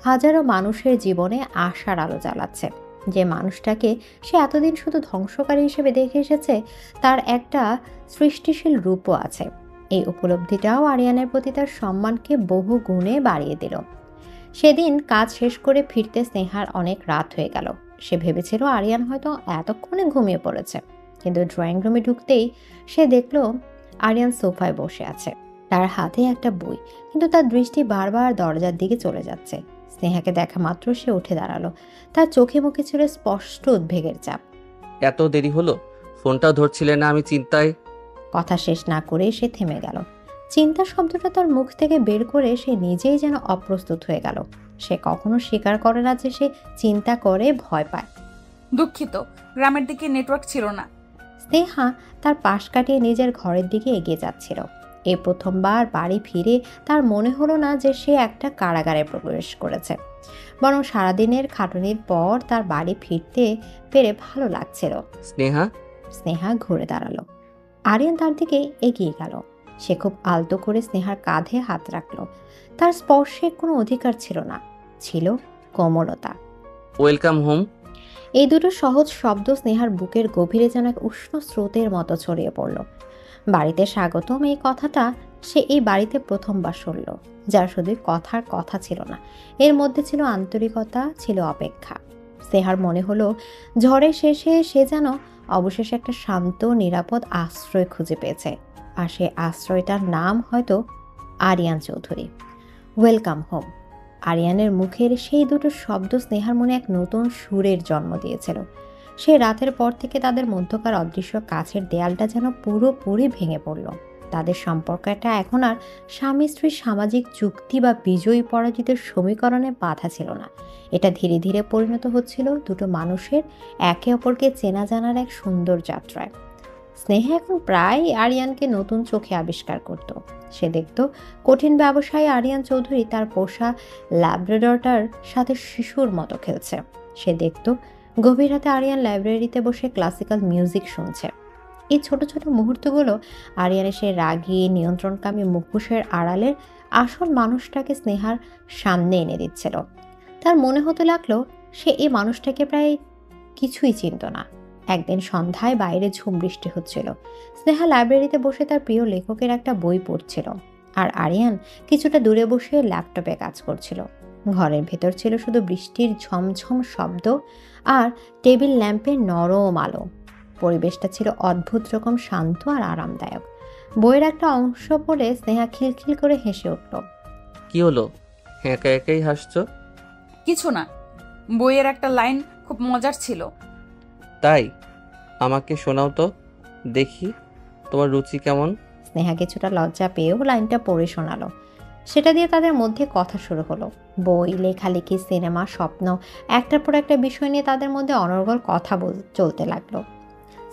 হাজারো মানুষের জীবনে আশার আলো জ্বালাচ্ছে। যে মানুষটাকে সে এতদিন শুধু ধ্বংসকারী হিসেবে দেখে এসেছে, তার একটা সৃষ্টিশীল রূপও আছে। এই উপলব্ধিটাও আরিয়ানের প্রতি তার সম্মানকে বহু গুণে বাড়িয়ে দিল। সেদিন কাজ শেষ করে ফিরতে স্নেহার অনেক রাত হয়ে গেল। সে ভেবেছিল আরিয়ান হয়তো এতক্ষণে ঘুমিয়ে পড়েছে, কিন্তু ড্রয়িং রুমে ঢুকতেই সে দেখল আরিয়ান সোফায় বসে আছে, তার হাতে একটা বই, কিন্তু তার দৃষ্টি বারবার দরজার দিকে চলে যাচ্ছে। স্নেহাকে দেখা মাত্র সে উঠে দাঁড়ালো, তার চোখে মুখে ছিল স্পষ্ট উদ্বেগের চাপ। এত দেরি হলো, ফোনটাও ধরছিলে না, আমি চিন্তায়। কথা শেষ না করে সে থেমে গেল। চিন্তা শব্দটা তার মুখ থেকে বের করে সে নিজেই যেন অপ্রস্তুত হয়ে গেল। সে কখনো স্বীকার করে না যে সে চিন্তা করে ভয় পায়। দুঃখিত, গ্রামের দিকে নেটওয়ার্ক ছিল না। স্নেহা তার পাশ কাটিয়ে নিজের ঘরের দিকে এগিয়ে যাচ্ছিল। এই প্রথমবার বাড়ি ফিরে তার মনে হলো না যে সে একটা কারাগারে প্রবেশ করেছে, বরং সারাদিনের খাটুনির পর তার বাড়ি ফিরতে পেরে ভালো লাগছিল। স্নেহা ঘুরে দাঁড়ালো। আরিয়ান তার দিকে এগিয়ে গেল। সে খুব আলতো করে স্নেহার কাঁধে হাত রাখলো। তার স্পর্শে কোনো অধিকার ছিল না, ছিল কোমলতা। Welcome home. এই দুটো সহজ শব্দ স্নেহার বুকের গভীরে যেন এক উষ্ণ স্রোতের মতো ছড়িয়ে পড়ল। বাড়িতে স্বাগতম, এই কথাটা সে এই বাড়িতে প্রথমবার শুনল, যার শুধু কথার কথা ছিল না, এর মধ্যে ছিল আন্তরিকতা, ছিল অপেক্ষা। স্নেহার মনে হলো ঝড়ের শেষে সে যেন অবশেষে একটা শান্ত নিরাপদ আশ্রয় খুঁজে পেয়েছে, আর সেই আশ্রয়টার নাম হয়তো আরিয়ান চৌধুরী। Welcome home. আরিয়ানের মুখের সেই দুটো শব্দ স্নেহার মনে এক নতুন সুরের জন্ম দিয়েছিল। সে রাতের পর থেকে তাদের মধ্যকার অদৃশ্য কাছের দেয়ালটা যেন পুরোপুরি ভেঙে পড়ল। তাদের সম্পর্কটা এখন আর স্বামী স্ত্রীর সামাজিক চুক্তি বা বিজয়ী পরাজিতের সমীকরণে বাধা ছিল না। এটা ধীরে ধীরে পরিণত হচ্ছিল দুটো মানুষের একে অপরকে চেনা জানার এক সুন্দর যাত্রায়। স্নেহা এখন প্রায় আরিয়ানকে নতুন চোখে আবিষ্কার করত। সে দেখত কঠিন ব্যবসায়ী আরিয়ান চৌধুরী তার পোষা ল্যাব্রাডরটার সাথে শিশুর মতো খেলছে। সে দেখত গভীর রাতে আরিয়ান লাইব্রেরিতে বসে ক্লাসিক্যাল মিউজিক শুনছে। এই ছোট ছোট মুহূর্তগুলো আরিয়ানের সে রাগী নিয়ন্ত্রণকামী মুখোশের আড়ালের আসল মানুষটাকে স্নেহার সামনে এনে দিচ্ছিল। তার মনে হতে লাগলো সে এই মানুষটাকে প্রায় কিছুই চিনত না। একদিন সন্ধ্যায় বাইরে ঝুম বৃষ্টি হচ্ছিল। স্নেহা লাইব্রেরিতে বসে তার প্রিয় লেখকের একটা বই পড়ছিল, আর আরিয়ান কিছুটা দূরে বসে ল্যাপটপে কাজ করছিল। ঘরের ভেতর ছিল শুধু বৃষ্টির ঝমঝম শব্দ আর টেবিল ল্যাম্পের নরম আলো। পরিবেশটা ছিল অদ্ভুত রকম শান্ত আর আরামদায়ক। বইয়ের একটা অংশ পড়ে স্নেহা খিলখিল করে হেসে উঠল। কি হলো, একা একাই হাসছো? কিছু না, বইয়ের একটা লাইন খুব মজার ছিল। তাই? আমাকে শোনাও তো দেখি, তোমার রুচি কেমন। স্নেহা কিছুটা লজ্জা পেয়েও লাইনটা পড়ে শোনালো। সেটা দিয়ে তাদের মধ্যে কথা শুরু হলো। বই, লেখালেখি, সিনেমা, স্বপ্ন, একটার পর একটা বিষয় নিয়ে তাদের মধ্যে অনর্গল কথা চলতে লাগলো।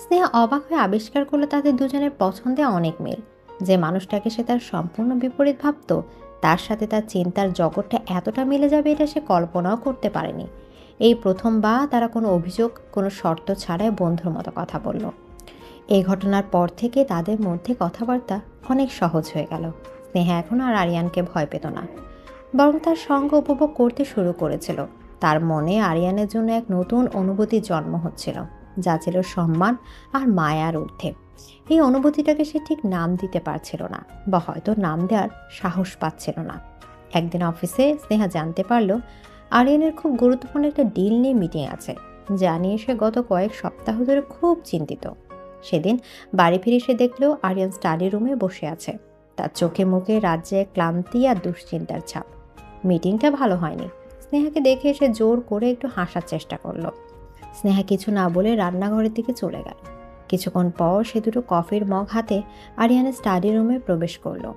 স্নেহা অবাক হয়ে আবিষ্কার করলো তাদের দুজনের পছন্দে অনেক মিল। যে মানুষটাকে সে তার সম্পূর্ণ বিপরীত ভাবত, তার সাথে তার চিন্তার জগৎটা এতটা মিলে যাবে এটা সে কল্পনাও করতে পারেনি। এই প্রথমবার তারা কোনো অভিযোগ, কোনো শর্ত ছাড়াই বন্ধুর মতো কথা বলল। এই ঘটনার পর থেকে তাদের মধ্যে কথাবার্তা অনেক সহজ হয়ে গেল। স্নেহা এখন আর আরিয়ানকে ভয় পেত না, বরং তার সঙ্গ উপভোগ করতে শুরু করেছিল। তার মনে আরিয়ানের জন্য এক নতুন অনুভূতির জন্ম হচ্ছিল, যা ছিল সম্মান আর মায়ার ঊর্ধ্বে। এই অনুভূতিটাকে সে ঠিক নাম দিতে পারছিল না, বা হয়তো নাম দেওয়ার সাহস পাচ্ছিল না। একদিন অফিসে স্নেহা জানতে পারল আরিয়ানের খুব গুরুত্বপূর্ণ একটা ডিল নিয়ে মিটিং আছে। জানিয়ে সে গত কয়েক সপ্তাহ ধরে খুব চিন্তিত। সেদিন বাড়ি ফিরে সে দেখলো আরিয়ান স্টাডি রুমে বসে আছে। তার চোখে মুখে রাজ্যে ক্লান্তি আর দুশ্চিন্তার ছাপ। মিটিংটা ভালো হয়নি। স্নেহাকে দেখে সে জোর করে একটু হাসার চেষ্টা করলো। স্নেহা কিছু না বলে রান্নাঘরের দিকে চলে গেল। কিছুক্ষণ পর সে দুটো কফির মগ হাতে আরিয়ানের স্টাডি রুমে প্রবেশ করলো।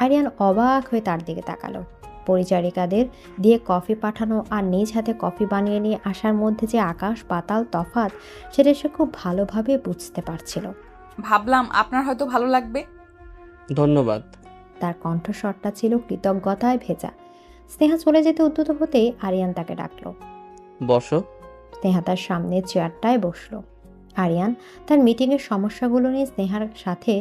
আরিয়ান অবাক হয়ে তার দিকে তাকালো। পরিচারিকাদের দিয়ে কফি পাঠানো আর নিজ হাতে কফি বানিয়ে নিয়ে আসার মধ্যে যে আকাশ পাতাল তফাৎ, সেটা সে খুব ভালোভাবে বুঝতে পারছিল। ভাবলাম আপনার হয়তো ভালো লাগবে। ধন্যবাদ। তার কণ্ঠস্বরটা ছিল কৃতজ্ঞতায় ভেজা। স্নেহা চলে যেতে উদ্যত হতেই আরিয়ান তাকে ডাকলো। বসো। স্নেহা তার সামনে চেয়ারটায় বসলো। আরিয়ান তার মিটিংয়ের সমস্যাগুলো নিয়ে স্নেহার সাথে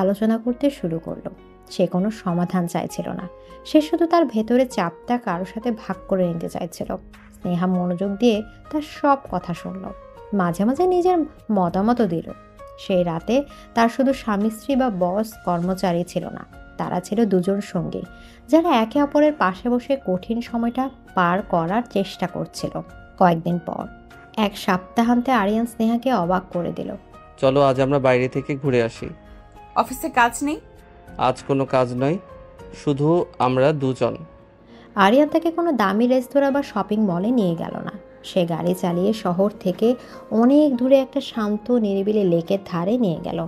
আলোচনা করতে শুরু করলো। সে কোনো সমাধান চাইছিল না, সে শুধু তার ভেতরে চাপটা কারোর সাথে ভাগ করে নিতে চাইছিল। স্নেহা মনোযোগ দিয়ে তার সব কথা শুনল, মাঝে মাঝে নিজের মতামতও দিল। সেই রাতে তার শুধু স্বামী স্ত্রী বা বস কর্মচারী ছিল না, তারা ছিল দুজন সঙ্গী যারা একে অপরের পাশে বসে কঠিন সময়টা পার করার চেষ্টা করছিল। কয়েকদিন পর এক সপ্তাহান্তে আরিয়ান স্নেহাকে অবাক করে দিল। চলো আজ আমরা বাইরে থেকে ঘুরে আসি। অফিসে কাজ নেই? আজ কোনো কাজ নয়, শুধু আমরা দুজন। আরিয়ান তাকে কোনো দামি রেস্তোরাঁ বা শপিং মলে নিয়ে গেল না। সে গাড়ি চালিয়ে শহর থেকে অনেক দূরে একটা শান্ত নিরিবিলি লেকের ধারে নিয়ে গেল।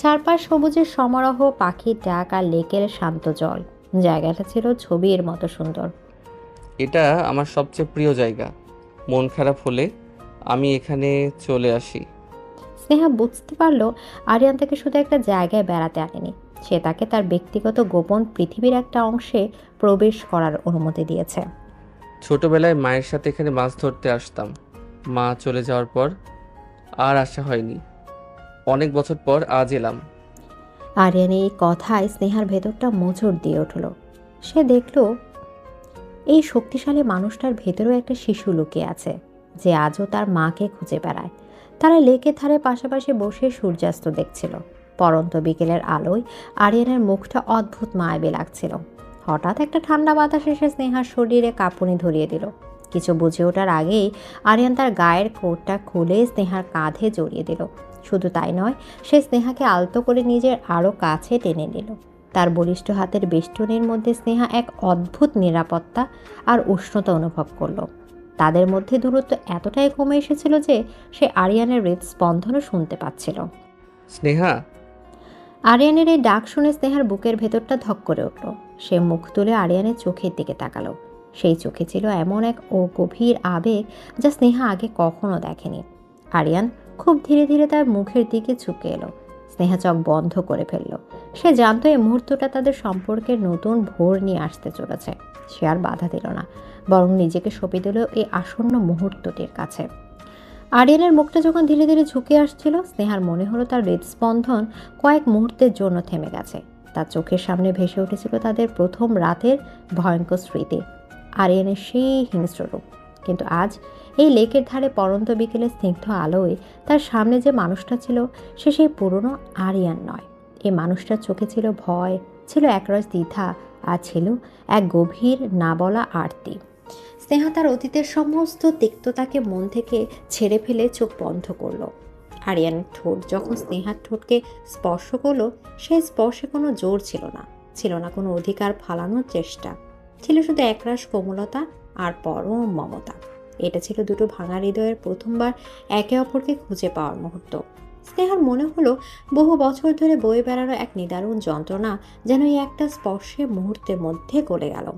চারপাশ সবুজের সমারোহ, পাখির ডাক আর লেকের শান্ত জল। জায়গাটা ছিল ছবির মতো সুন্দর। এটা আমার সবচেয়ে প্রিয় জায়গা। মন খারাপ হলে আমি এখানে চলে আসি। স্নেহা বুঝতে পারলো আরিয়ান তাকে শুধু একটা জায়গায় বেড়াতে আনেনি, সে তাকে তার ব্যক্তিগত গোপন পৃথিবীর একটা অংশে প্রবেশ করার অনুমতি দিয়েছে। ছোটবেলায় মায়ের সাথে এখানে মাছ ধরতে আসতাম। মা চলে যাওয়ার পর আর আসা হয়নি। অনেক বছর পর আজ এলাম। আরিয়ানের এই কথায় স্নেহার ভেতরটা মোচড় দিয়ে উঠল। সে দেখল এই শক্তিশালী মানুষটার ভেতরেও একটা শিশু লুকিয়ে আছে, যে আজও তার মাকে খুঁজে বেড়ায়। তারা লেকের ধারে পাশাপাশি বসে সূর্যাস্ত দেখছিল। পরন্ত বিকেলের আলোয় আরিয়ানের মুখটা অদ্ভুত মায়াবী লাগছিল। হঠাৎ একটা ঠান্ডা বাতাস এসে স্নেহার শরীরে কাঁপুনি ধরিয়ে দিল। কিছু বুঝে ওঠার আগেই আরিয়ান তার গায়ের কোটটা খুলে স্নেহার কাঁধে জড়িয়ে দিল। শুধু তাই নয়, সে স্নেহাকে আলতো করে নিজের আরও কাছে টেনে নিল। তার বলিষ্ঠ হাতের বেষ্টনীর মধ্যে স্নেহা এক অদ্ভুত নিরাপত্তা আর উষ্ণতা অনুভব করল। তাদের মধ্যে দূরত্ব এতটাই কমে এসেছিল যে সে আরিয়ানের হৃদস্পন্দনও শুনতে পাচ্ছিল। স্নেহা। আরিয়ানের এই ডাক শুনে স্নেহার বুকের ভেতরটা ধক করে উঠল। সে মুখ তুলে আরিয়ানের চোখের দিকে তাকালো। সেই চোখে ছিল এমন এক গভীর আবেগ যা স্নেহা আগে কখনো দেখেনি। আরিয়ান খুব ধীরে ধীরে তার মুখের দিকে ঝুঁকে এলো। স্নেহা চোখ বন্ধ করে ফেলল। সে জানতো এই মুহূর্তটা তাদের সম্পর্কের নতুন ভোর নিয়ে আসতে চলেছে। সে আর বাধা দিল না, বরং নিজেকে সঁপে দিল এই আসন্ন মুহূর্তটির কাছে। আরিয়ানের মুখটা যখন ধীরে ধীরে ঝুঁকে আসছিল, স্নেহার মনে হলো তার হৃদস্পন্দন কয়েক মুহূর্তের জন্য থেমে গেছে। তার চোখের সামনে ভেসে উঠেছিল তাদের প্রথম রাতের ভয়ঙ্কর স্মৃতি, আরিয়ানের সেই হিংস্র রূপ। কিন্তু আজ এই লেকের ধারে পরন্ত বিকেলে স্নিগ্ধ আলোয় তার সামনে যে মানুষটা ছিল, সে সেই পুরনো আরিয়ান নয়। এই মানুষটার চোখে ছিল ভয়, ছিল একরস দ্বিধা, আর ছিল এক গভীর না বলা আরতি। স্নেহা তার অতীতের সমস্ত তিক্ততাকে মন থেকে ছেড়ে ফেলে চোখ বন্ধ করলো। আরিয়ানের ঠোঁট যখন স্নেহার ঠোঁটকে স্পর্শ করলো, সেই স্পর্শে কোনো জোর ছিল না, ছিল না কোনো অধিকার ফালানোর চেষ্টা, ছিল শুধু একরাশ কোমলতা আর পরম মমতা। এটা ছিল দুটো ভাঙা হৃদয়ের প্রথমবার একে অপরকে খুঁজে পাওয়ার মুহূর্ত। স্নেহার মনে হলো বহু বছর ধরে বয়ে বেড়ানো এক নিদারুণ যন্ত্রণা যেন এই একটা স্পর্শে মুহূর্তের মধ্যে গলে গেল।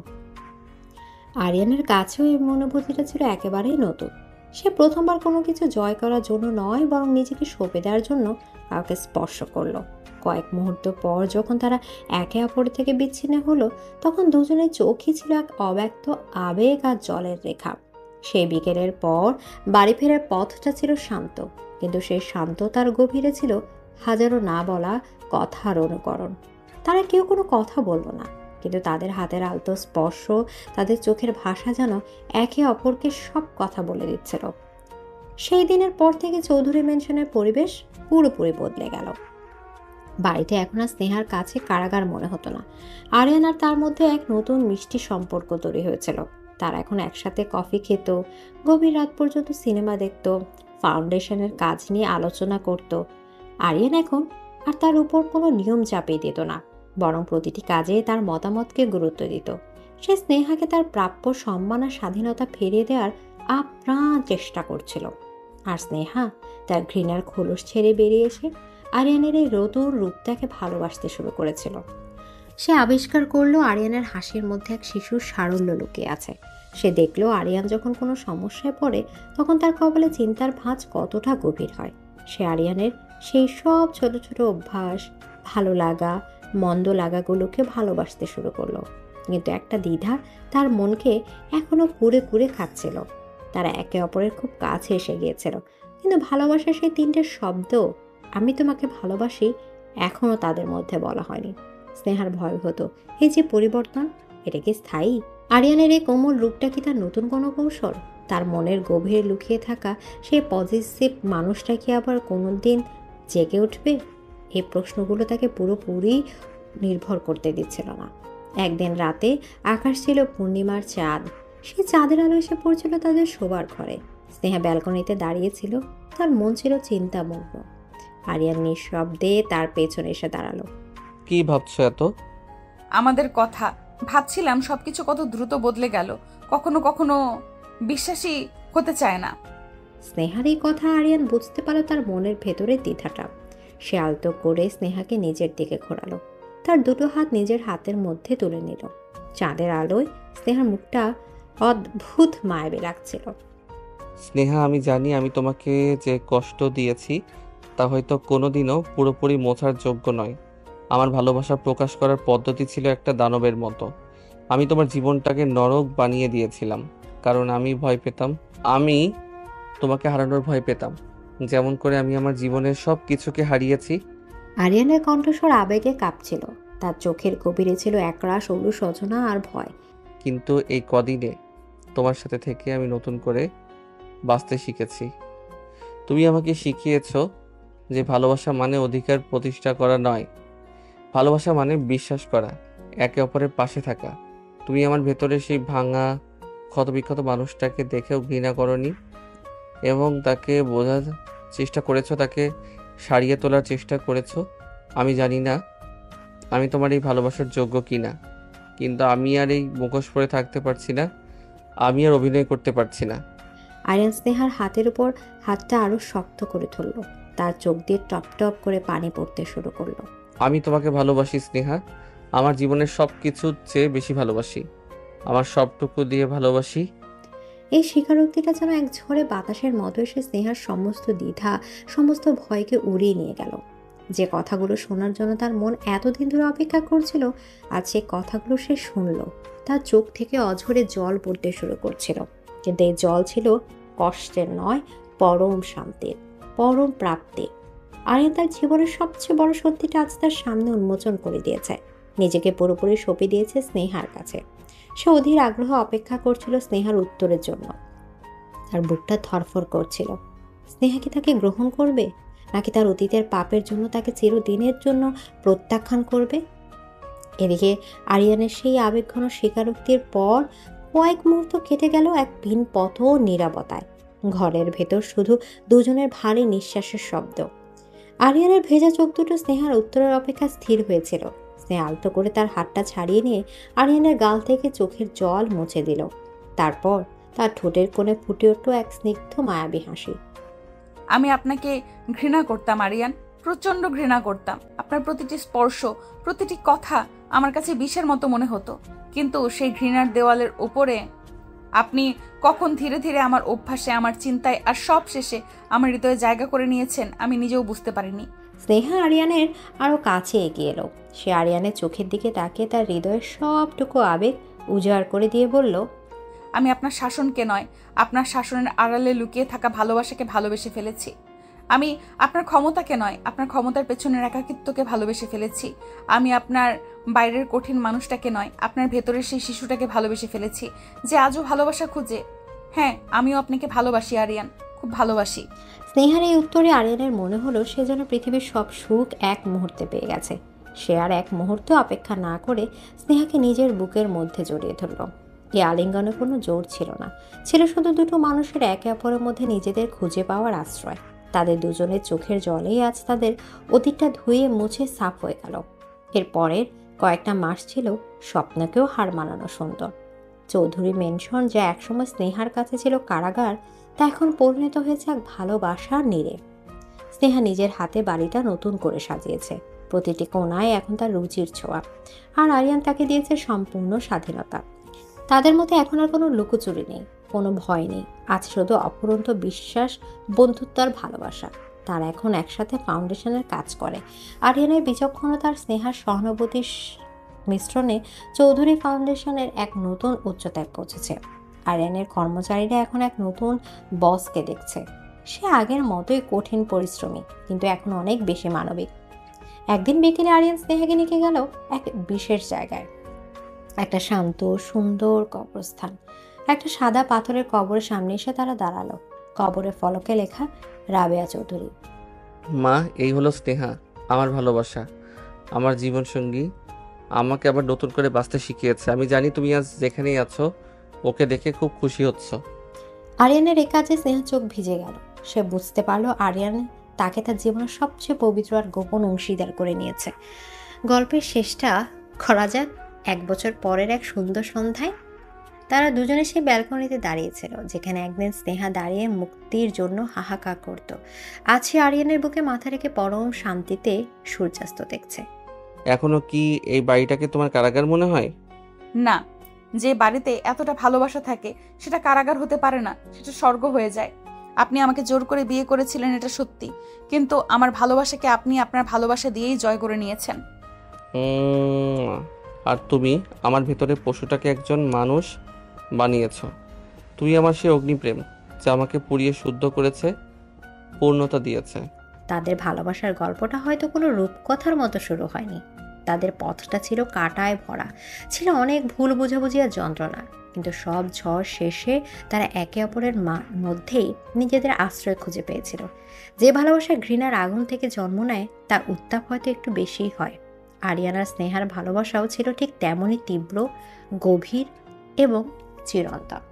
আরিয়ানের কাছেও এই অনুভূতিটা ছিল একেবারেই নতুন। সে প্রথমবার কোনো কিছু জয় করার জন্য নয়, বরং নিজেকে সঁপে দেওয়ার জন্য কাউকে স্পর্শ করলো। কয়েক মুহূর্ত পর যখন তারা একে অপরের থেকে বিচ্ছিন্ন হলো, তখন দুজনের চোখই ছিল এক অব্যক্ত আবেগ আর জলের রেখা। সেই বিকেলের পর বাড়ি ফেরার পথটা ছিল শান্ত, কিন্তু সেই শান্ততার গভীরে ছিল হাজারো না বলা কথার অনুকরণ। তারা কেউ কোনো কথা বলল না, কিন্তু তাদের হাতের আলতো স্পর্শ, তাদের চোখের ভাষা যেন একে অপরকে সব কথা বলে দিচ্ছিল। সেই দিনের পর থেকে চৌধুরী ম্যানশনের পরিবেশ পুরোপুরি বদলে গেল। বাড়িতে এখন আর স্নেহার কাছে কারাগার মনে হতো না। আরিয়ান আর তার মধ্যে এক নতুন মিষ্টি সম্পর্ক তৈরি হয়েছিল। তারা এখন একসাথে কফি খেত, গভীর রাত পর্যন্ত সিনেমা দেখত, ফাউন্ডেশনের কাজ নিয়ে আলোচনা করত। আরিয়ান এখন আর তার উপর কোনো নিয়ম চাপিয়ে দিত না, বরং প্রতিটি কাজে তার মতামতকে গুরুত্ব দিত। সে স্নেহাকে তার প্রাপ্য সম্মান আর স্বাধীনতা ফিরিয়ে দেওয়ার আপ্রাণ চেষ্টা করছিল। আর স্নেহা তার ঘৃণার খোলস ছেড়ে বেরিয়ে এসে আরিয়ানের এই রোদুর রূপটাকে ভালোবাসতে শুরু করেছিল। সে আবিষ্কার করলো আরিয়ানের হাসির মধ্যে এক শিশুর সারল্য লুকিয়ে আছে। সে দেখলো আরিয়ান যখন কোনো সমস্যায় পড়ে তখন তার কপালে চিন্তার ভাঁজ কতটা গভীর হয়। সে আরিয়ানের সেই সব ছোট ছোট অভ্যাস, ভালো লাগা মন্দ লাগাগুলোকে ভালোবাসতে শুরু করলো। কিন্তু একটা দ্বিধা তার মনকে এখনো কুড়ে কুড়ে খাচ্ছিল। তারা একে অপরের খুব কাছে এসে গিয়েছিল, কিন্তু ভালোবাসার সেই তিনটে শব্দ, আমি তোমাকে ভালোবাসি, এখনো তাদের মধ্যে বলা হয়নি। স্নেহার ভয় হতো, এই যে পরিবর্তন, এটা কি স্থায়ী? আরিয়ানের এই কোমল রূপটা কি তার নতুন কোনো কৌশল? তার মনের গভীরে লুকিয়ে থাকা সেই পজিটিভ মানুষটা কি আবার কোনোদিন জেগে উঠবে? এই প্রশ্নগুলো তাকে পুরোপুরি নির্ভর করতে দিচ্ছিল না। একদিন রাতে আকাশ ছিল পূর্ণিমার চাঁদ। সেই চাঁদের আলো এসে পড়ছিল তাদের শোবার ঘরে। স্নেহা ব্যালকনিতে দাঁড়িয়েছিল, তার মন ছিল চিন্তামগ্ন। আরিয়ান নিঃশব্দে তার পেছনে এসে দাঁড়ালো। কি ভাবছো এত? আমাদের কথা ভাবছিলাম, সবকিছু কত দ্রুত বদলে গেল, কখনো কখনো বিশ্বাসই হতে চায় না। স্নেহার এই কথা আরিয়ান বুঝতে পারল তার মনের ভেতরে দ্বিধাটা। সে আলতো করে স্নেহাকে নিজের দিকে ঘোরালো, তার দুটো হাত নিজের হাতের মধ্যে তুলে নিল। চাঁদের আলোয় স্নেহার মুখটা অদ্ভুত মায়াবী লাগছিল। স্নেহা, আমি জানি আমি তোমাকে যে কষ্ট দিয়েছি তা হয়তো কোনোদিনও পুরোপুরি মোছার যোগ্য নয়। আমার ভালোবাসা প্রকাশ করার পদ্ধতি ছিল একটা দানবের মতো। আমি তোমার জীবনটাকে নরক বানিয়ে দিয়েছিলাম, কারণ আমি ভয় পেতাম, আমি তোমাকে হারানোর ভয় পেতাম, যেমন করে আমি আমার জীবনের সব কিছুকে হারিয়েছি। আরিয়ানের কণ্ঠস্বর আবেগে কাঁপছিল, তার চোখের গভীরে ছিল একরাশ অনুশোচনা আর ভয়। কিন্তু এই কদিনে তোমার সাথে থেকে আমি নতুন করে বাঁচতে শিখেছি। তুমি আমাকে শিখিয়েছো যে ভালোবাসা মানে অধিকার প্রতিষ্ঠা করা নয়, ভালোবাসা মানে বিশ্বাস করা, একে অপরের পাশে থাকা। তুমি আমার ভেতরে সেই ভাঙা ক্ষতবিক্ষত মানুষটাকে দেখেও ঘৃণা করনি এবং তাকে বোঝার চেষ্টা করেছো, তাকে সারিয়ে তোলার চেষ্টা করেছো। আমি জানি না আমি তোমার এই ভালোবাসার যোগ্য কিনা, কিন্তু আমি আর এই মুখোশ পরে থাকতে পারছি না, আমি আর অভিনয় করতে পারছি না। আরিয়ান স্নেহার হাতের উপর হাতটা আরো শক্ত করে ধরল, তার চোখ দিয়ে টপ টপ করে পানি পড়তে শুরু করলো। আমি তোমাকে ভালোবাসি স্নেহা, আমার জীবনের সব কিছুর চেয়ে বেশি ভালোবাসি, আমার সবটুকু দিয়ে ভালোবাসি। এই স্বীকারোক্তিটা যেন এক ঝড়ে বাতাসের মতো এসে স্নেহার সমস্ত দ্বিধা, সমস্ত ভয়কে উড়িয়ে নিয়ে গেল। যে কথাগুলো শোনার জন্য তার মন এতদিন ধরে অপেক্ষা করছিল, আজ সে কথাগুলো সে শুনল। তার চোখ থেকে অঝরে জল পড়তে শুরু করছিল, কিন্তু এই জল ছিল কষ্টের নয়, পরম শান্তির, পরম প্রাপ্তির। আরিয়ান তার জীবনের সবচেয়ে বড় সত্যিটা আজ তার সামনে উন্মোচন করে দিয়েছে, নিজেকে পুরোপুরি সঁপে দিয়েছে স্নেহার কাছে। সে অধীর আগ্রহ অপেক্ষা করছিল স্নেহার উত্তরের জন্য। তার বুকটা ধরফর করছিল। স্নেহা কি তাকে গ্রহণ করবে, নাকি তার অতীতের পাপের জন্য তাকে চিরদিনের জন্য প্রত্যাখ্যান করবে? এদিকে আরিয়ানের সেই আবেগঘন স্বীকারোক্তির পর কয়েক মুহূর্ত কেটে গেল এক ভিনপথ নীরবতায়। ঘরের ভেতর শুধু দুজনের ভারী নিঃশ্বাসের শব্দ। আরিয়ানের ভেজা চোখ দুটো স্নেহার উত্তরের অপেক্ষা স্থির হয়েছিল। স্নেহা আলতো করে তার হাতটা ছাড়িয়ে নিয়ে আরিয়ানের গাল থেকে চোখের জল মুছে দিল। তারপর তার ঠোঁটের কোণে ফুটে উঠল এক স্নিগ্ধ মায়াবী হাসি। আমি আপনাকে ঘৃণা করতাম আরিয়ান, প্রচন্ড ঘৃণা করতাম। আপনার প্রতিটি স্পর্শ, প্রতিটি কথা আমার কাছে বিষের মতো মনে হতো। কিন্তু সেই ঘৃণার দেওয়ালের উপরে আপনি কখন ধীরে ধীরে আমার অভ্যাসে, আমার চিন্তায় আর সব শেষে আমার হৃদয়ে জায়গা করে নিয়েছেন আমি নিজেও বুঝতে পারিনি। স্নেহা আরিয়ানের আরো কাছে এগিয়ে এলো। সে আরিয়ানের চোখের দিকে তাকিয়ে তার হৃদয়ের সবটুকু আবেগ উজাড় করে দিয়ে বলল, আমি আপনার শাসনকে নয়, আপনার শাসনের আড়ালে লুকিয়ে থাকা ভালোবাসাকে ভালোবেসে ফেলেছি। আমি আপনার ক্ষমতাকে নয়, আপনার ক্ষমতার পেছনের একাকিত্বকে ভালোবেসে ফেলেছি। আমি আপনার বাইরের কঠিন মানুষটাকে নয়, আপনার ভেতরের সেই শিশুটাকে ভালোবেসে ফেলেছি, যে আজও ভালোবাসা খুঁজে। হ্যাঁ, আমিও আপনাকে ভালোবাসি আরিয়ান, খুব ভালোবাসি। স্নেহার এই উত্তরে আরিয়ানের মনে হলো সে যেন পৃথিবীর সব সুখ এক মুহূর্তে পেয়ে গেছে। সে আর এক মুহূর্ত অপেক্ষা না করে স্নেহাকে নিজের বুকের মধ্যে জড়িয়ে ধরল। এই আলিঙ্গনে কোনো জোর ছিল না, ছিল শুধু দুটো মানুষের একে অপরের মধ্যে নিজেদের খুঁজে পাওয়ার আশ্রয়। তাদের দুজনের চোখের জলেই আজ তাদের অতীতটা ধুয়ে মুছে সাফ হয়ে গেল। এরপরের কয়েকটা মাস ছিল স্বপ্নকেও হার মানানো সুন্দর। চৌধুরী মেনশন যা একসময় স্নেহার কাছে ছিল কারাগার, তা এখন পরিণত হয়েছে এক ভালোবাসার নীড়ে। স্নেহা নিজের হাতে বাড়িটা নতুন করে সাজিয়েছে, প্রতিটি কোণায় এখন তার রুচির ছোঁয়া। আর আরিয়ান তাকে দিয়েছে সম্পূর্ণ স্বাধীনতা। তাদের মধ্যে এখন আর কোনো লুকোচুরি নেই, কোনো ভয় নেই, আছে শুধু অফুরন্ত বিশ্বাস, বন্ধুত্ব আর ভালোবাসা। তারা এখন একসাথে ফাউন্ডেশনের কাজ করে। আরিয়ানের বিচক্ষণতার স্নেহার সহানুভূতির মিশ্রণে চৌধুরী ফাউন্ডেশনের এক নতুন উচ্চতায় পৌঁছেছে। আরিয়ানের কর্মচারীরা এখন এক নতুন বসকে দেখছে। সে আগের মতোই কঠিন পরিশ্রমী, কিন্তু এখন অনেক বেশি মানবিক। একদিন বিকেলে আরিয়ান স্নেহাকে নিয়ে গেল এক বিশেষ জায়গায়, একটা শান্ত সুন্দর কবরস্থান। একটা সাদা পাথরের কবরের সামনে এসে তারা দাঁড়ালো। কবরের ফলকে লেখা রাবেয়া চৌধুরী। মা, এই হলো স্নেহা, আমার ভালোবাসা, আমার জীবনসঙ্গী। আমাকে আবার নতুন করে বাঁচতে শিখিয়েছে। আমি জানি তুমি আজ যেখানেই আছো ওকে দেখে খুব খুশি হচ্ছ। আরিয়ানের এই কাজে স্নেহা চোখ ভিজে গেল। সে বুঝতে পারলো আরিয়ান তাকে তার জীবনের সবচেয়ে পবিত্র আর গোপন অংশীদার করে নিয়েছে। গল্পের শেষটা করা যাক 1 বছর পরের এক সুন্দর সন্ধ্যায়। তারা দুজনে সেই ব্যালকনিতে দাঁড়িয়েছিল, যেখানে একদিন স্নেহা দাঁড়িয়ে মুক্তির জন্য হাহাকার করত। আজ সে আরিয়ানের বুকে মাথা রেখে পরম শান্তিতে সূর্যাস্ত দেখছে। এখনো কি এই বাড়িটাকে তোমার কারাগার মনে হয়? না, যে বাড়িতে এতটা ভালোবাসা থাকে সেটা কারাগার হতে পারে না, সেটা স্বর্গ হয়ে যায়। আপনি আমাকে জোর করে বিয়ে করেছিলেন, এটা সত্যি, কিন্তু আমার ভালোবাসাকে আপনি আপনার ভালোবাসা দিয়েই জয় করে নিয়েছেন। আর তুমি আমার ভেতরে পশুটাকে একজন মানুষ বানিয়েছ। তুই আমার সে অগ্নিপ্রেম যা আমাকে পুড়িয়ে শুদ্ধ করেছে, পূর্ণতা দিয়েছে। তাদের ভালোবাসার গল্পটা হয়তো কোনো রূপকথার মতো শুরু হয়নি। তাদের পথটা ছিল কাঁটায় ভরা, ছিল অনেক ভুল বোঝাবুঝি আর যন্ত্রণা, কিন্তু সব ঝড় শেষে তারা একে অপরের মধ্যেই নিজেদের আশ্রয় খুঁজে পেয়েছিল। যে ভালোবাসা ঘৃণার আগুন থেকে জন্ম নেয় তার উত্তাপ হয়তো একটু বেশিই হয়। আরিয়ান আর স্নেহার ভালোবাসাও ছিল ঠিক তেমনই তীব্র, গভীর এবং চিরন্তন।